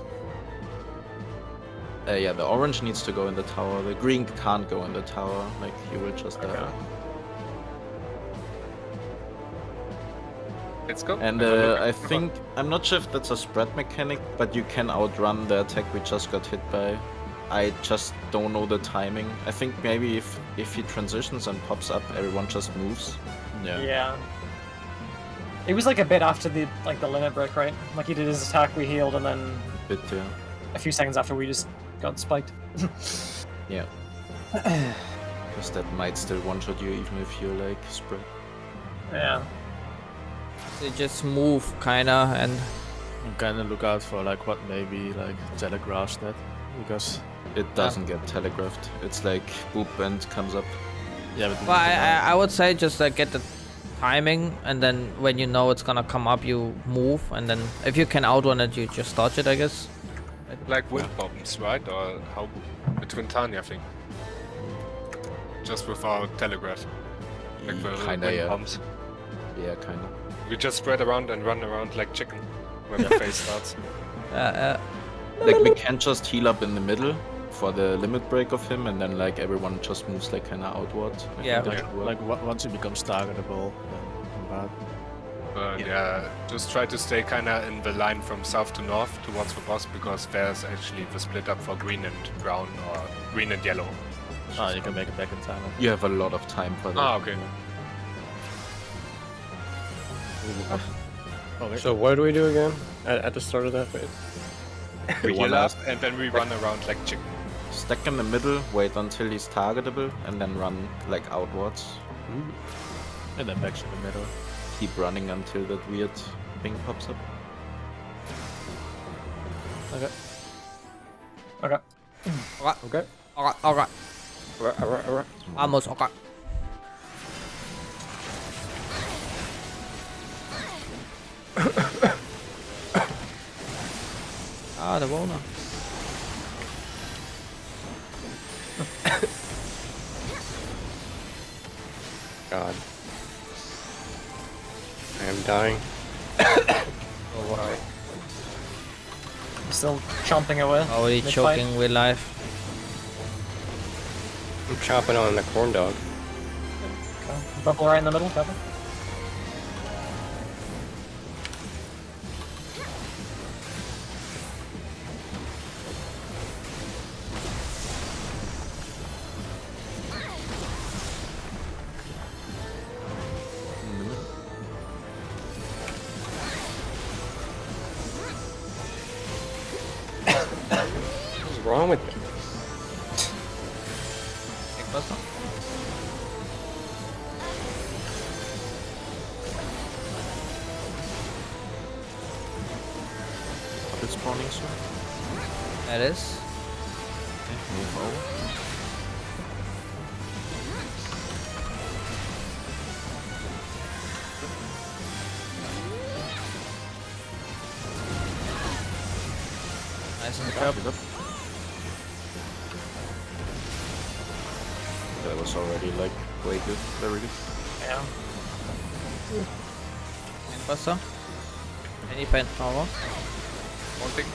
Yeah, the orange needs to go in the tower. The green can't go in the tower. Like you will just die.
Okay.
Let's go.
And I think I'm not sure if that's a spread mechanic, but you can outrun the attack we just got hit by. I just don't know the timing. I think maybe if he transitions and pops up, everyone just moves.
Yeah. It was like a bit after the limit break, right? Like he did his attack, we healed, and then
Bit
a few seconds after we just got spiked.
yeah. Because that might still one-shot you even if you like spread.
Yeah.
They just move, kinda, and
kind of look out for like what maybe like telegraphs that, because
It doesn't get telegraphed. It's like boop and comes up.
yeah. But
well, I would say just like get the timing, and then when you know it's gonna come up, you move, and then if you can outrun it, you just dodge it, I guess.
Like wind bombs, right? Or how? Between Tanya, I think. Just without telegraph. Like the
Kinda,
wind
yeah.
bombs.
Yeah, kinda.
We just spread around and run around like chicken when the phase starts.
Like we can't just heal up in the middle for the limit break of him, and then like everyone just moves like kinda outward. I think
Yeah.
that should work.
like once it becomes targetable, then bad.
But yeah, just try to stay kinda in the line from south to north towards the boss, because there's actually the split up for green and brown or green and yellow.
Ah, you can make it back in time.
You have a lot of time for that.
Ah, okay.
Okay.
So what do we do again at the start of that phase?
We
You
heal
wanna
up and then we run around like chicken.
stack in the middle, wait until he's targetable, and then run like outwards.
And then back to the middle.
Keep running until that weird thing pops up.
Okay.
Okay.
Alright.
Okay.
Alright. Almost okay. Der vågner.
God. I am dying.
Oh wow.
Still chomping away.
Already
mid-fight.
choking with life.
I'm chopping on the corn dog.
Okay. Bubble right in the middle, Kevin.
What's wrong with me?
Take buster.
Bubble spawning soon.
That is.
Okay, move over.
Nice in the trap.
That was already like way good, very good.
Yeah.
And buster. Any pen power.
One thing.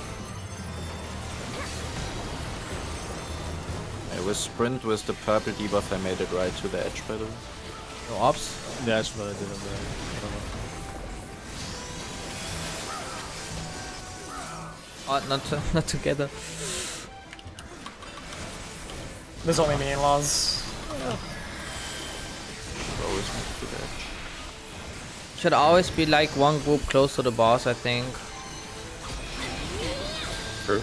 It was sprint with the purple debuff. I made it right to the edge, by the way.
No ops.
Yeah, that's what I did on the. I don't know.
Oh, not together.
There's only me and Laz.
Always move to the edge.
Should always be like one group close to the boss, I think.
True.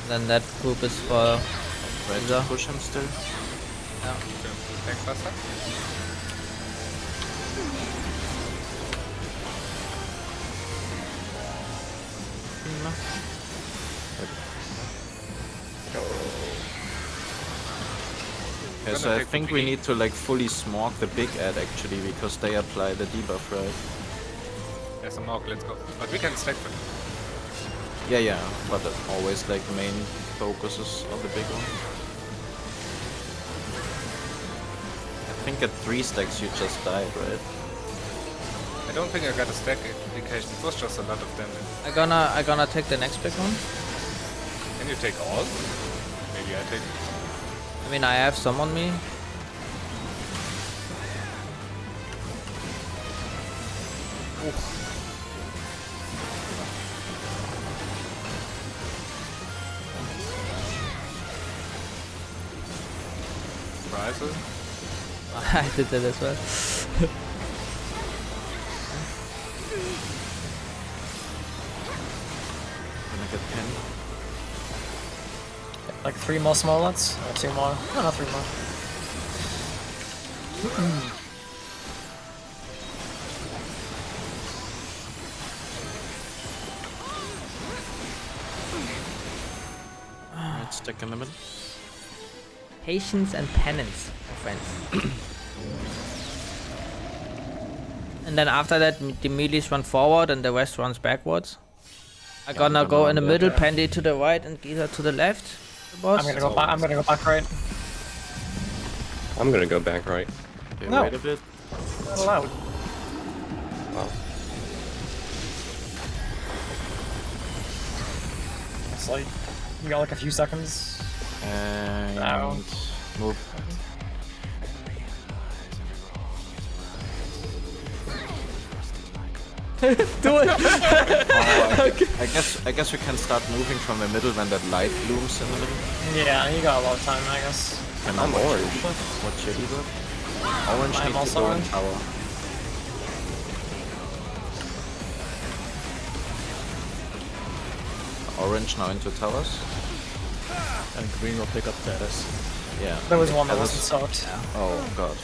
Then that group is for
Try to
User.
push him still.
Tank faster.
Okay, so I think we need to like fully smog the big ad actually, because they apply the debuff, right?
There's a mark, let's go. But we can stack them.
Yeah, but always like main focuses on the big one. I think at 3 stacks you just died, right?
I don't think I got a stack indication. It was just a lot of damage.
I gonna take the next big one.
Can you take all? Maybe I take.
I mean, I have some on me.
Rifle.
I did that as well.
Gonna get pinned.
Like 3 more smolets? Or 2 more? No, not 3 more.
Alright, stick in the middle.
Patience and penance, my friends. And then after that, the melees run forward and the rest runs backwards. I'm gonna go in the middle, Pandy to the right and Giza to the left. The boss.
I'm gonna go back. I'm gonna go back right.
I'm gonna go back right.
Okay,
No.
wait a bit.
Not allowed.
Wow.
It's like you got like a few seconds.
And
Down.
move.
Do it!
I guess we can start moving from the middle when that light blooms in the middle.
Yeah, you got a lot of time, I guess.
And
I'm orange.
What's your debuff? Orange
I'm
needs to
also
go in
orange.
tower. Orange now into towers.
And green will pick up tethers.
Yeah.
There was one that
tethers-
wasn't soaked.
Oh god.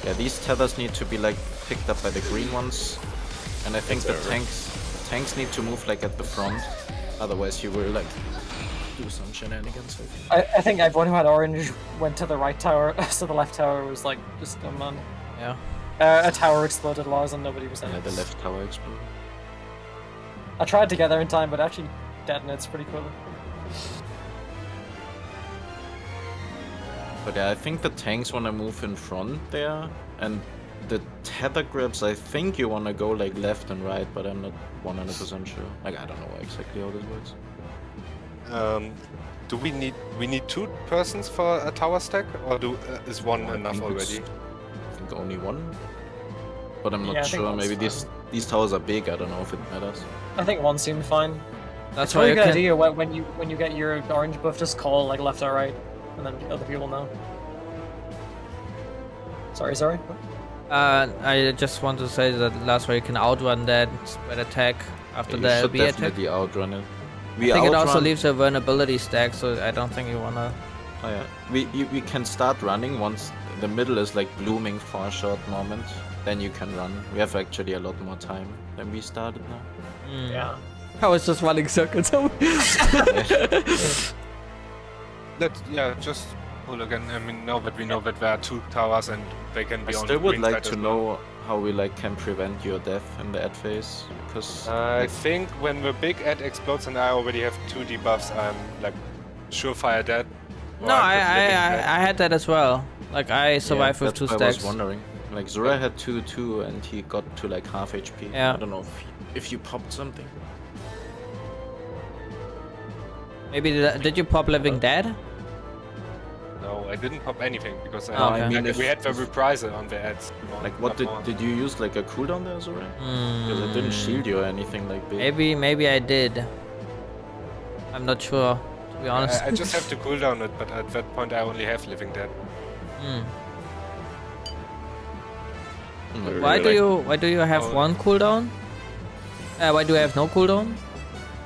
Yeah, these tethers need to be like picked up by the green ones. And I think the tanks need to move like at the front. Otherwise you will like do some shenanigans.
I think everyone who had orange went to the right tower, so the left tower was like just a man.
Yeah.
A tower exploded laws and nobody was in
Yeah,
it.
the left tower exploded.
I tried to get there in time, but actually detonates pretty quickly.
But yeah, I think the tanks want to move in front there, and the tether grips, I think you want to go like left and right, but I'm not 100% sure. Like, I don't know exactly how this works.
Do we need 2 persons for a tower stack, or is one enough already?
I think only one, but I'm
Yeah, I
not
think
sure.
one's
Maybe
fine.
these towers are big. I don't know if it matters.
I think one seemed fine.
That's
It's
why
really
you
good
can.
idea when you get your orange buff, just call like left or right, and then other people know. Sorry.
I just want to say that last way you can outrun that spread attack after
You
the
should
LB attack.
definitely outrun it.
I think it also leaves a vulnerability stack, so I don't think you wanna.
Oh yeah, we can start running once the middle is like blooming for a short moment. Then you can run. We have actually a lot more time than we started now.
Yeah.
I was just running circles.
Just pull again. I mean, now that we know that there are 2 towers and they can
I
be on
still
the
would
green
like
side
to
as well.
know how we like can prevent your death in the ad phase, because
I think when the big ad explodes and I already have 2 debuffs, I'm like surefire dead.
No, I had that as well. Like I survived with 2
that's why
stacks.
I was wondering. Like Zora had 2 too, and he got to like half HP.
Yeah.
I don't know if you popped something.
Maybe did you pop Living Dead?
No, I didn't pop anything because
Oh, okay.
I mean,
we had the reprisal on the ads.
Like what did you use like a cooldown there, Zora? Because it didn't shield you or anything like big.
Maybe I did. I'm not sure, to be honest.
I just have to cooldown it, but at that point I only have Living Dead.
Why do you have
Oh.
1 cooldown? Why do I have no cooldown?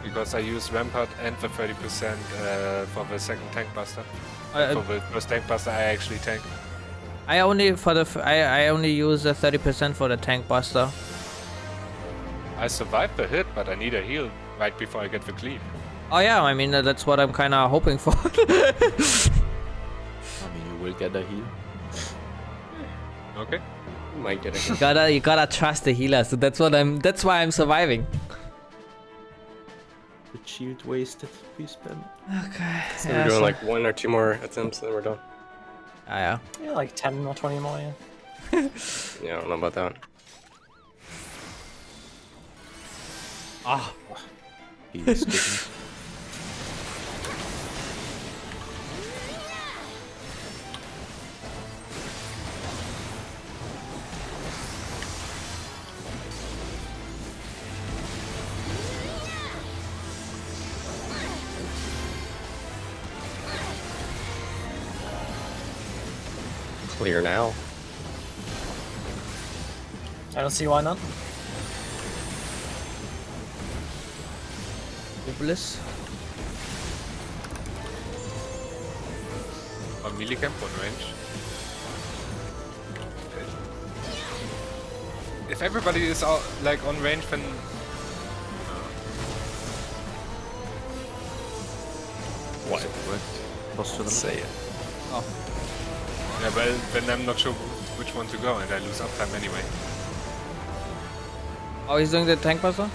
Because I use Rampart and the 30% for the second tank buster.
I-
For the first tank buster I actually tank.
I only I only use the 30% for the tank buster.
I survived the hit, but I need a heal right before I get the cleave.
Oh yeah, I mean that's what I'm kind of hoping for.
I mean, you will get a heal.
Okay.
You might get
you
it.
gotta trust the healer. So that's why I'm surviving.
The shield wasted. We spent.
Okay.
So we're doing like 1 or 2 more attempts, and then we're done.
Yeah.
Yeah, like 10 or 20 more, yeah.
Yeah, I don't know about that.
Ah.
He's getting.
Clear now.
I don't see why not.
Bliss.
On millicamp on range. If everybody is out, like on range, then
What?
Close to them.
Say it.
yeah, well, then I'm not sure which one to go, and I lose uptime anyway.
Oh, he's doing the tank buster?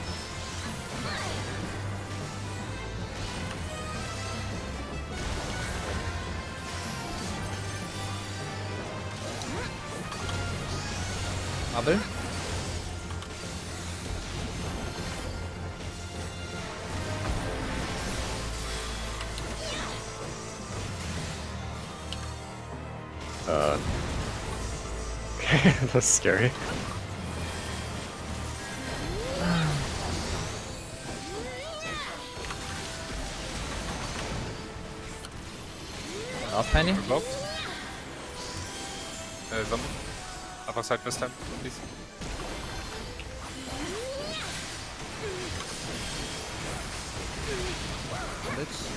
Bubble?
Okay, that's scary.
Off penny?
Blocked. Zombie. Other side this time, please.
Bullets.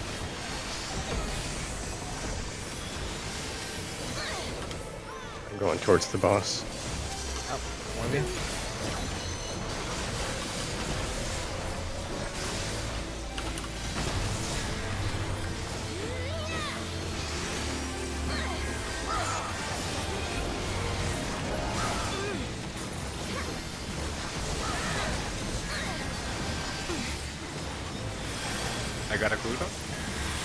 I'm going towards the boss.
Maybe.
got a cooldown.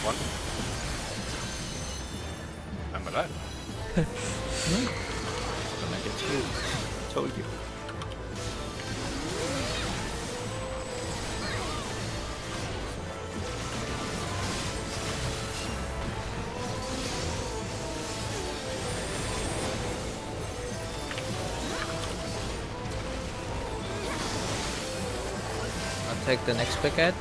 1. I'm alive.
Gonna get you. Told you.
I'll take the next picket.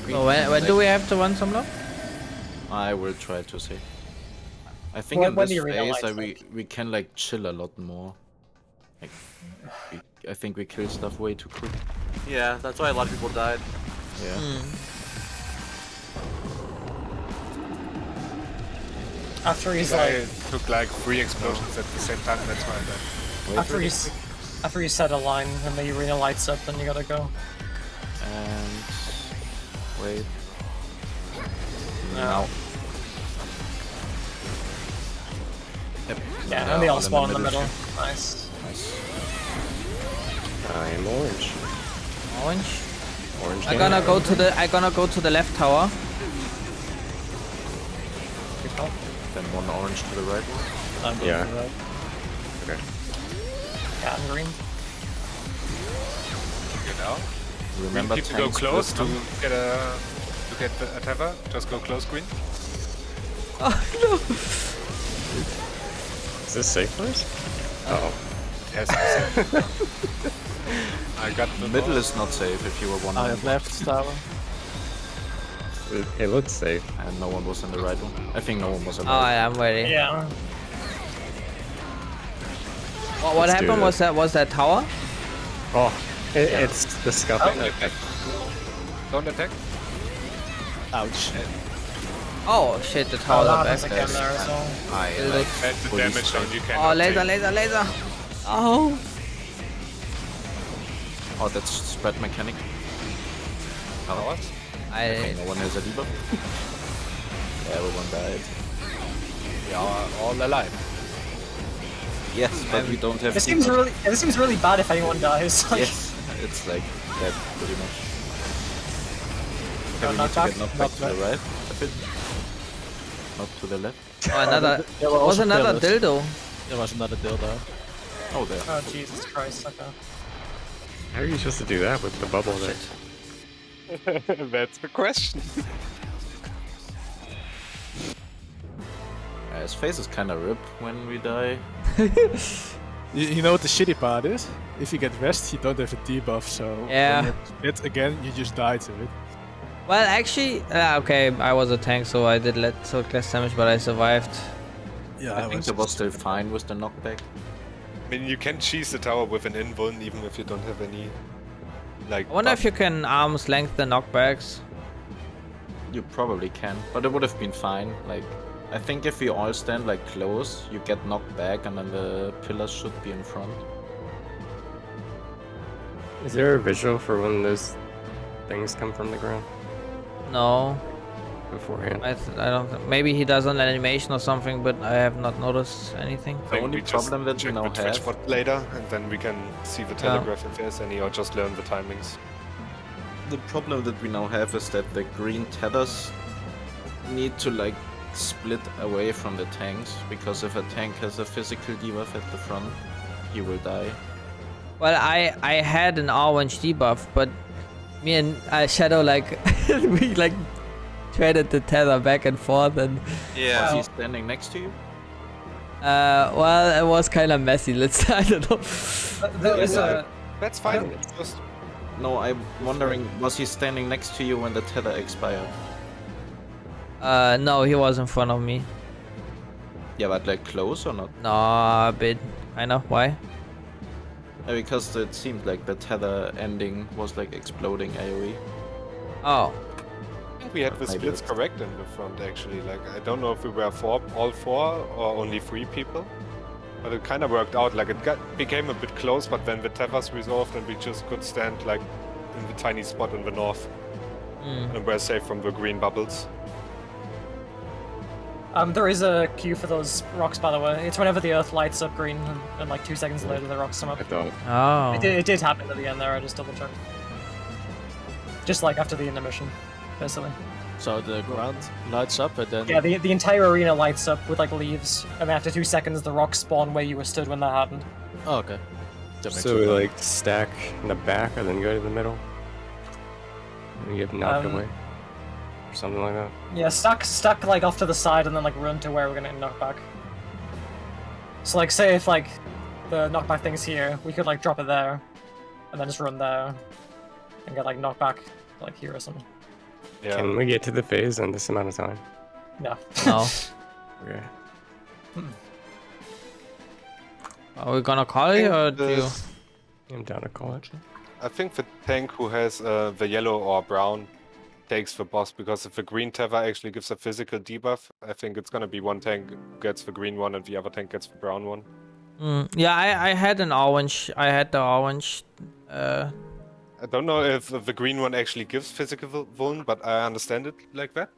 So when do we have to run some love?
I will try to see. I think in this phase we can like chill a lot more. Like, I think we kill stuff way too quick.
Yeah, that's why a lot of people died.
Yeah.
After he's
I took like 3 explosions at the same time, that's why I died.
After you set a line and the arena lights up, then you gotta go.
And wait.
No.
Yep.
Yeah, and they all spawn in the middle. Nice.
Nice.
I am orange.
Orange.
Orange.
I'm gonna go to the left tower.
Then 1 orange to the right.
I'm going to the right.
Okay.
Yeah, and green.
You know?
Remember
to go close to get a tether. Just go close, green.
Oh no!
Is this safe for us? Oh.
Yes, I got the
middle
ball.
is not safe if you were one.
I have left tower.
It looks safe.
And no one was in the right one. I think no one was in the
Oh,
right
I'm ready.
Yeah.
What happened was that tower?
Oh, it's the scuffing.
Don't attack.
Ouch.
Oh,
Oh shit, the tower's
that
back.
happens again there as well.
Add the damage down, you can.
Oh, laser. Oh.
Oh, that's spread mechanic.
Oh, what?
Okay, no one has a debuff. Everyone died.
We are all alive.
Yes, but we don't have
This seems really bad if anyone dies. Like,
yes, it's like that pretty much. Okay, we need
knock
to
back?
get knocked back to the right a bit. Not to the left.
Oh, another.
There were
Was
also
another
pillars.
dildo?
There was another dildo.
Oh, there.
oh Jesus Christ, okay.
How are you supposed to do that with the bubble there?
That's the question.
His face is kinda rip when we die.
You know what the shitty part is? If you get rest, you don't have a debuff, so
Yeah.
when you hit again, you just die to it.
Well, actually, okay, I was a tank, so I did took less damage, but I survived.
Yeah,
I think that was still fine with the knockback.
I mean, you can cheese the tower with an invuln even if you don't have any. Like.
I wonder if you can arm's length the knockbacks.
You probably can, but it would have been fine. Like, I think if we all stand like close, you get knocked back, and then the pillars should be in front.
Is there a visual for when those things come from the ground
No,
beforehand?
I don't. Maybe he does an animation or something, but I have not noticed anything.
The only problem that we
check
now
the Twitch
have.
bot later, and then we can see the telegraph if there's any, or just learn the timings.
The problem that we now have is that the green tethers need to like split away from the tanks, because if a tank has a physical debuff at the front, he will die.
Well, I had an orange debuff, but me and Shadow like we like traded the tether back and forth, and
Yeah.
Was he standing next to you?
Well, it was kind of messy. I don't know.
There is a...
That's fine. It's just...
No, I'm wondering, was he standing next to you when the tether expired?
No, he was in front of me.
Yeah, but like close or not?
No, a bit. Kind of. Why?
Because it seemed like the tether ending was like exploding AoE.
Oh.
I think we had the splits correct in the front, actually. Like, I don't know if we were all four or only 3 people. But it kind of worked out. Like, it became a bit close, but then the tethers resolved and we just could stand, like, in the tiny spot in the north. And we're safe from the green bubbles.
There is a queue for those rocks, by the way. It's whenever the earth lights up green, and like 2 seconds later the rocks come up.
I thought.
Oh.
It did happen at the end there, I just double checked. Just like after the intermission, basically.
So the ground lights up and then...
Yeah, the entire arena lights up with like leaves, and after 2 seconds the rocks spawn where you were stood when that happened.
Oh, okay.
So we like stack in the back and then go to the middle? And you get knocked away? Or something like that?
Yeah, stuck like off to the side and then like run to where we're gonna knock back. So like say if like the knockback thing's here, we could like drop it there, and then just run there, and get like knocked back like here or something.
Yeah.
Can we get to the phase in this amount of time?
No.
No.
Okay.
Are we gonna call it or do you?
I'm down to call it.
I think the tank who has the yellow or brown takes the boss, because if the green tether actually gives a physical debuff, I think it's gonna be one tank gets the green one and the other tank gets the brown one.
Yeah, I had an orange. I had the orange.
I don't know if the green one actually gives physical vuln, but I understand it like that.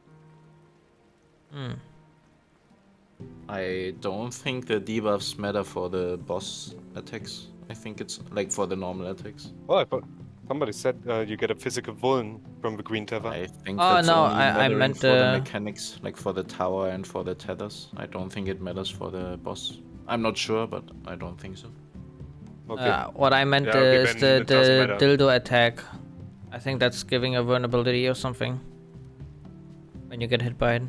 I don't think the debuffs matter for the boss attacks. I think it's like for the normal attacks.
Oh, I thought somebody said you get a physical vuln from the green tether.
I think
Oh,
that's
no,
only
I
mattering
meant
for the mechanics, like for the tower and for the tethers. I don't think it matters for the boss. I'm not sure, but I don't think so.
Okay.
What I meant
Yeah, okay,
is
then it doesn't matter.
dildo attack. I think that's giving a vulnerability or something. When you get hit by it.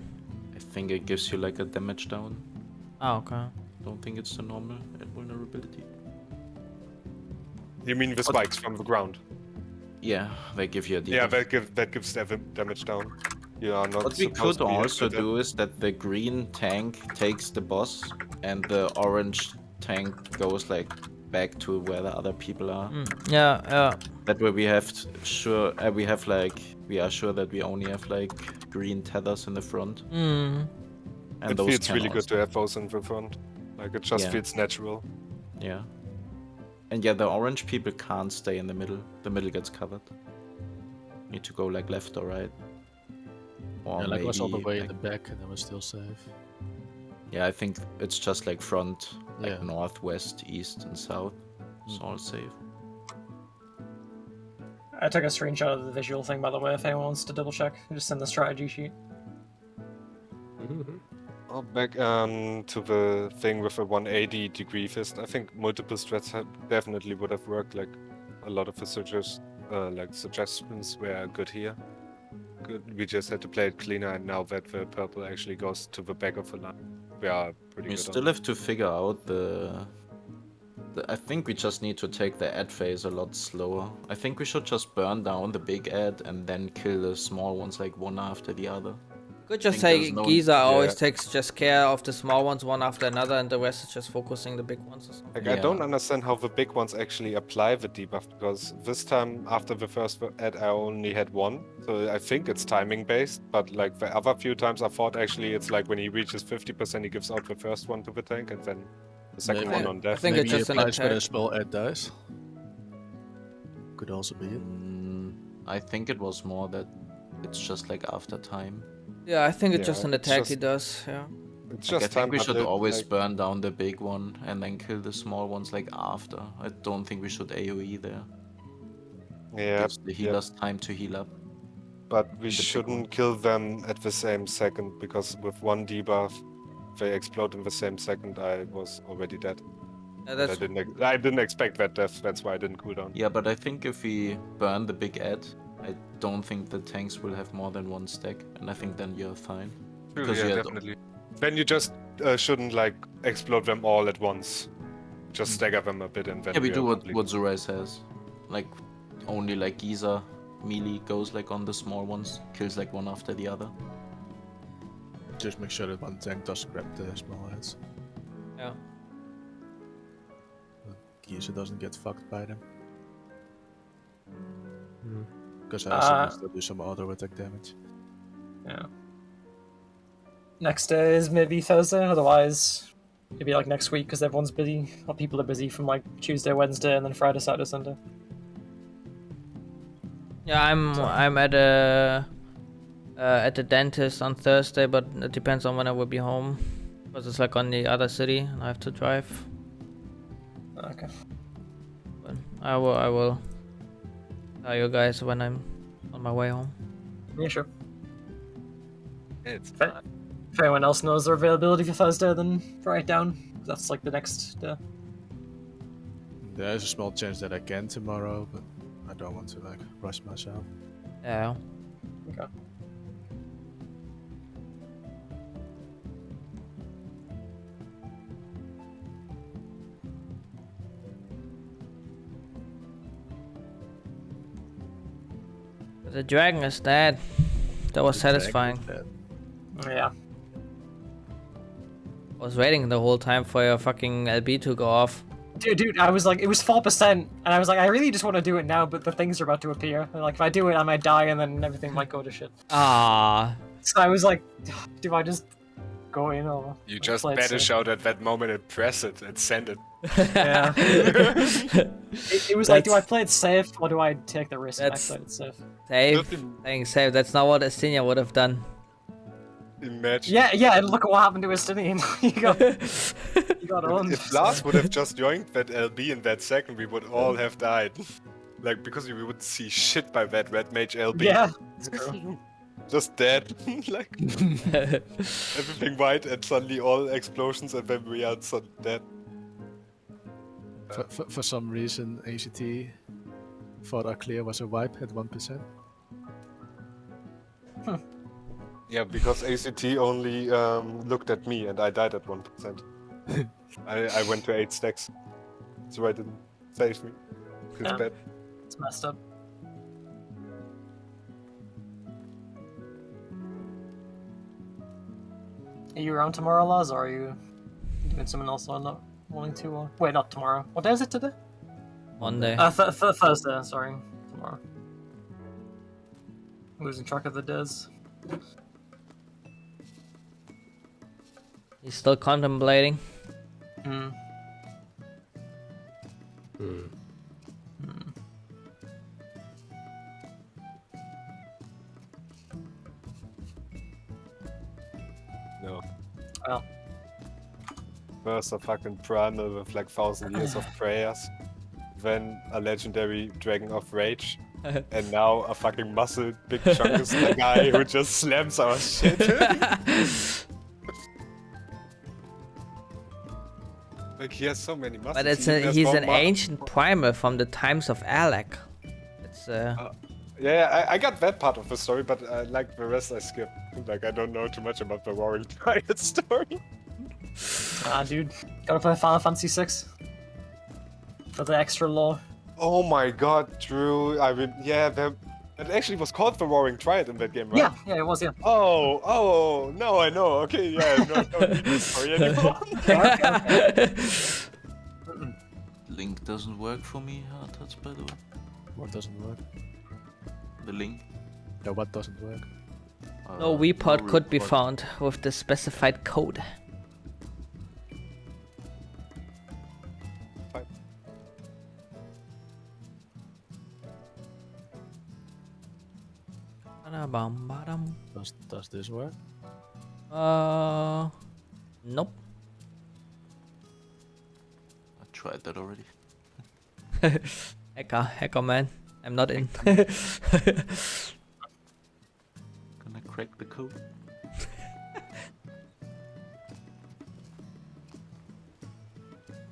I think it gives you like a damage down.
Oh, okay.
Don't think it's the normal vulnerability.
You mean the spikes from the ground?
Yeah, they give you a debuff.
Yeah, that gives damage down. You are not.
What we
supposed
could
to be hit
also
with it.
do is that the green tank takes the boss, and the orange tank goes like back to where the other people are.
Yeah, yeah.
That way we have we are sure that we only have like green tethers in the front. And
It
those
feels
can
really good
also-
to have those in the front. Like, it just
Yeah.
feels natural.
Yeah. And yeah, the orange people can't stay in the middle. The middle gets covered. Need to go like left or right. Or
Yeah, like was all the
maybe,
way in
like-
the back and then we're still safe.
Yeah, I think it's just like front, like
Yeah.
north, west, east, and south. It's all safe.
I took a screenshot of the visual thing, by the way, if anyone wants to double check. Just send the strategy sheet.
Oh, back to the thing with a 180 degree fist. I think multiple strats definitely would have worked. Like, a lot of the suggestions were good here. Good. We just had to play it cleaner, and now that the purple actually goes to the back of the line, we are pretty
We
good.
still have to figure out I think we just need to take the ad phase a lot slower. I think we should just burn down the big ad and then kill the small ones like one after the other.
Could just
think
say
there's no-
Giza always
Yeah.
takes just care of the small ones one after another, and the rest is just focusing the big ones or something.
Like,
Yeah.
I don't understand how the big ones actually apply the debuff, because this time after the first ad I only had one, so I think it's timing based, but like the other few times I thought actually it's like when he reaches 50% he gives out the first one to the tank and then the second
Maybe.
one on death.
I think
Maybe
it's just
he
an
applies when
attack.
a spell ad dies. Could also be it.
I think it was more that it's just like after time.
Yeah, I think it's
Yeah,
just an
it's
attack
just-
he does, yeah.
It's
Like,
just
I think we
time,
should
but
always
like,
burn down the big one and then kill the small ones like after. I don't think we should AoE there.
yeah,
Gives the healers time to heal up.
but we
the big
shouldn't kill them at the same second, because with one debuff they explode in the same second. I was already dead.
Yeah,
But
that's
I didn't expect that death. That's why I didn't cool down.
Yeah, but I think if we burn the big ad, I don't think the tanks will have more than one stack, and I think then you're fine.
True,
because
yeah,
you had-
definitely. Then you just shouldn't like explode them all at once. Just stagger them a bit and then.
Yeah, we do what Zurai says. Like, only like Giza melee goes like on the small ones, kills like one after the other.
Just make sure that one tank does grab the small heads.
Yeah.
Giza doesn't get fucked by them. Because I also still do some auto attack damage.
Yeah. Next day is maybe Thursday, otherwise maybe like next week because everyone's busy. Or people are busy from like Tuesday, Wednesday, and then Friday, Saturday, Sunday.
Yeah, I'm at the dentist on Thursday, but it depends on when I will be home, because it's like on the other city and I have to drive.
Okay.
But I will tell you guys when I'm on my way home.
Yeah, sure.
It's
If anyone else knows their availability for Thursday, then write it down. That's like the next day.
There is a small chance that I can tomorrow, but I don't want to like rush myself.
Yeah.
Okay.
The dragon is dead. That was satisfying.
Yeah.
I was waiting the whole time for your fucking LB to go off.
Dude, I was like, it was 4%, and I was like, I really just want to do it now, but the things are about to appear. And like, if I do it, I might die, and then everything might go to shit.
Ah.
So I was like, do I just go in or...
You just better shout at that moment and press it and send it.
Yeah. it was like, do I play it safe, or do I take the risk and I play it safe?
Safe? Playing safe, that's not what Astinia would have done.
Imagine.
Yeah, and look at what happened to Estinian. you got owned.
If Lars would have just joined that LB in that second, we would all have died. Like, because we would see shit by that red mage LB.
Yeah.
Just dead. Like, everything white and suddenly all explosions and then we are suddenly dead.
For some reason, ACT thought our clear was a wipe at 1%.
Yeah, because ACT only looked at me and I died at 1%. I went to 8 stacks, so I didn't save me. It's bad.
It's messed up. Are you around tomorrow, Lars, or are you doing something else or not wanting to? Or... Wait, not tomorrow. What day is it today?
Monday.
Thursday, sorry. Tomorrow. I'm losing track of the days.
He's still contemplating.
No.
Well.
First a fucking primal with like 1,000 years of prayers. Then a legendary Dragon of Rage. And now a fucking muscle big chunkus guy who just slams our shit. Like he has so many muscles.
But he's an ancient primal from the times of Alec. It's
yeah, I got that part of the story, but like the rest I skipped. Like I don't know too much about the Roaring Triad story.
Dude, gotta play Final Fantasy 6 for the extra lore.
Oh my god, Drew! I mean, yeah, it actually was called the Roaring Triad in that game, right?
Yeah, it was, yeah.
Oh, no, I know. Okay, yeah, no, I don't need this story anymore.
Okay.
Link doesn't work for me, that's by the way.
What doesn't work?
The link.
Yeah, what doesn't work?
no report could be found with the specified code.
Does this work?
Nope.
I tried that already.
Hacker man. I'm not in.
Gonna crack the code.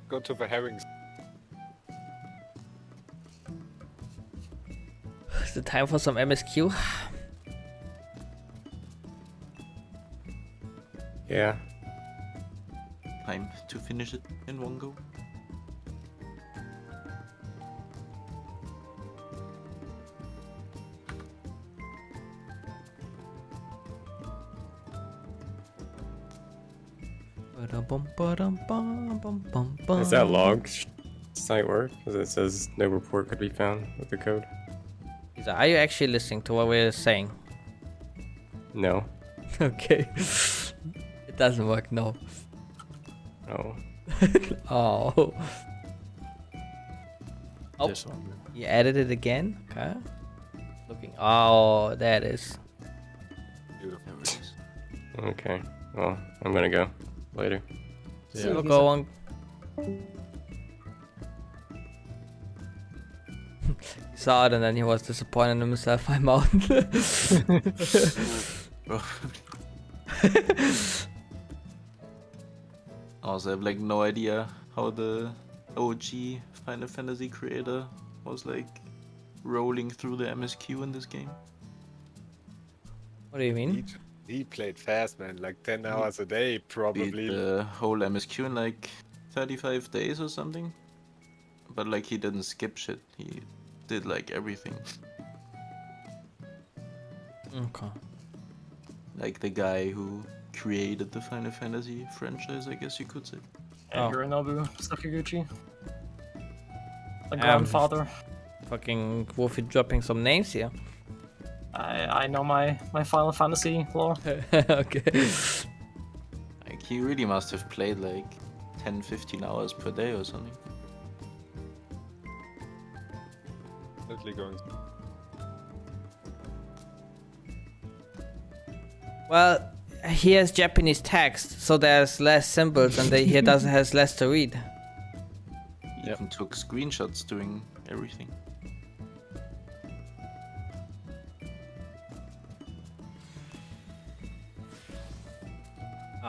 Go to the herrings.
Is it time for some MSQ?
Yeah,
time to finish it in one go.
Is that log site work? Because it says no report could be found with the code.
Are you actually listening to what we're saying?
No.
Okay. It doesn't work, no.
Oh.
Oh. Oh,
This one.
you added it again? Okay. Looking. Oh, there it is.
Beautiful.
Okay. Well, I'm gonna go later.
Yeah.
We'll go on. He saw it and then he was disappointed in himself. I'm out.
Also, I have like no idea how the OG Final Fantasy creator was like rolling through the MSQ in this game.
What do you mean?
He played fast, man. Like 10 hours a day, probably.
Beat the whole MSQ in like 35 days or something. But like he didn't skip shit. He did like everything.
Okay.
Like the guy who created the Final Fantasy franchise, I guess you could say.
And Yorinobu Sakaguchi. The grandfather.
Fucking Wolfie dropping some names here.
I know my Final Fantasy lore.
Okay.
Like he really must have played like 10-15 hours per day or something.
Definitely going.
Well, he has Japanese text, so there's less symbols and he has less to read.
He even took screenshots doing everything.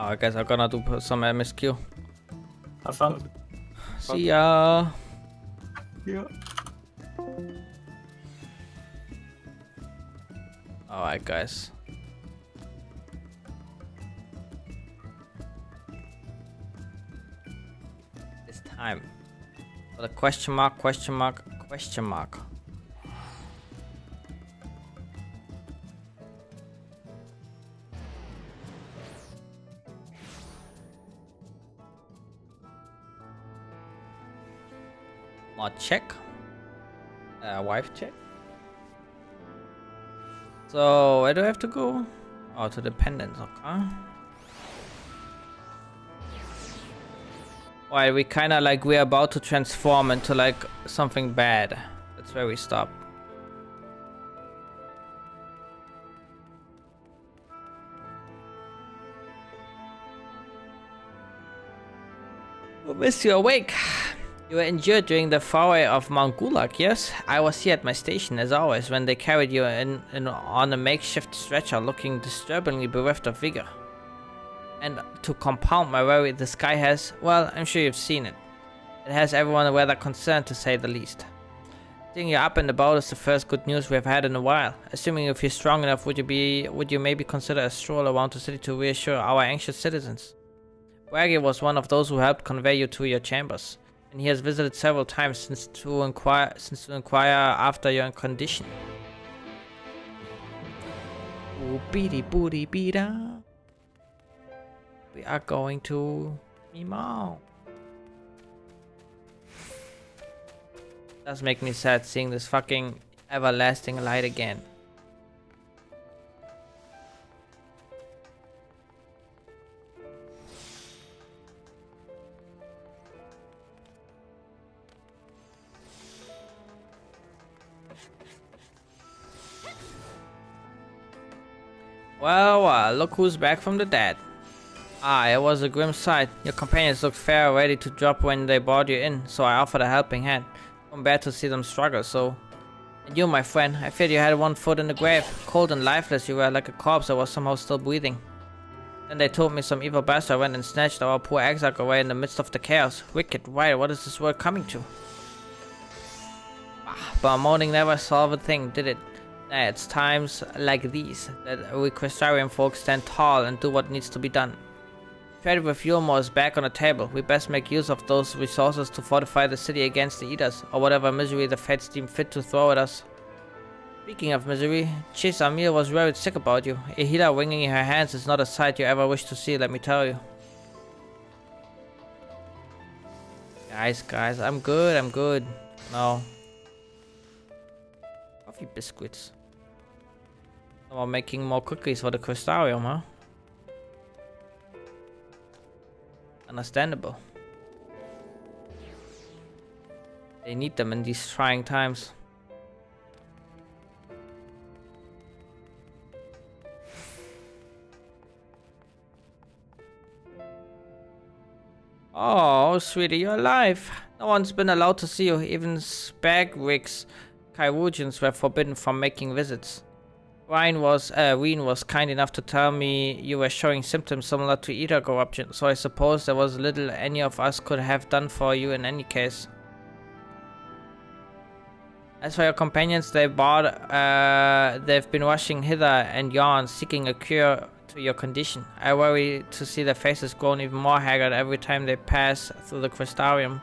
Oh, I guess I'm gonna do some MSQ.
Have fun.
See ya.
Yeah.
Alright, guys. It's time for the question mark, question mark, question mark. Mod check. Wife check. So where do I have to go? Oh, to dependents, okay. While we kinda like we're about to transform into like something bad. That's where we stop. We'll miss you awake. You were injured during the foray of Mount Gulag, yes? I was here at my station, as always, when they carried you in on a makeshift stretcher, looking disturbingly bereft of vigor. And to compound my worry, the sky has, well, I'm sure you've seen it. It has everyone rather concerned, to say the least. Seeing you up and about is the first good news we've had in a while. Assuming if you're strong enough, would you maybe consider a stroll around the city to reassure our anxious citizens? Bragi was one of those who helped convey you to your chambers. And he has visited several times since to inquire after your condition. Ooh, beady booty beata. We are going to Mimau. Does make me sad seeing this fucking everlasting light again. Well, look who's back from the dead. Ah, it was a grim sight. Your companions looked fair ready to drop when they brought you in, so I offered a helping hand. I'm bad to see them struggle, so... And you, my friend, I feared you had one foot in the grave. Cold and lifeless, you were like a corpse that was somehow still breathing. Then they told me some evil bastard went and snatched our poor exarch away in the midst of the chaos. Wicked, why, what is this world coming to? But mourning never solved a thing, did it? It's times like these that we Crystarian folks stand tall and do what needs to be done. Trade with Yulmore is back on the table. We best make use of those resources to fortify the city against the Eaters, or whatever misery the fates deem fit to throw at us. Speaking of misery, Chiss Amir was worried sick about you. A healer wringing her hands is not a sight you ever wish to see, let me tell you. Guys, I'm good. No. Coffee biscuits. Someone making more cookies for the Crystarium, huh? Understandable. They need them in these trying times. Oh, sweetie, you're alive. No one's been allowed to see you. Even Spagwigs, Kyrogians were forbidden from making visits. Reen was kind enough to tell me you were showing symptoms similar to Eater corruption, so I suppose there was little any of us could have done for you in any case. As for your companions, they've been rushing hither and yon, seeking a cure to your condition. I worry to see their faces grown even more haggard every time they pass through the Crystarium.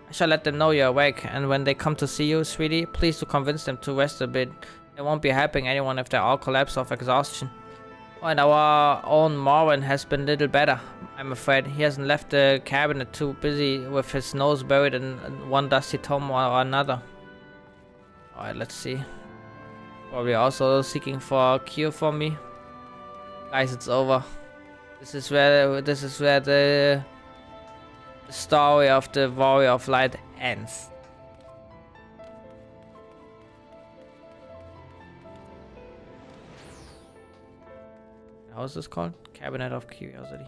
I shall let them know you're awake, and when they come to see you, sweetie, please do convince them to rest a bit. They won't be helping anyone if they all collapse of exhaustion. Oh, and our own Marvin has been little better, I'm afraid. He hasn't left the cabinet, too busy with his nose buried in one dusty tome or another. Alright, let's see. Probably also seeking for a cure for me. Guys, it's over. This is where the story of the Warrior of Light ends. How is this called? Cabinet of Curiosity.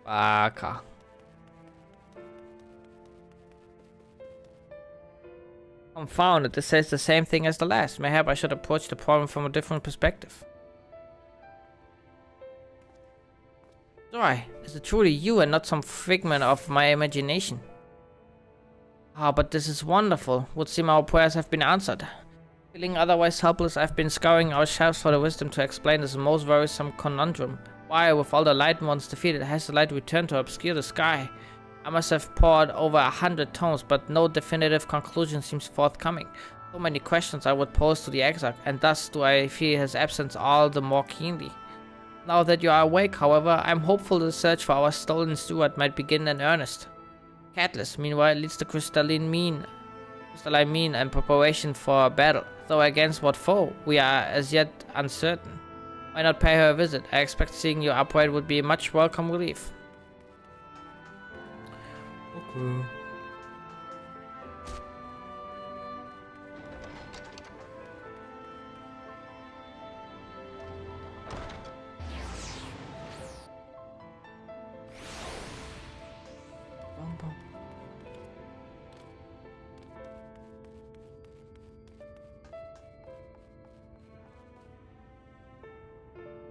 Baka. Confounded, this says the same thing as the last. Mayhap I should approach the problem from a different perspective. Sorry, is it truly you and not some figment of my imagination? Ah, but this is wonderful. Would seem our prayers have been answered. Feeling otherwise helpless, I've been scouring our shelves for the wisdom to explain this most worrisome conundrum. Why, with all the light ones defeated, has the light returned to obscure the sky? I must have pored over 100 tomes, but no definitive conclusion seems forthcoming. So many questions I would pose to the exarch, and thus do I feel his absence all the more keenly. Now that you are awake, however, I'm hopeful the search for our stolen steward might begin in earnest. Catalyst, meanwhile, leads the crystalline mean and preparation for a battle, though against what foe, we are as yet uncertain. Why not pay her a visit? I expect seeing you upright would be a much welcome relief. Okay.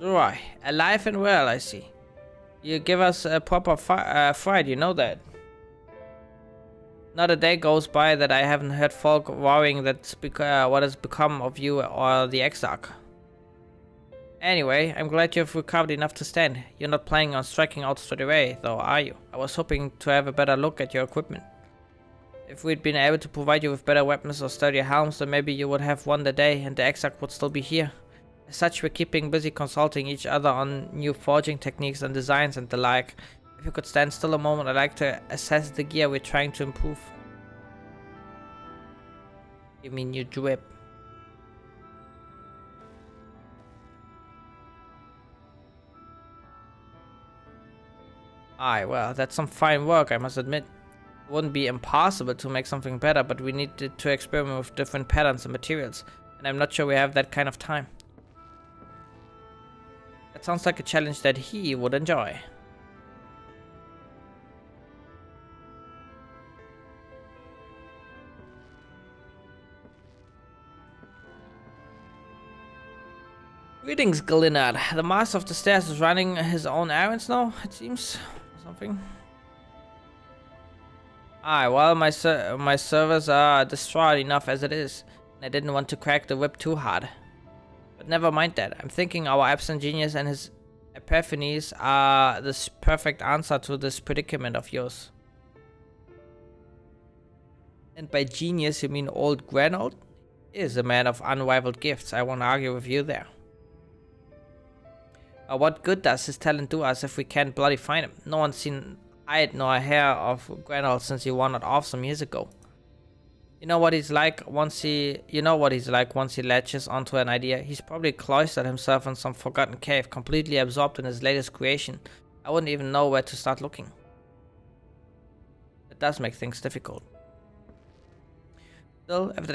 Right, alive and well, I see. You give us a proper fright, you know that. Not a day goes by that I haven't heard folk worrying that what has become of you or the exarch. Anyway, I'm glad you've recovered enough to stand. You're not planning on striking out straight away, though, are you? I was hoping to have a better look at your equipment. If we'd been able to provide you with better weapons or sturdier helms, then maybe you would have won the day and the exarch would still be here. As such, we're keeping busy consulting each other on new forging techniques and designs and the like. If you could stand still a moment, I'd like to assess the gear we're trying to improve. Give me new drip. Aye, well, that's some fine work, I must admit. It wouldn't be impossible to make something better, but we need to experiment with different patterns and materials, and I'm not sure we have that kind of time. That sounds like a challenge that he would enjoy. Greetings, Galinard. The master of the stairs is running his own errands now, it seems. Something. Well, my servers are destroyed enough as it is. And I didn't want to crack the whip too hard. But never mind that. I'm thinking our absent genius and his epiphanies are the perfect answer to this predicament of yours. And by genius, you mean old Granold? He is a man of unrivaled gifts. I won't argue with you there. What good does his talent do us if we can't bloody find him? No one's seen hide nor hair of Granold since he wandered off some years ago. You know what he's like once he latches onto an idea. He's probably cloistered himself in some forgotten cave, completely absorbed in his latest creation. I wouldn't even know where to start looking. It does make things difficult. Still, if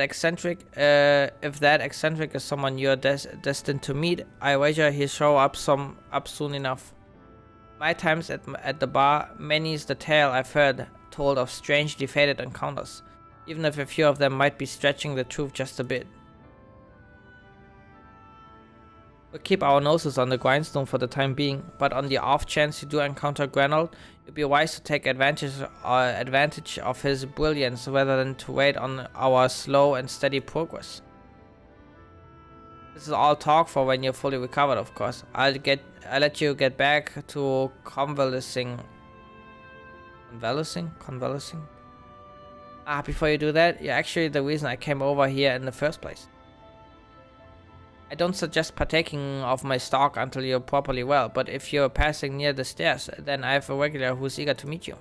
that eccentric is someone you're destined to meet, I wager he'll show up soon enough. My times at the bar, many's the tale I've heard told of strangely fated encounters, even if a few of them might be stretching the truth just a bit. We'll keep our noses on the grindstone for the time being, but on the off chance you do encounter Granold, it'd be wise to take advantage of his brilliance rather than to wait on our slow and steady progress. This is all talk for when you're fully recovered, of course. I'll let you get back to convalescing. Before you do that, you're actually the reason I came over here in the first place. I don't suggest partaking of my stock until you're properly well, but if you're passing near the stairs, then I have a regular who's eager to meet you.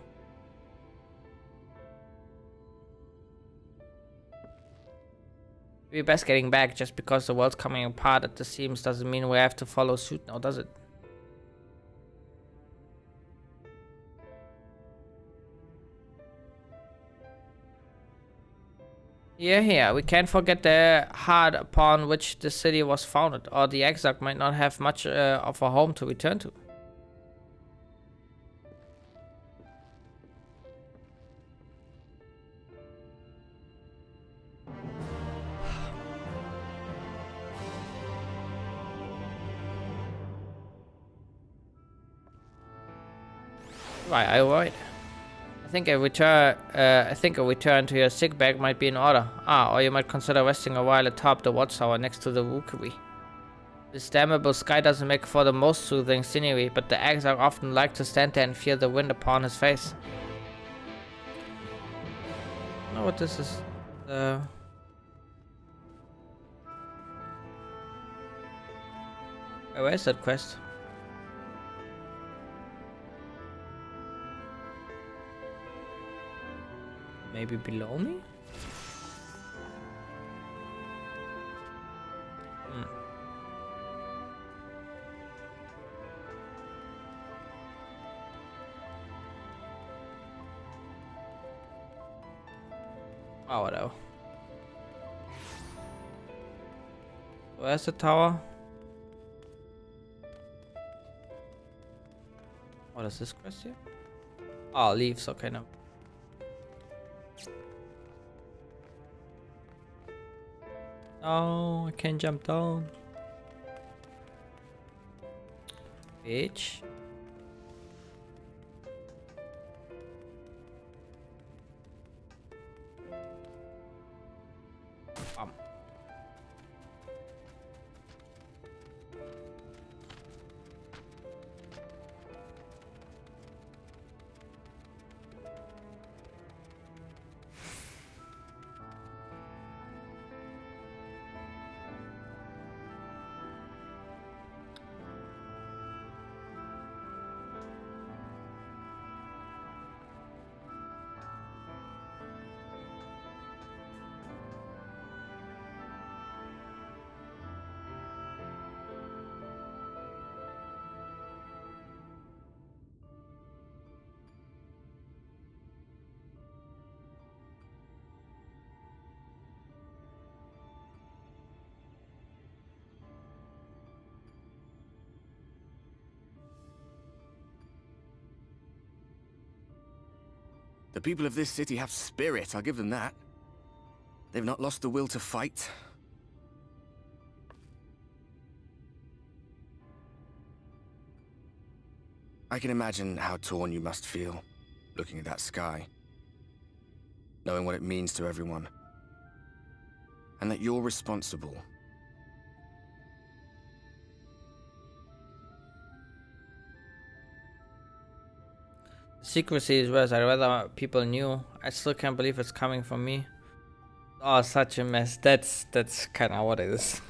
We're best getting back. Just because the world's coming apart at the seams doesn't mean we have to follow suit now, does it? Here, we can't forget the heart upon which the city was founded, or the exarch might not have much of a home to return to. Right. I think a return to your sick bag might be in order. Or you might consider resting a while atop the watchtower next to the rookery. This damnable sky doesn't make for the most soothing scenery, but the exarch often like to stand there and feel the wind upon his face. I don't know what this is. Where is that quest? Maybe below me? Oh, whatever. Where's the tower? What is this quest here? Oh, leaves. Okay, no. Oh, I can't jump down. Bitch.
The people of this city have spirit, I'll give them that. They've not lost the will to fight. I can imagine how torn you must feel, looking at that sky. knowing what it means to everyone. And that you're responsible.
Secrecy is worse. I'd rather people knew. I still can't believe it's coming from me. Oh, such a mess. That's kind of what it is.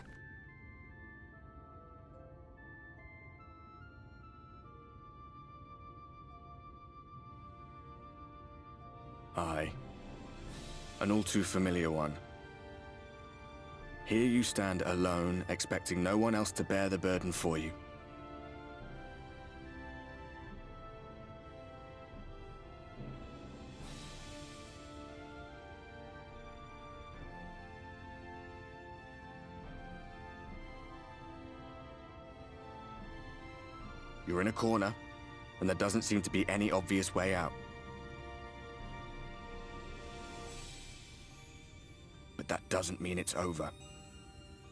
Aye. An all too familiar one. Here you stand alone, expecting no one else to bear the burden for you. You're in a corner, and there doesn't seem to be any obvious way out. But that doesn't mean it's over.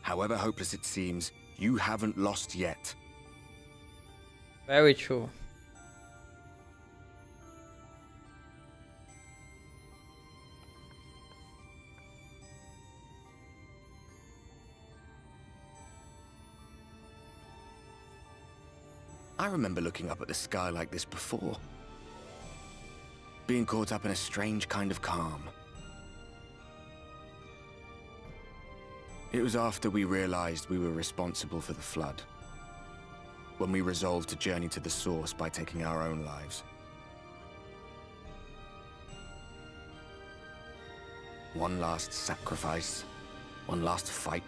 However hopeless it seems, you haven't lost yet.
Very true.
I remember looking up at the sky like this before. Being caught up in a strange kind of calm. It was after we realized we were responsible for the flood. When we resolved to journey to the source by taking our own lives. One last sacrifice. One last fight.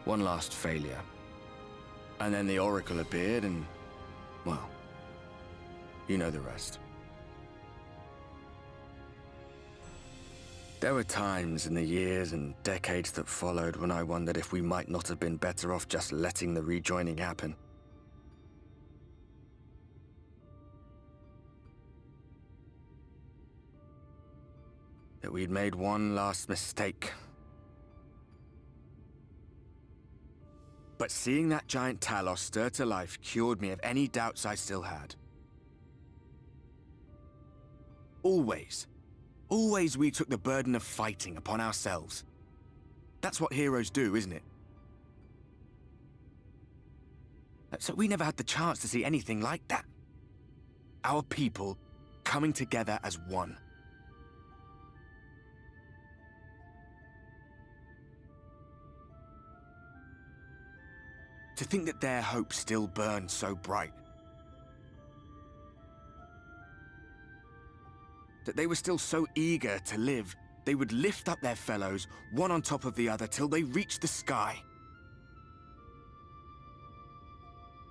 One last failure. And then the Oracle appeared and, well, you know the rest. There were times in the years and decades that followed when I wondered if we might not have been better off just letting the rejoining happen. That we'd made one last mistake. But seeing that giant Talos stir to life cured me of any doubts I still had. Always we took the burden of fighting upon ourselves. That's what heroes do, isn't it? So we never had the chance to see anything like that. Our people coming together as one. To think that their hope still burned so bright. That they were still so eager to live, they would lift up their fellows, one on top of the other, till they reached the sky.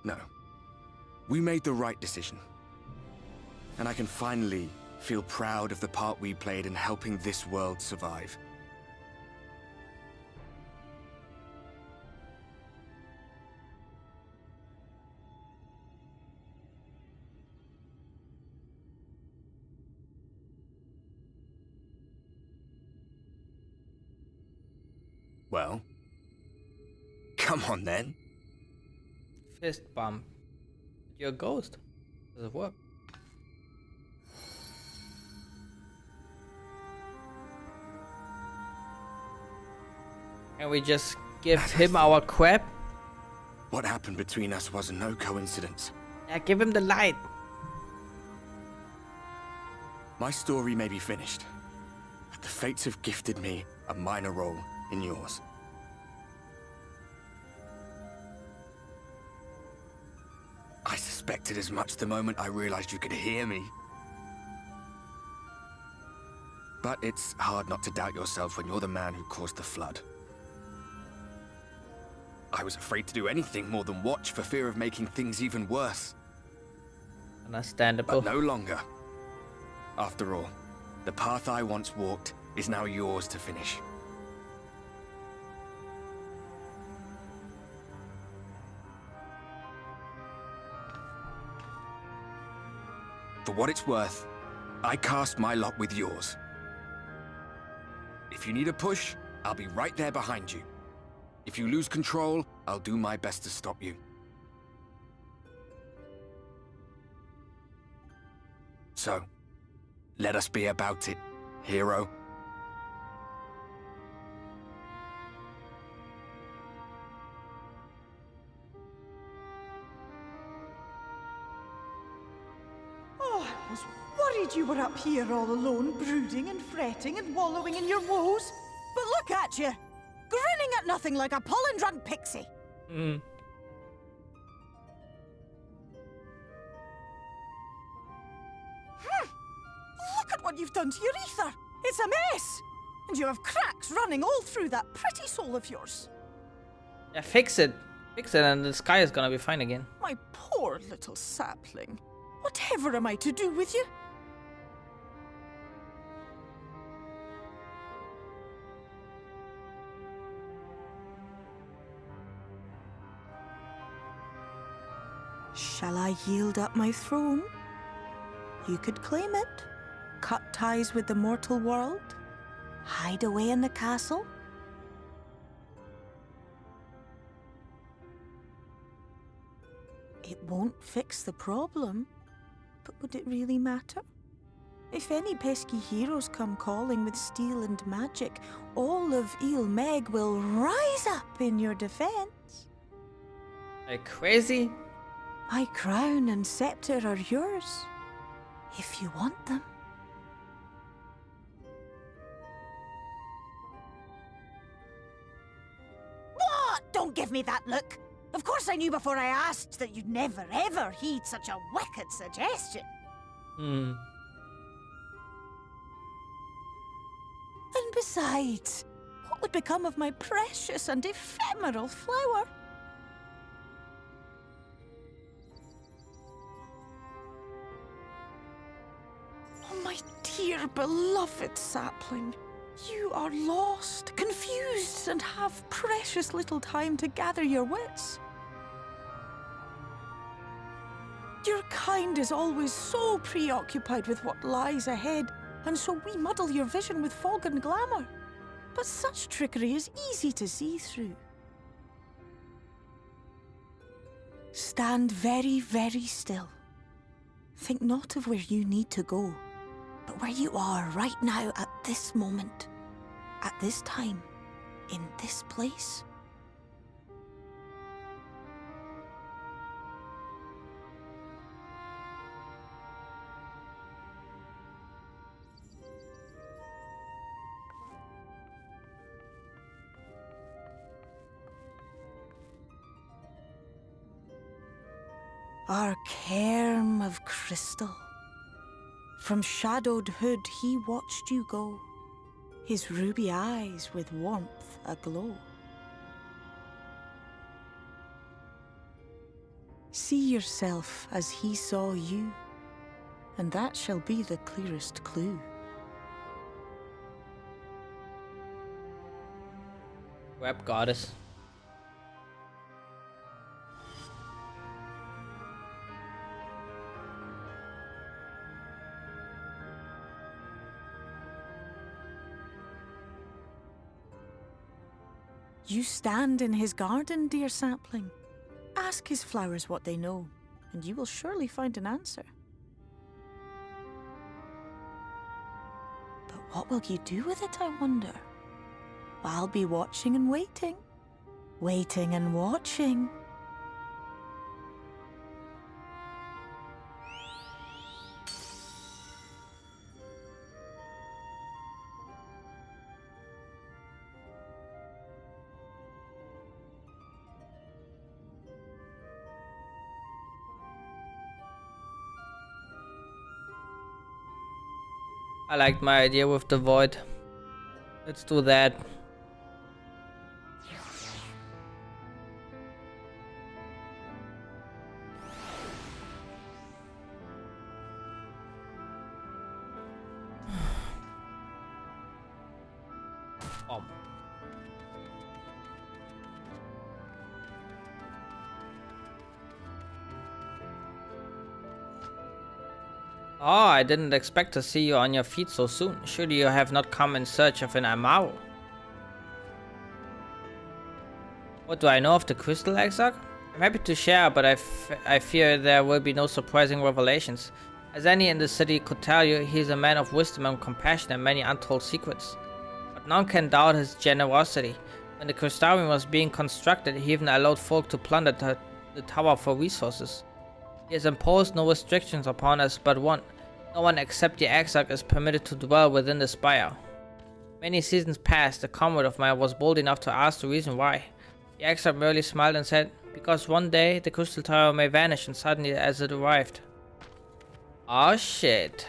No. We made the right decision. And I can finally feel proud of the part we played in helping this world survive. Well, come on then.
Fist bump. You're a ghost. Does it work? Can we just give him our crap?
What happened between us was no coincidence.
Yeah, give him the light.
My story may be finished, but the fates have gifted me a minor role in yours. I suspected as much the moment I realized you could hear me. But it's hard not to doubt yourself when you're the man who caused the flood. I was afraid to do anything more than watch for fear of making things even worse.
Understandable.
But no longer. After all, the path I once walked is now yours to finish. For what it's worth, I cast my lot with yours. If you need a push, I'll be right there behind you. If you lose control, I'll do my best to stop you. So, let us be about it. hero.
Oh, I was worried you were up here all alone, brooding and fretting and wallowing in your woes. But look at you, grinning at nothing like a pollen-drunk pixie. Look at what you've done to your ether. It's a mess. And you have cracks running all through that pretty soul of yours.
Yeah, fix it. Fix it and the sky is gonna be fine again.
My poor little sapling. Whatever am I to do with you? Shall I yield up my throne? You could claim it, cut ties with the mortal world, hide away in the castle. It won't fix the problem, but would it really matter? If any pesky heroes come calling with steel and magic, all of iLvL will rise up in your defense.
Like crazy?
My crown and scepter are yours, if you want them. What? Don't give me that look. Of course I knew before I asked that you'd never ever heed such a wicked suggestion. And besides, what would become of my precious and ephemeral flower? Oh, my dear beloved sapling. You are lost, confused, and have precious little time to gather your wits. Your kind is always so preoccupied with what lies ahead, and so we muddle your vision with fog and glamour. But such trickery is easy to see through. Stand very, very still. Think not of where you need to go, but where you are right now at this moment, at this time, in this place. Our cairn of crystal. From shadowed hood he watched you go, his ruby eyes with warmth aglow. See yourself as he saw you, and that shall be the clearest clue.
Web goddess.
You stand in his garden, dear sapling. Ask his flowers what they know, and you will surely find an answer. But what will you do with it, I wonder? I'll be watching and waiting. Waiting and watching.
I liked my idea with the void. Let's do that. Oh, I didn't expect to see you on your feet so soon. Surely you have not come in search of an Amaro. What do I know of the crystal, Exarch? I'm happy to share, but I fear there will be no surprising revelations. As any in the city could tell you, he is a man of wisdom and compassion and many untold secrets. But none can doubt his generosity. When the crystarium was being constructed, he even allowed folk to plunder the tower for resources. He has imposed no restrictions upon us but one. No one except the Exarch is permitted to dwell within the spire. Many seasons passed, a comrade of mine was bold enough to ask the reason why. The Exarch merely smiled and said, because one day the crystal tower may vanish and suddenly as it arrived. Oh shit.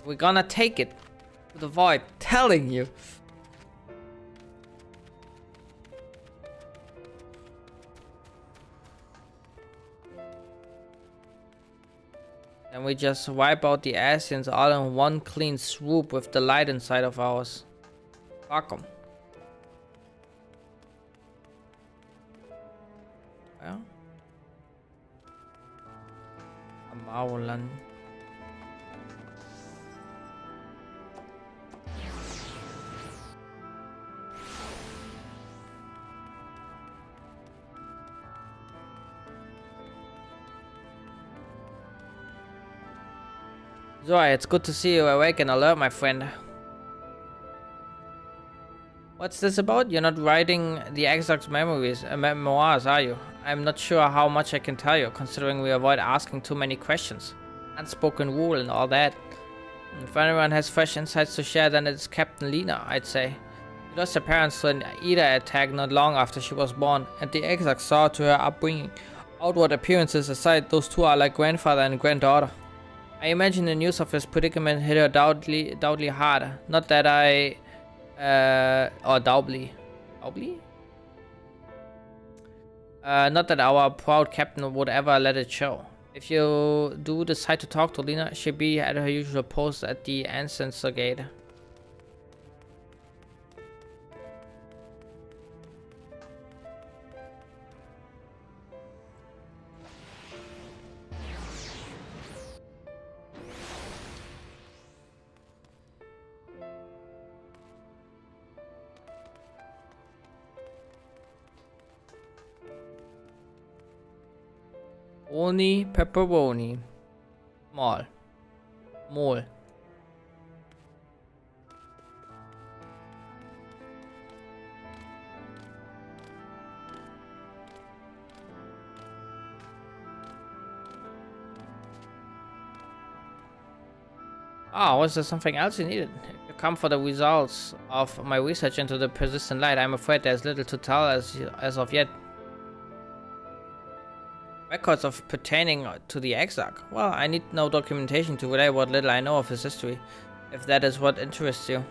We're gonna take it to the void, telling you. And we just wipe out the Asians all in one clean swoop with the light inside of ours. Fuck 'em. Well. Mauland. Zoe, it's good to see you awake and alert, my friend. What's this about? You're not writing the Exarch's memoirs, are you? I'm not sure how much I can tell you, considering we avoid asking too many questions. Unspoken rule and all that. If anyone has fresh insights to share, then it's Captain Lena, I'd say. She lost her parents to an Ida attack not long after she was born, and the Exarch saw to her upbringing. Outward appearances aside, those two are like grandfather and granddaughter. I imagine the news of his predicament hit her doubly hard. Not that I... or doubly. Doubly? Not that our proud captain would ever let it show. If you do decide to talk to Lena, she'll be at her usual post at the Ancestor Gate. Oni pepperoni. Mall. Mole. Ah, was there something else you needed? If you come for the results of my research into the persistent light, I'm afraid there's little to tell as of yet. Records of pertaining to the Exarch. Well, I need no documentation to relay what little I know of his history, if that is what interests you.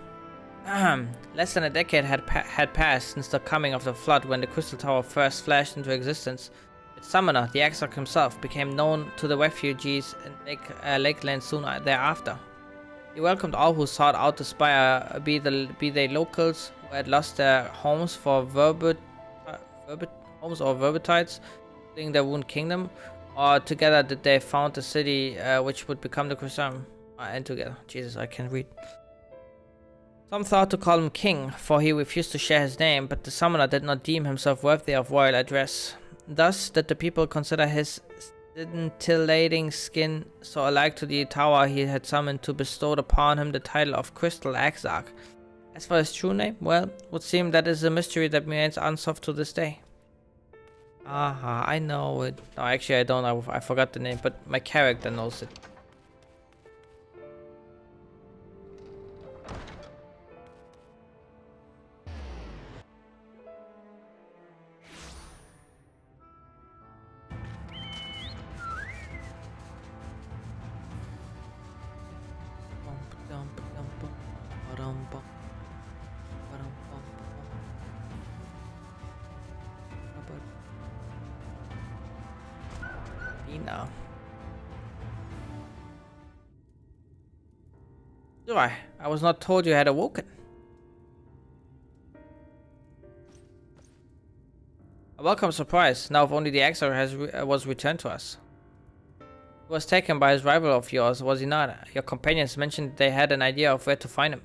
Less than a decade had passed since the coming of the flood when the Crystal Tower first flashed into existence. Its summoner, the Exarch himself, became known to the refugees in Lakeland soon thereafter. He welcomed all who sought out the spire, be they locals who had lost their homes for Verbites, in their wound kingdom, or together that they found the city which would become the Crystal. And together. Jesus, I can't read. Some thought to call him king, for he refused to share his name, but the summoner did not deem himself worthy of royal address. Thus did the people consider his scintillating skin so alike to the tower he had summoned to bestow upon him the title of Crystal Exarch. As for his true name, well, it would seem that is a mystery that remains unsolved to this day. Aha, I know it. No, actually I don't. I forgot the name, but my character knows it. No. Do I? I was not told you had awoken. A welcome surprise, now if only the Exarch was returned to us. He was taken by his rival of yours, was he not? Your companions mentioned they had an idea of where to find him.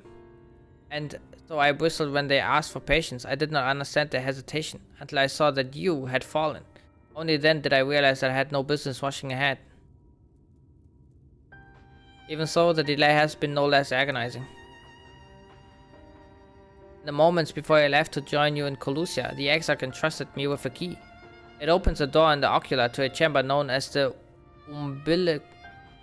And so I bristled when they asked for patience. I did not understand their hesitation, until I saw that you had fallen. Only then did I realize that I had no business rushing ahead. Even so, the delay has been no less agonizing. In the moments before I left to join you in Colusia, the Exarch entrusted me with a key. It opens a door in the ocular to a chamber known as the Umbilicus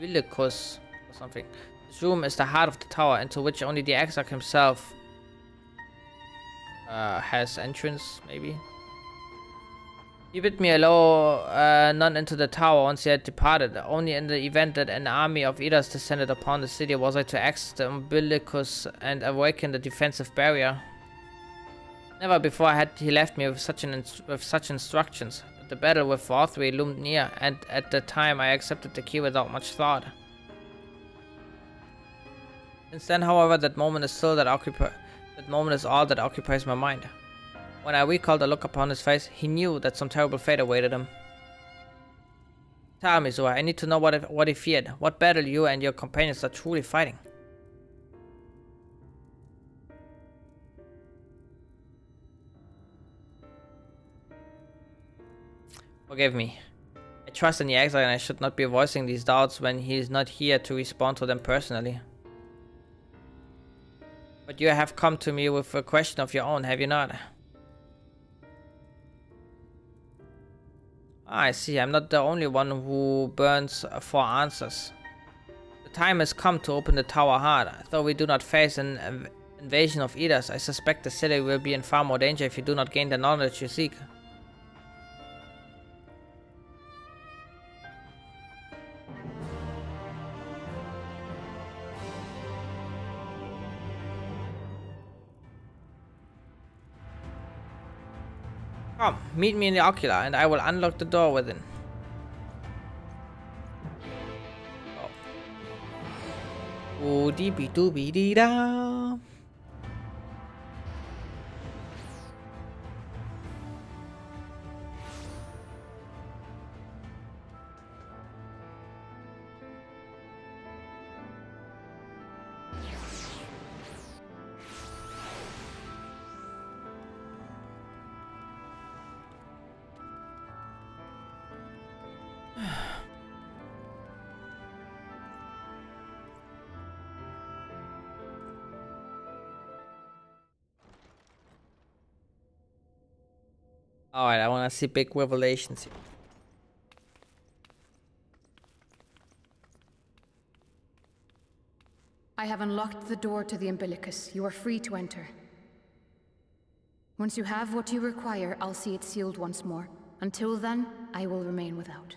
or something. This room is the heart of the tower, into which only the Exarch himself has entrance, maybe. He bid me allow none into the tower once he had departed. Only in the event that an army of Eaters descended upon the city was I to access the Umbilicus and awaken the defensive barrier. Never before had he left me with such instructions, but the battle with Vorthri loomed near, and at the time I accepted the key without much thought. Since then, however, that moment is all that occupies my mind. When I recalled the look upon his face, he knew that some terrible fate awaited him. Tell me, Zoa, I need to know what he feared, what battle you and your companions are truly fighting. Forgive me. I trust in the Exarch and I should not be voicing these doubts when he is not here to respond to them personally. But you have come to me with a question of your own, have you not? I see, I'm not the only one who burns for answers. The time has come to open the tower hard. Though we do not face an invasion of Eaters, I suspect the city will be in far more danger if you do not gain the knowledge you seek. Come, meet me in the ocular and I will unlock the door within. Oh, dee dooby dee da. Alright, I wanna see big revelations here.
I have unlocked the door to the Umbilicus. You are free to enter. Once you have what you require, I'll see it sealed once more. Until then, I will remain without.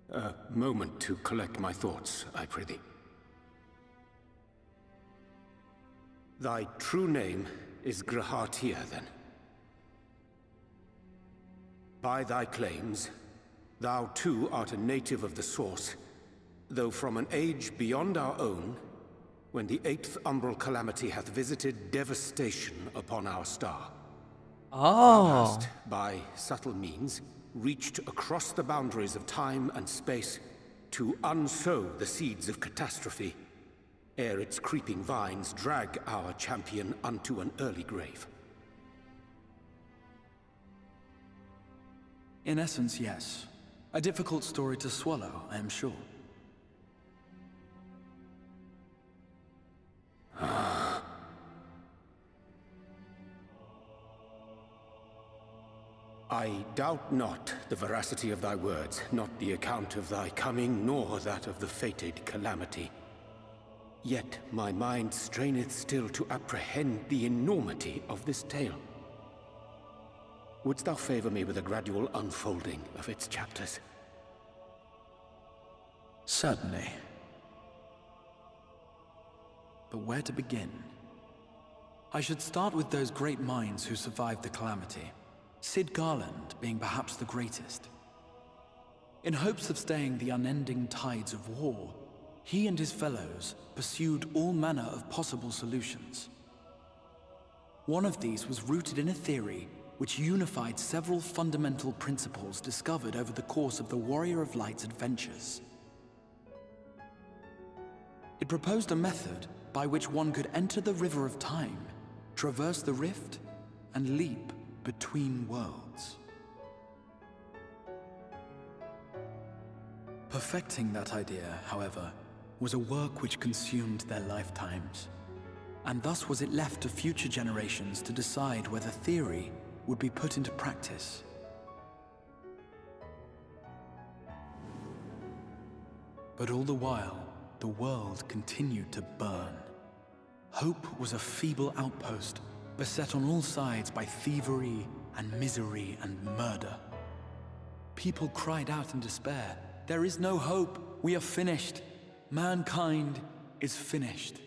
A moment to collect my thoughts, I prithee. Thy true name is Grahatir, then. By thy claims, thou too art a native of the Source, though from an age beyond our own, when the 8th umbral calamity hath visited devastation upon our star.
Oh.
Thou hast, by subtle means, reached across the boundaries of time and space to unsow the seeds of catastrophe, ere its creeping vines drag our champion unto an early grave.
In essence, yes. A difficult story to swallow, I am sure.
I doubt not the veracity of thy words, not the account of thy coming, nor that of the fated calamity. Yet my mind straineth still to apprehend the enormity of this tale. Wouldst thou favor me with a gradual unfolding of its chapters?
Certainly. But where to begin? I should start with those great minds who survived the calamity, Sid Garland being perhaps the greatest. In hopes of staying the unending tides of war, he and his fellows pursued all manner of possible solutions. One of these was rooted in a theory which unified several fundamental principles discovered over the course of the Warrior of Light's adventures. It proposed a method by which one could enter the River of Time, traverse the rift, and leap between worlds. Perfecting that idea, however, was a work which consumed their lifetimes, and thus was it left to future generations to decide whether theory would be put into practice. But all the while, the world continued to burn. Hope was a feeble outpost, beset on all sides by thievery and misery and murder. People cried out in despair, "There is no hope, we are finished. Mankind is finished."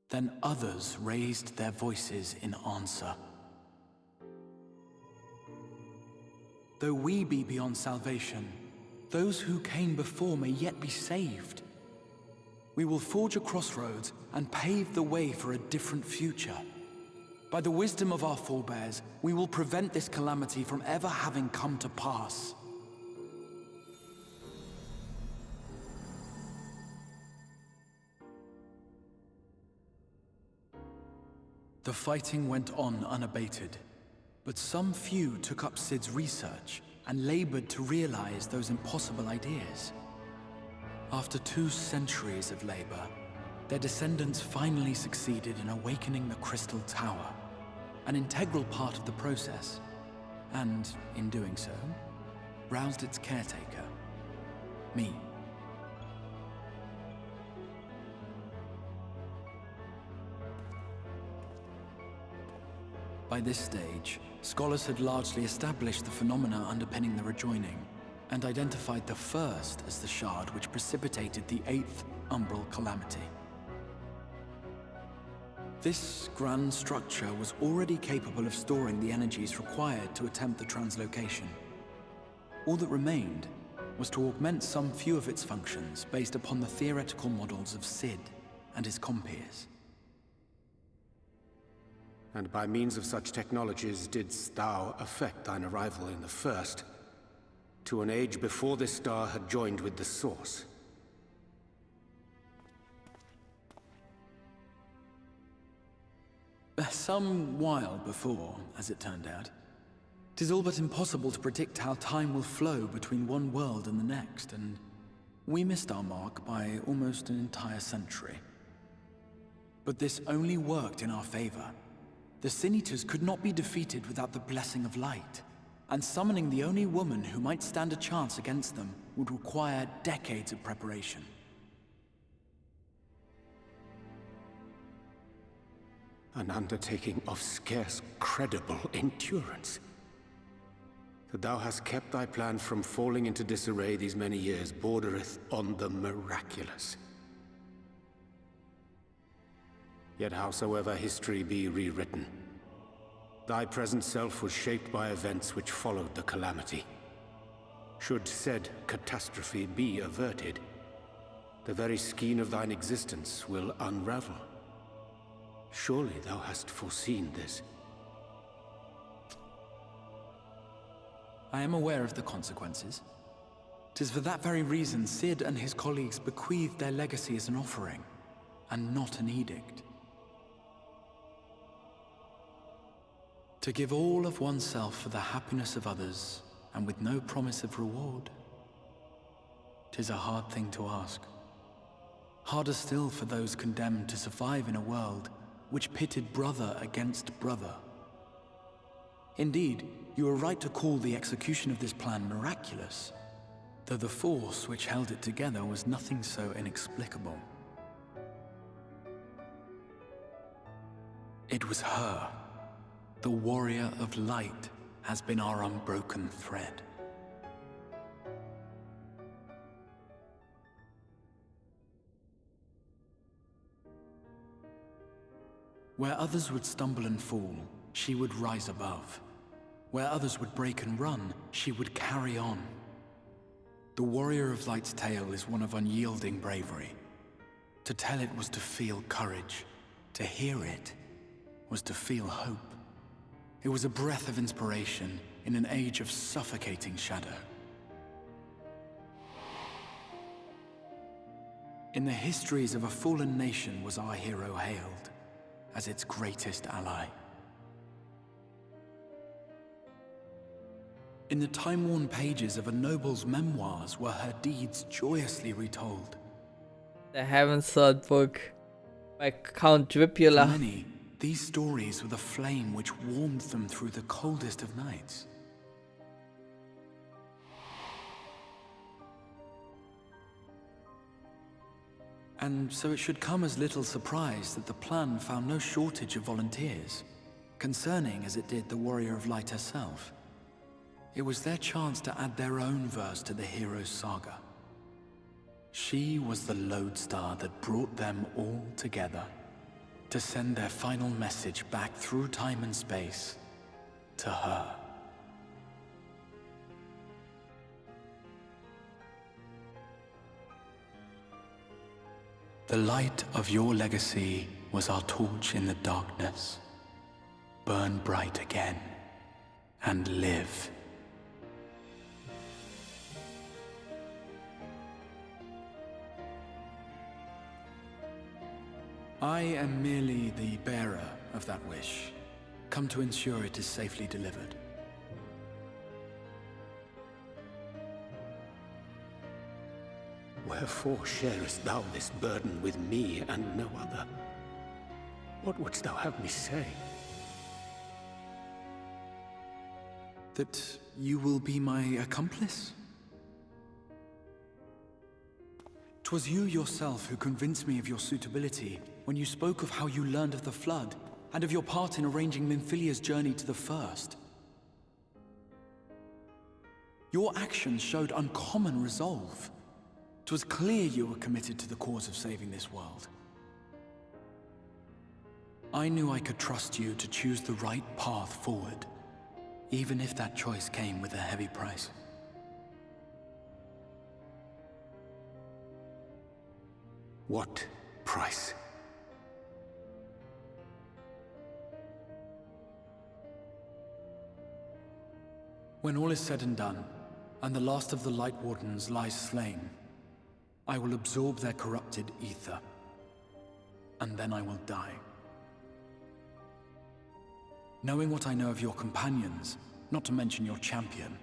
Then others raised their voices in answer. Though we be beyond salvation, those who came before may yet be saved. We will forge a crossroads and pave the way for a different future. By the wisdom of our forebears, we will prevent this calamity from ever having come to pass. The fighting went on unabated, but some few took up Sid's research and labored to realize those impossible ideas. After 2 centuries of labor, their descendants finally succeeded in awakening the Crystal Tower, an integral part of the process, and, in doing so, roused its caretaker, me. By this stage, scholars had largely established the phenomena underpinning the rejoining, and identified the first as the shard which precipitated the 8th umbral calamity. This grand structure was already capable of storing the energies required to attempt the translocation. All that remained was to augment some few of its functions based upon the theoretical models of Sid and his compeers.
And by means of such technologies didst thou effect thine arrival in the first, to an age before this star had joined with the Source.
Some while before, as it turned out. 'Tis all but impossible to predict how time will flow between one world and the next, and we missed our mark by almost an entire century. But this only worked in our favor. The Sin Eaters could not be defeated without the blessing of light, and summoning the only woman who might stand a chance against them would require decades of preparation.
An undertaking of scarce credible endurance. That thou hast kept thy plan from falling into disarray these many years bordereth on the miraculous. Yet howsoever history be rewritten, thy present self was shaped by events which followed the calamity. Should said catastrophe be averted, the very skein of thine existence will unravel. Surely thou hast foreseen this.
I am aware of the consequences. 'Tis for that very reason Sid and his colleagues bequeathed their legacy as an offering, and not an edict. To give all of oneself for the happiness of others, and with no promise of reward. 'Tis a hard thing to ask. Harder still for those condemned to survive in a world which pitted brother against brother. Indeed, you are right to call the execution of this plan miraculous, though the force which held it together was nothing so inexplicable. It was her. The Warrior of Light has been our unbroken thread. Where others would stumble and fall, she would rise above. Where others would break and run, she would carry on. The Warrior of Light's tale is one of unyielding bravery. To tell it was to feel courage. To hear it was to feel hope. It was a breath of inspiration in an age of suffocating shadow. In the histories of a fallen nation was our hero hailed as its greatest ally. In the time-worn pages of a noble's memoirs were her deeds joyously retold.
The Heaven Sword book by Count
For
Dripula.
many, these stories were the flame which warmed them through the coldest of nights. And so it should come as little surprise that the plan found no shortage of volunteers, concerning as it did the Warrior of Light herself. It was their chance to add their own verse to the hero's saga. She was the lodestar that brought them all together, to send their final message back through time and space to her. The light of your legacy was our torch in the darkness. Burn bright again and live. I am merely the bearer of that wish, come to ensure it is safely delivered.
Wherefore sharest thou this burden with me and no other? What wouldst thou have me say?
That you will be my accomplice? 'Twas you yourself who convinced me of your suitability when you spoke of how you learned of the Flood and of your part in arranging Minfilia's journey to the First. Your actions showed uncommon resolve. 'Twas clear you were committed to the cause of saving this world. I knew I could trust you to choose the right path forward, even if that choice came with a heavy price.
What price?
When all is said and done, and the last of the Light Wardens lies slain, I will absorb their corrupted ether, and then I will die. Knowing what I know of your companions, not to mention your champion,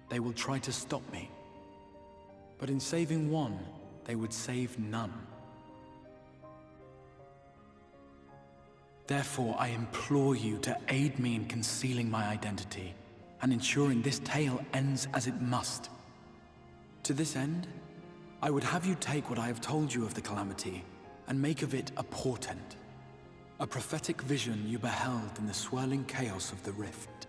they will try to stop me. But in saving one, they would save none. Therefore, I implore you to aid me in concealing my identity and ensuring this tale ends as it must. To this end, I would have you take what I have told you of the Calamity and make of it a portent, a prophetic vision you beheld in the swirling chaos of the Rift.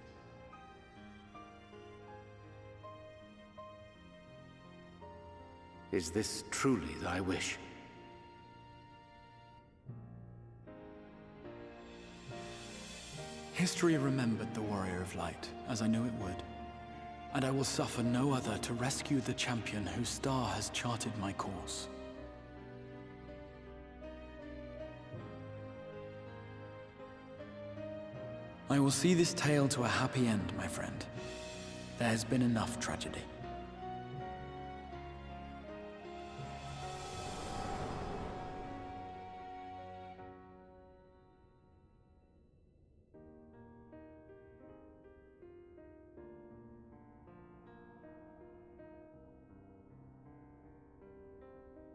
Is this truly thy wish?
History remembered the Warrior of Light, as I knew it would, and I will suffer no other to rescue the champion whose star has charted my course. I will see this tale to a happy end, my friend. There has been enough tragedy.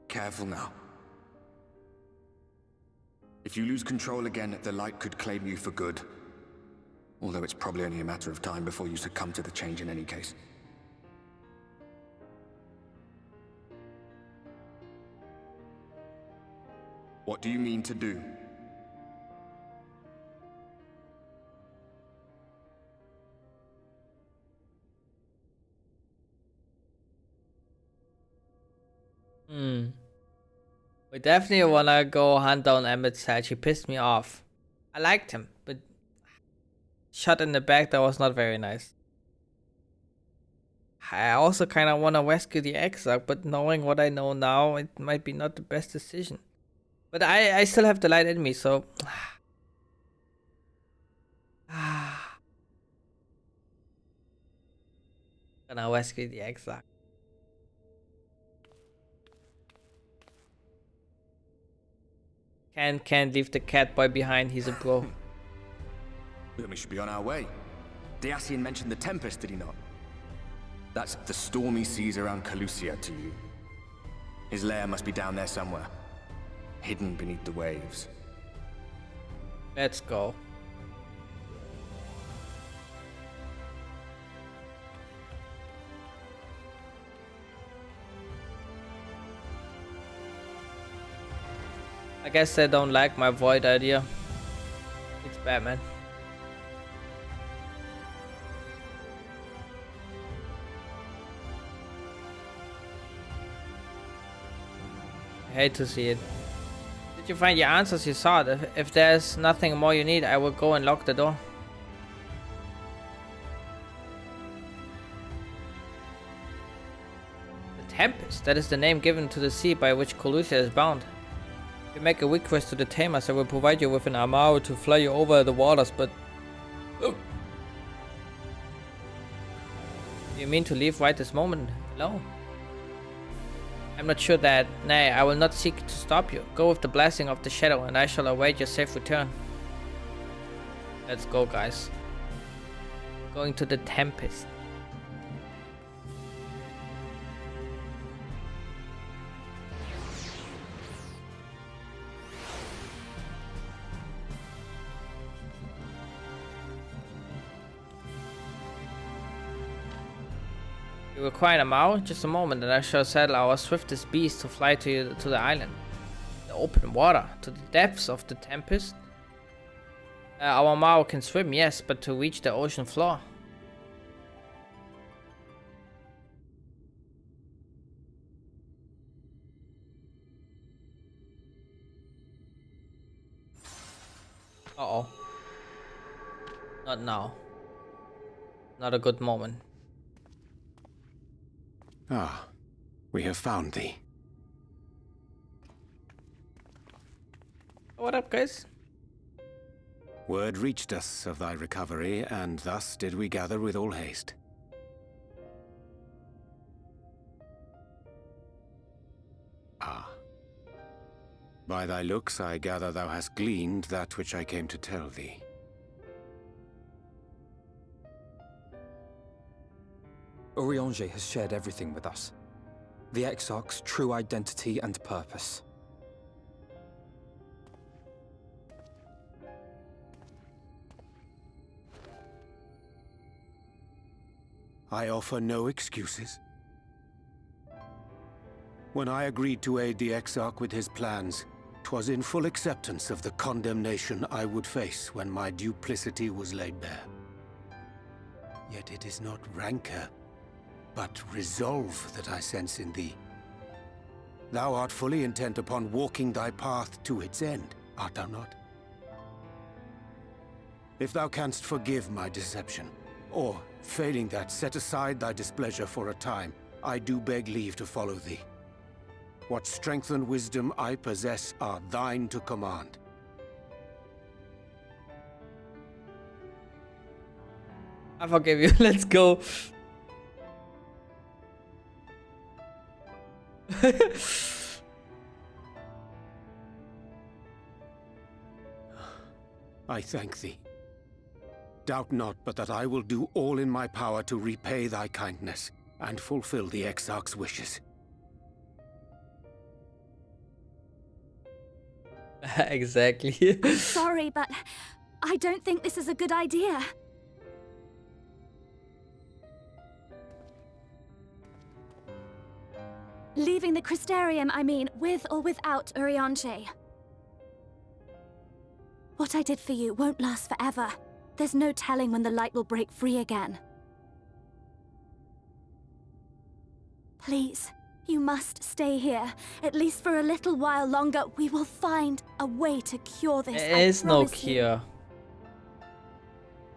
Careful now. If you lose control again, the light could claim you for good. Although it's probably only a matter of time before you succumb to the change in any case. What do you mean to do?
We definitely wanna go hunt down Emmett's head. She pissed me off. I liked him, but shot in the back, that was not very nice. I also kind of want to rescue the Exarch, but knowing what I know now, it might be not the best decision. But I still have the light in me, so... Gonna rescue the Exarch. Can't leave the cat boy behind, he's a pro.
Then we should be on our way. Dacian mentioned the Tempest, did he not? That's the stormy seas around Calusia to you. His lair must be down there somewhere, hidden beneath the waves.
Let's go. I guess they don't like my void idea. It's Batman. I hate to see it. Did you find your answers? You saw it. If there's nothing more you need, I will go and lock the door. The Tempest, that is the name given to the sea by which Calusia is bound. If you make a request to the Tamers, I will provide you with an armor to fly you over the waters, but... You mean to leave right this moment? No. I'm not sure that. Nay, I will not seek to stop you. Go with the blessing of the shadow, and I shall await your safe return. Let's go, guys. Going to the Tempest. You require a mount? Just a moment, and I shall saddle our swiftest beast to fly to the island. The open water, to the depths of the Tempest. Our Mao can swim, yes, but to reach the ocean floor. Uh-oh. Not now. Not a good moment.
Ah, we have found thee.
What up, guys?
Word reached us of thy recovery, and thus did we gather with all haste. Ah. By thy looks, I gather thou hast gleaned that which I came to tell thee.
Urianger has shared everything with us. The Exarch's true identity and purpose.
I offer no excuses. When I agreed to aid the Exarch with his plans, 'twas in full acceptance of the condemnation I would face when my duplicity was laid bare. Yet it is not rancor, but resolve that I sense in thee. Thou art fully intent upon walking thy path to its end, art thou not? If thou canst forgive my deception, or, failing that, set aside thy displeasure for a time, I do beg leave to follow thee. What strength and wisdom I possess are thine to command.
I forgive you. Let's go.
I thank thee. Doubt not but that I will do all in my power to repay thy kindness and fulfill the Exarch's wishes.
Exactly.
I'm sorry, but I don't think this is a good idea. Leaving the Crystarium, I mean, with or without Urianger. What I did for you won't last forever. There's no telling when the light will break free again. Please, You must stay here, at least for a little while longer. We will find a way to cure this.
There is no cure.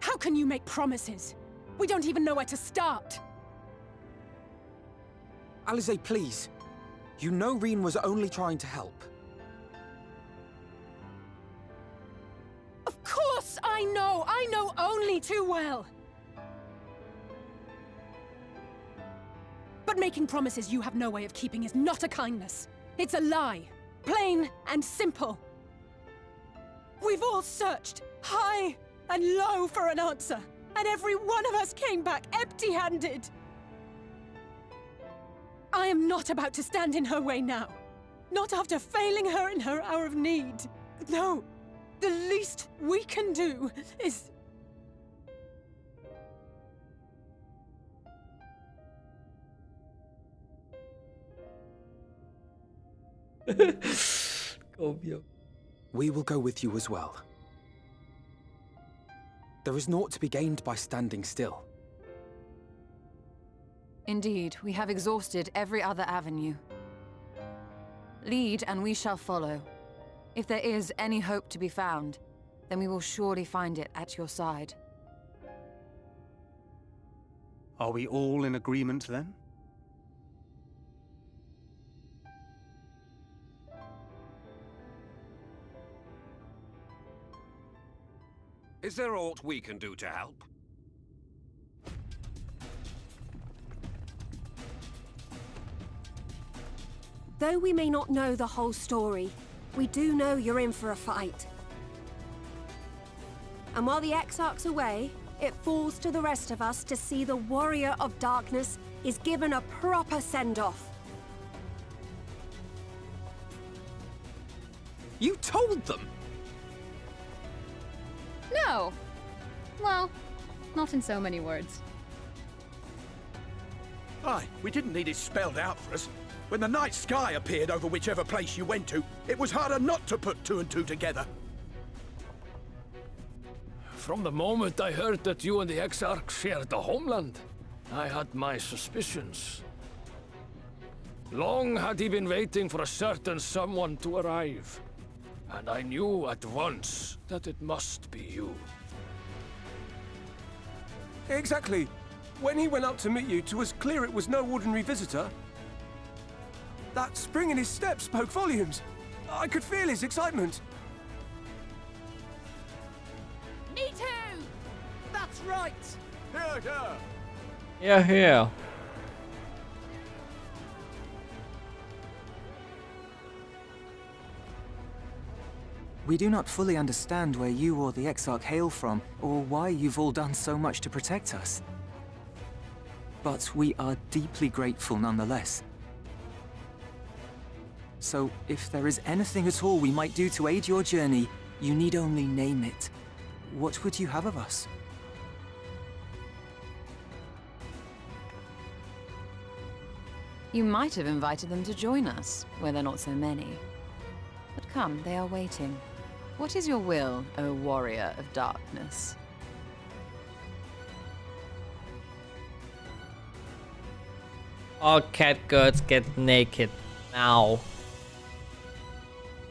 How can you make promises? We don't even know where to start.
Alisaie, please. You know Reen was only trying to help.
Of course I know! I know only too well! But making promises you have no way of keeping is not a kindness. It's a lie. Plain and simple. We've all searched, high and low, for an answer. And every one of us came back empty-handed. I am not about to stand in her way now. Not after failing her in her hour of need. No. The least we can do is...
We will go with you as well. There is naught to be gained by standing still.
Indeed, we have exhausted every other avenue. Lead, and we shall follow. If there is any hope to be found, then we will surely find it at your side.
Are we all in agreement then?
Is there aught we can do to help?
Though we may not know the whole story, we do know you're in for a fight. And while the Exarch's away, it falls to the rest of us to see the Warrior of Darkness is given a proper send-off.
You told them?
No. Well, not in so many words.
Aye, we didn't need it spelled out for us. When the night sky appeared over whichever place you went to, it was harder not to put two and two together.
From the moment I heard that you and the Exarch shared the homeland, I had my suspicions. Long had he been waiting for a certain someone to arrive, and I knew at once that it must be you.
Exactly. When he went up to meet you, it was clear it was no ordinary visitor. That spring in his step spoke volumes. I could feel his excitement.
Me too! That's right!
Here, here!
Yeah, here.
We do not fully understand where you or the Exarch hail from, or why you've all done so much to protect us. But we are deeply grateful nonetheless. So, if there is anything at all we might do to aid your journey, you need only name it. What would you have of us?
You might have invited them to join us, where there are not so many. But come, they are waiting. What is your will, O Warrior of Darkness?
All catgirls get naked now.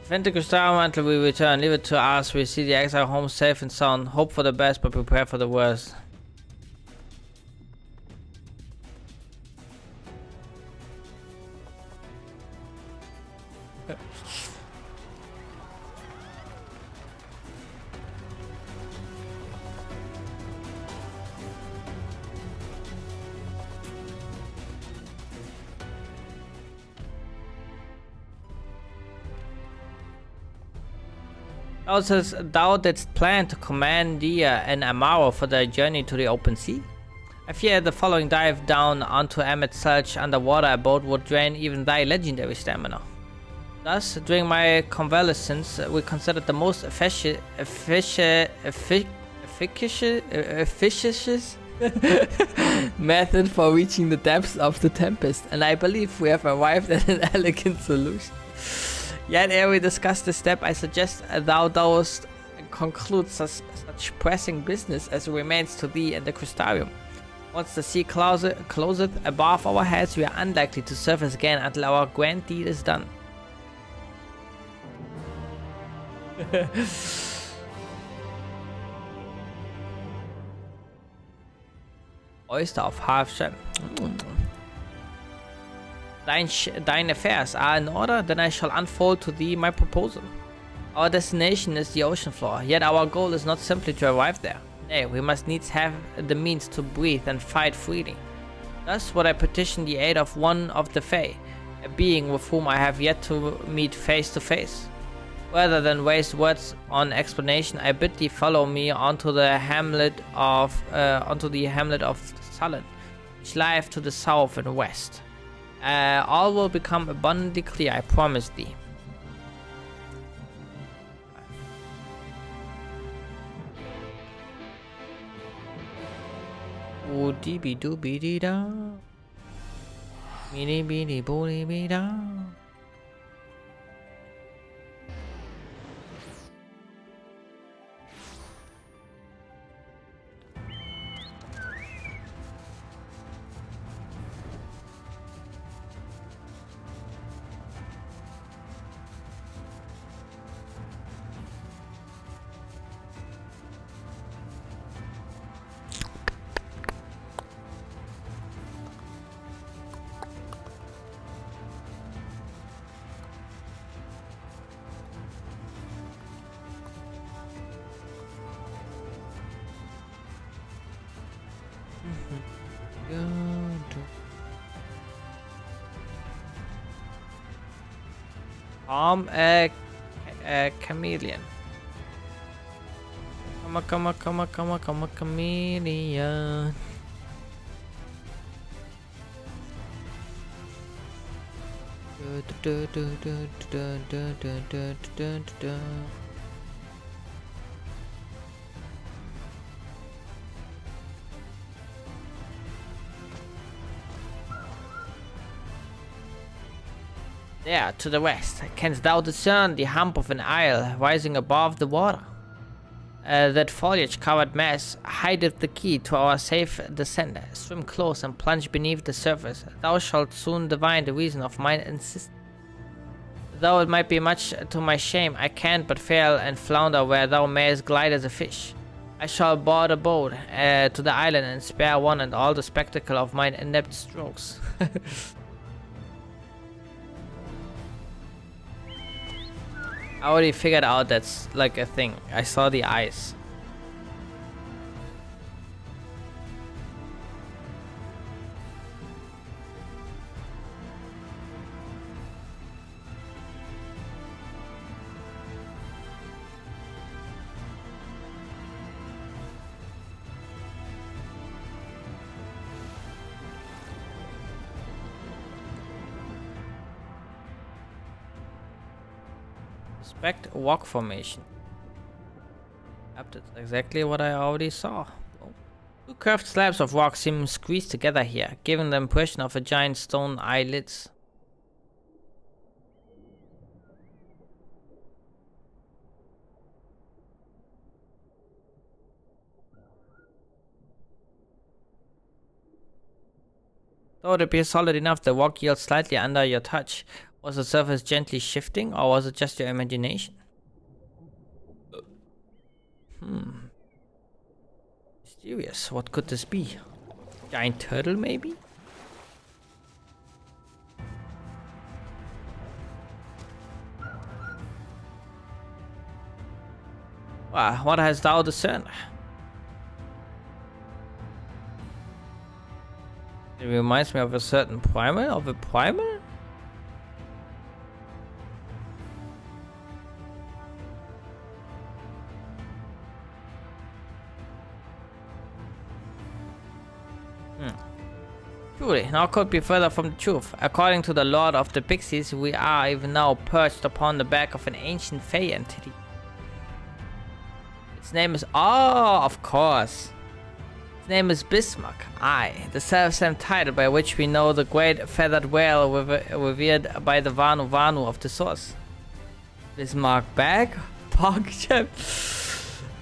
Defend the Crystarium until we return. Leave it to us. We see the exile home safe and sound. Hope for the best, but prepare for the worst. Thou didst plan to commandeer an Amaro for their journey to the open sea? I fear the following dive down onto Emmet's such underwater abode would drain even thy legendary stamina. Thus, during my convalescence, we considered the most efficacious method for reaching the depths of the Tempest, and I believe we have arrived at an elegant solution. Yet ere we discuss this step, I suggest thou dost conclude such pressing business as remains to thee and the Crystarium. Once the sea closeth above our heads, we are unlikely to surface again until our grand deed is done. Oyster of Half-Shell. Thine affairs are in order, then I shall unfold to thee my proposal. Our destination is the ocean floor, yet our goal is not simply to arrive there. Nay, we must needs have the means to breathe and fight freely. Thus would I petition the aid of one of the Fae, a being with whom I have yet to meet face to face. Rather than waste words on explanation, I bid thee follow me onto the hamlet of Sullen, which lieth to the south and west. All will become abundantly clear, I promise thee. Ooh dee be doo be dee da. Meeny beeny booty be da. A chameleon. Come a chameleon. There, to the west, canst thou discern the hump of an isle rising above the water? That foliage-covered mass hideth the key to our safe descent. Swim close and plunge beneath the surface. Thou shalt soon divine the reason of mine insistence. Though it might be much to my shame, I can't but fail and flounder where thou mayest glide as a fish. I shall board a boat to the island and spare one and all the spectacle of mine inept strokes. I already figured out that's like a thing. I saw the eyes. Expect walk formation. Yep, that's exactly what I already saw. Two curved slabs of rock seem squeezed together here, giving the impression of a giant stone eyelids. Though it appears solid enough, the rock yields slightly under your touch. Was the surface gently shifting, or was it just your imagination? Mysterious. What could this be? Giant turtle, maybe? What hast thou discerned? It reminds me of a certain primal, of a primal? Truly, now could be further from the truth. According to the Lord of the Pixies, we are even now perched upon the back of an ancient Fey entity. Its name is... Oh, of course. Its name is Bismarck. Aye, the self-same title by which we know the great feathered whale revered by the Vanu of the source. Bismarck back? PogChamp.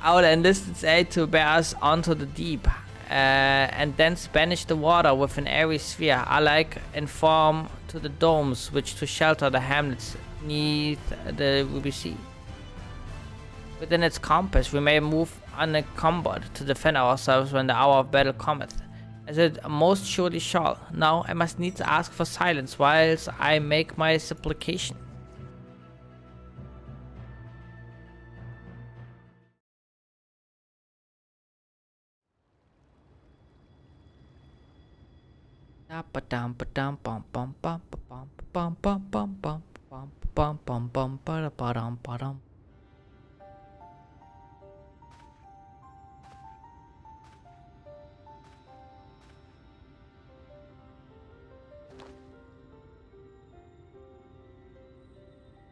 Our enlisted aid to bear us onto the deep. and then banish the water with an airy sphere, alike in form to the domes which to shelter the hamlets neath the Ruby Sea. Within its compass we may move unencumbered to defend ourselves when the hour of battle cometh, as it most surely shall. Now I must needs ask for silence whilst I make my supplication.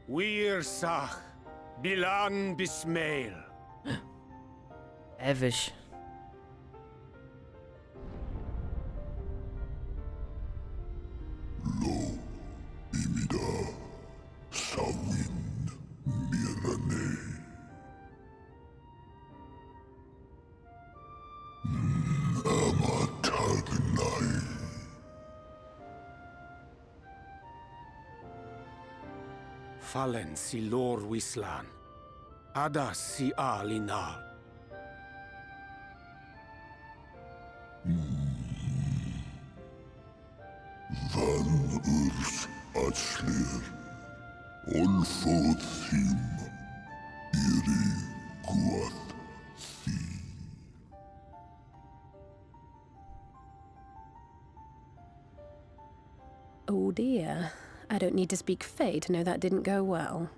Wir Sach, Bilang Bismail.
Evish.
Fallen si lor wislan. Ada si alinal.
Van urs atslir. Olfod thim. Iri guath.
Oh dear. I don't need to speak Fey to know that didn't go well.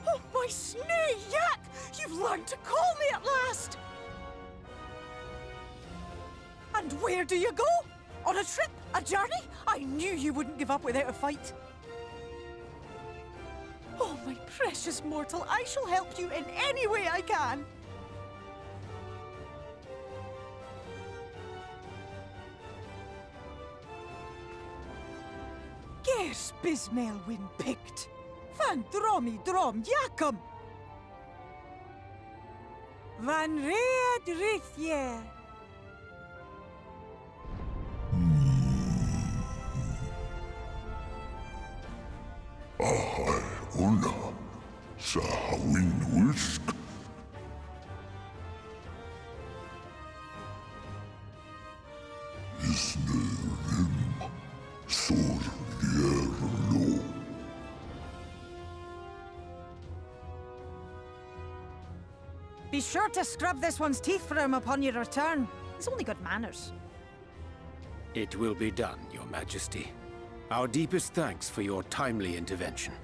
Oh, my snee yak! You've learned to call me at last! And where do you go? On a trip? A journey? I knew you wouldn't give up without a fight. Oh, my precious mortal, I shall help you in any way I can. Gers Bismail win picked. Van dromi drom jakom. Van red rithje.
Ahai una. Sahawin whisk. Isne rim. Sor vierlo.
Be sure to scrub this one's teeth for him upon your return. He's only got manners.
It will be done, Your Majesty. Our deepest thanks for your timely intervention.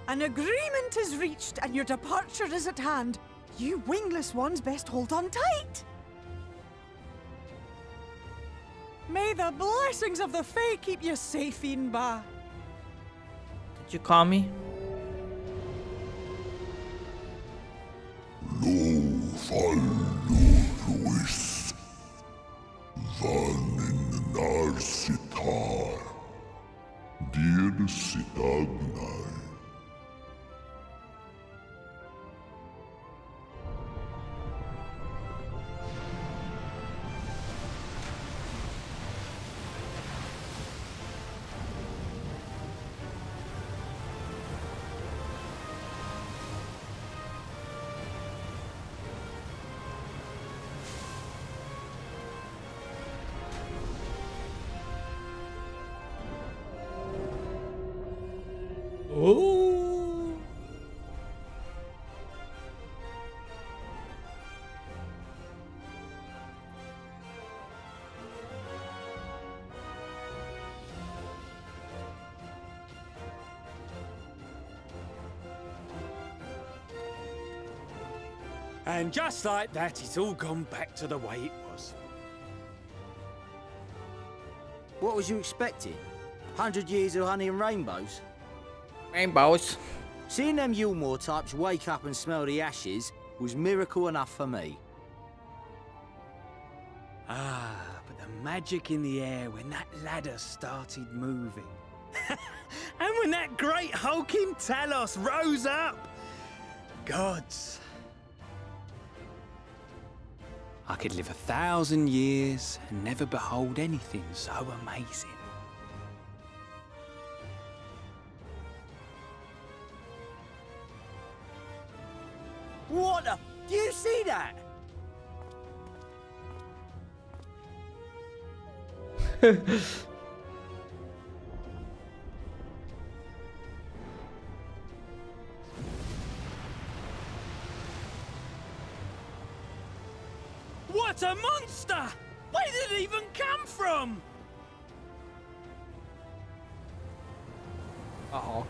An agreement is reached and your departure is at hand. You wingless ones best hold on tight. May the blessings of the Fae keep you safe, Inba.
Did you call me?
Lo fallo ruis. Van in narsitar. Dir sitagnai.
Oh.
And just like that, it's all gone back to the way it was.
What was you expecting? 100 years of honey and rainbows?
Rainbows.
Seeing them Yulmore types wake up and smell the ashes was miracle enough for me.
Ah, but the magic in the air when that ladder started moving. And when that great hulking Talos rose up. Gods. I could live 1,000 years and never behold anything so amazing.
What the? Do you see that?
What a monster! Where did it even come from?
Uh-oh.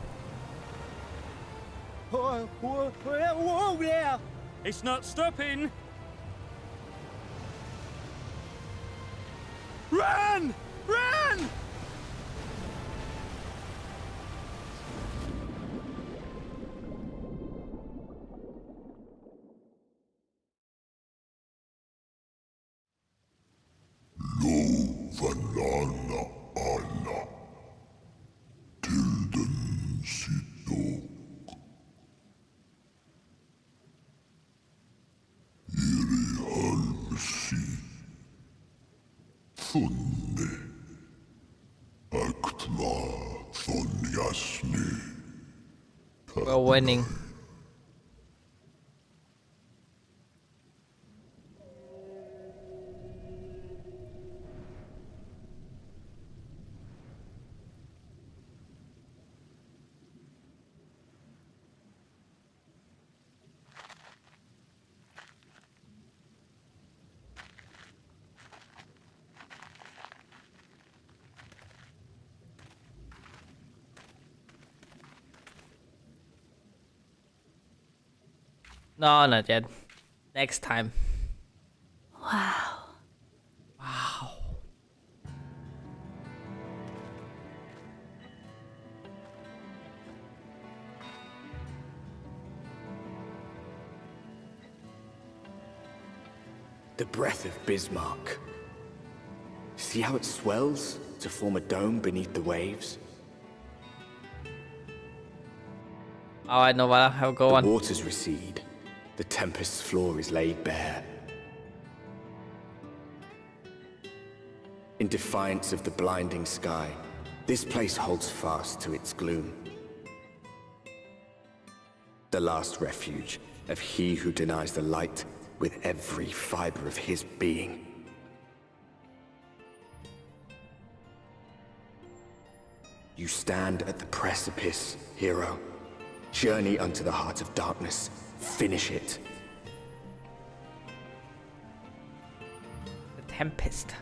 Whoa there!
It's not stopping. Run! Run!
Vanana Anna Tilden Nidhogg Iri Halmsi Thunni Aktma Thonyasni.
We're winning. No, not yet. Next time.
Wow.
Wow.
The breath of Bismarck. See how it swells to form a dome beneath the waves?
Oh, I know what I'll go on.
The waters recede. The tempest's floor is laid bare. In defiance of the blinding sky, this place holds fast to its gloom. The last refuge of he who denies the light with every fiber of his being. You stand at the precipice, hero. Journey unto the heart of darkness. Finish it.
The Tempest.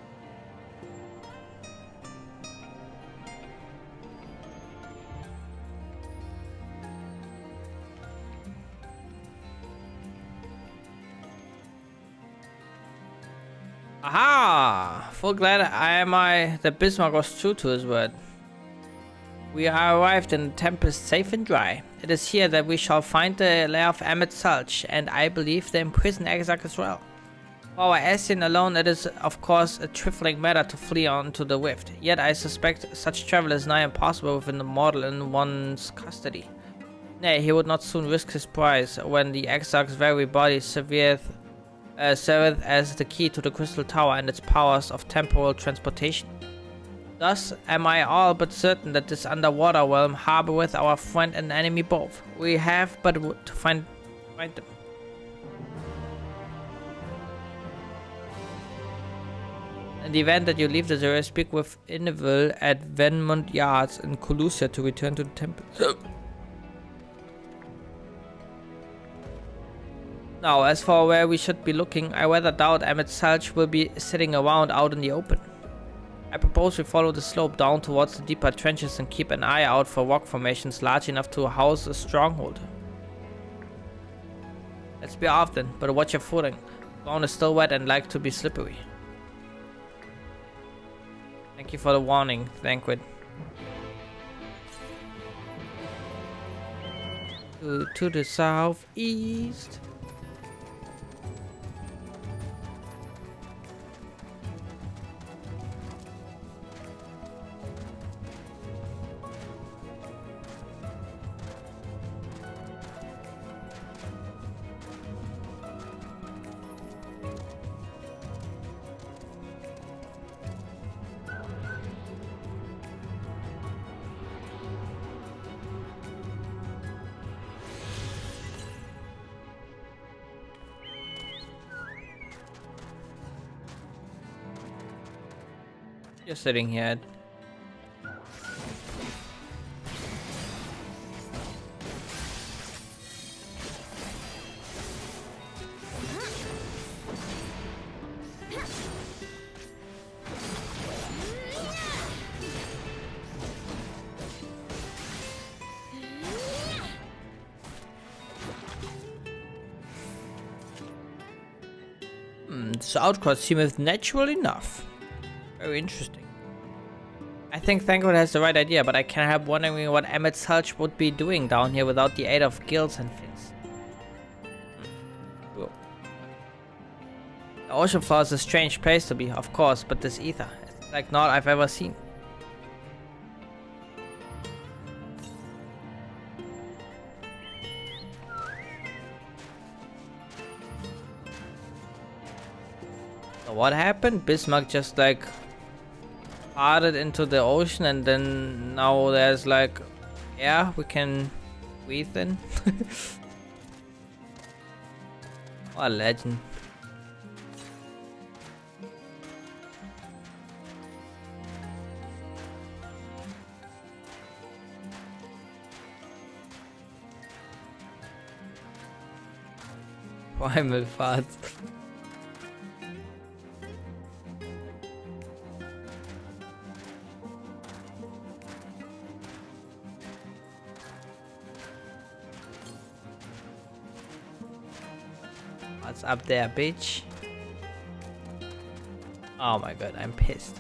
Aha! Full glad that Bismarck was true to his word. We are arrived in the Tempest safe and dry. It is here that we shall find the lair of Amit Sulch, and I believe the imprisoned Exarch as well. For our Ascian alone, it is of course a trifling matter to flee onto the Rift, yet I suspect such travel is nigh impossible with an immortal in one's custody. Nay, he would not soon risk his prize when the Exarch's very body serveth as the key to the Crystal Tower and its powers of temporal transportation. Thus am I all but certain that this underwater realm harboreth our friend and enemy both. We have but to find them. In the event that you leave the Zero, speak with iLvL at Venmont Yards in Colusia to return to the temple. Now, as for where we should be looking, I rather doubt Amit Sulch will be sitting around out in the open. I propose we follow the slope down towards the deeper trenches and keep an eye out for rock formations large enough to house a stronghold. Let's be off then, but watch your footing. The ground is still wet and like to be slippery. Thank you for the warning, Thankwid. To the southeast. Just sitting here. So outcross seemeth natural enough. Very interesting. I think Thankwood has the right idea, but I can't help wondering what Emmett Sulch would be doing down here without the aid of gills and fins. Cool. The ocean floor is a strange place to be, of course, but this ether is like not I've ever seen. So what happened? Bismarck just like farted into the ocean, and then now there's like air we can breathe in. What a legend. Primal farts. What's up there, bitch? Oh my god, I'm pissed.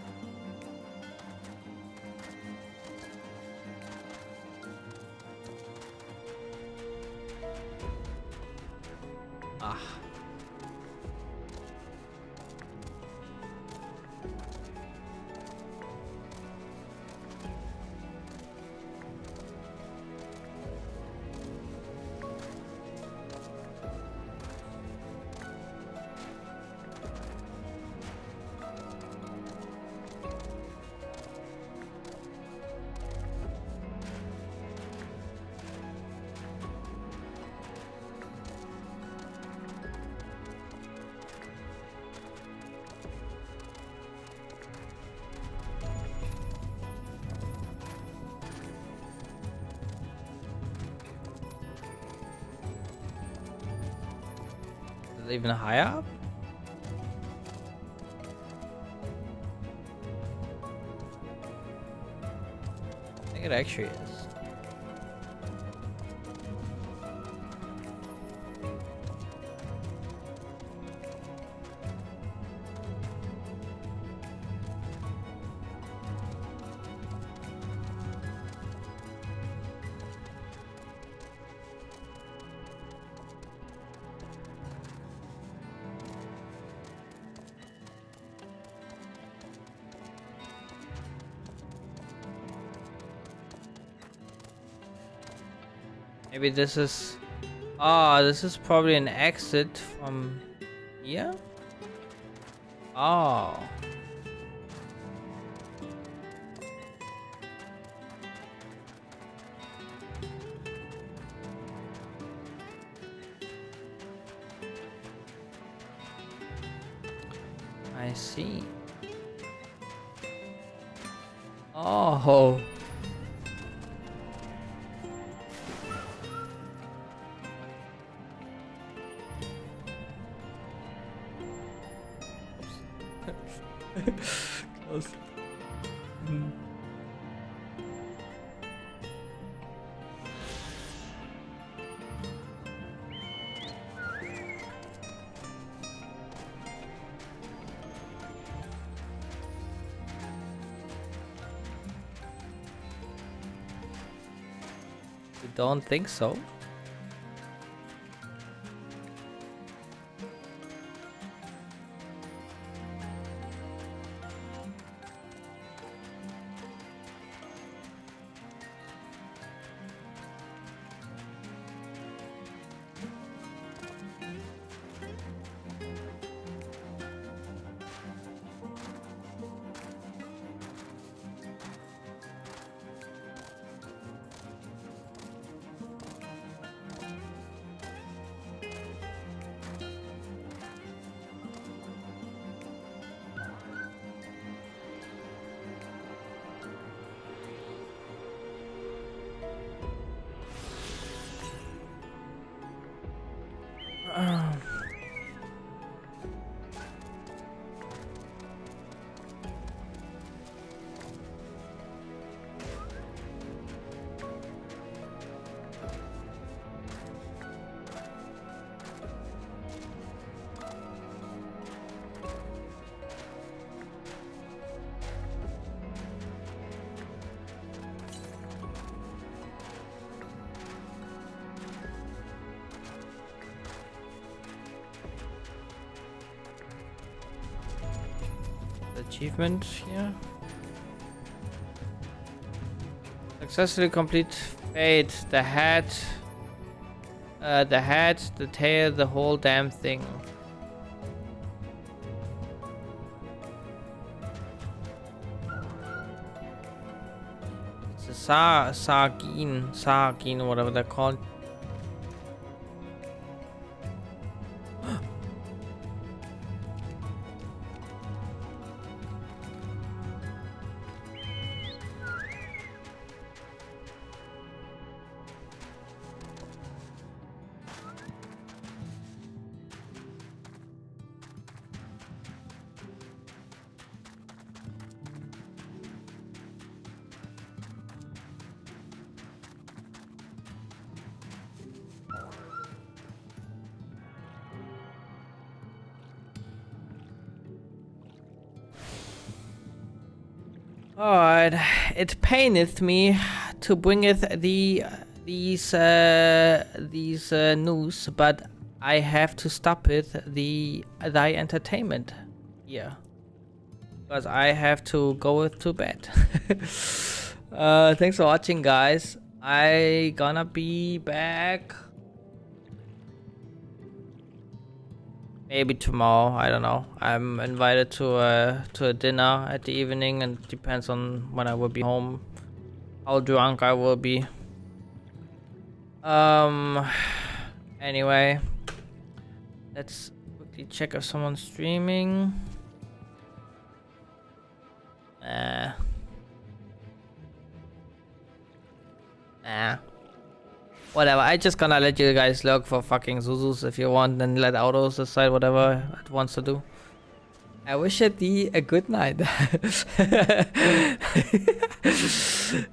Ah. Is it even higher up? I think it actually is. Maybe this is... Oh, this is probably an exit from here? Oh. I see. Oh. Close. You don't think so? Achievement here. Successfully complete fate. The head, the tail, the whole damn thing. It's a Sargin, whatever they're called. Alright, it paineth me to bringeth these news, but I have to stop it thy entertainment here, because I have to go to bed. Thanks for watching, guys. I gonna be back maybe tomorrow. I don't know. I'm invited to a dinner at the evening, and it depends on when I will be home, how drunk I will be. Anyway, let's quickly check if someone's streaming. Whatever, I just gonna let you guys look for fucking Zuzus if you want, and let Autos decide whatever it wants to do. I wish it thee a good night.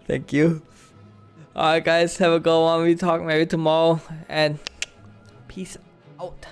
Thank you. Alright guys, have a good one. We talk maybe tomorrow, and peace out.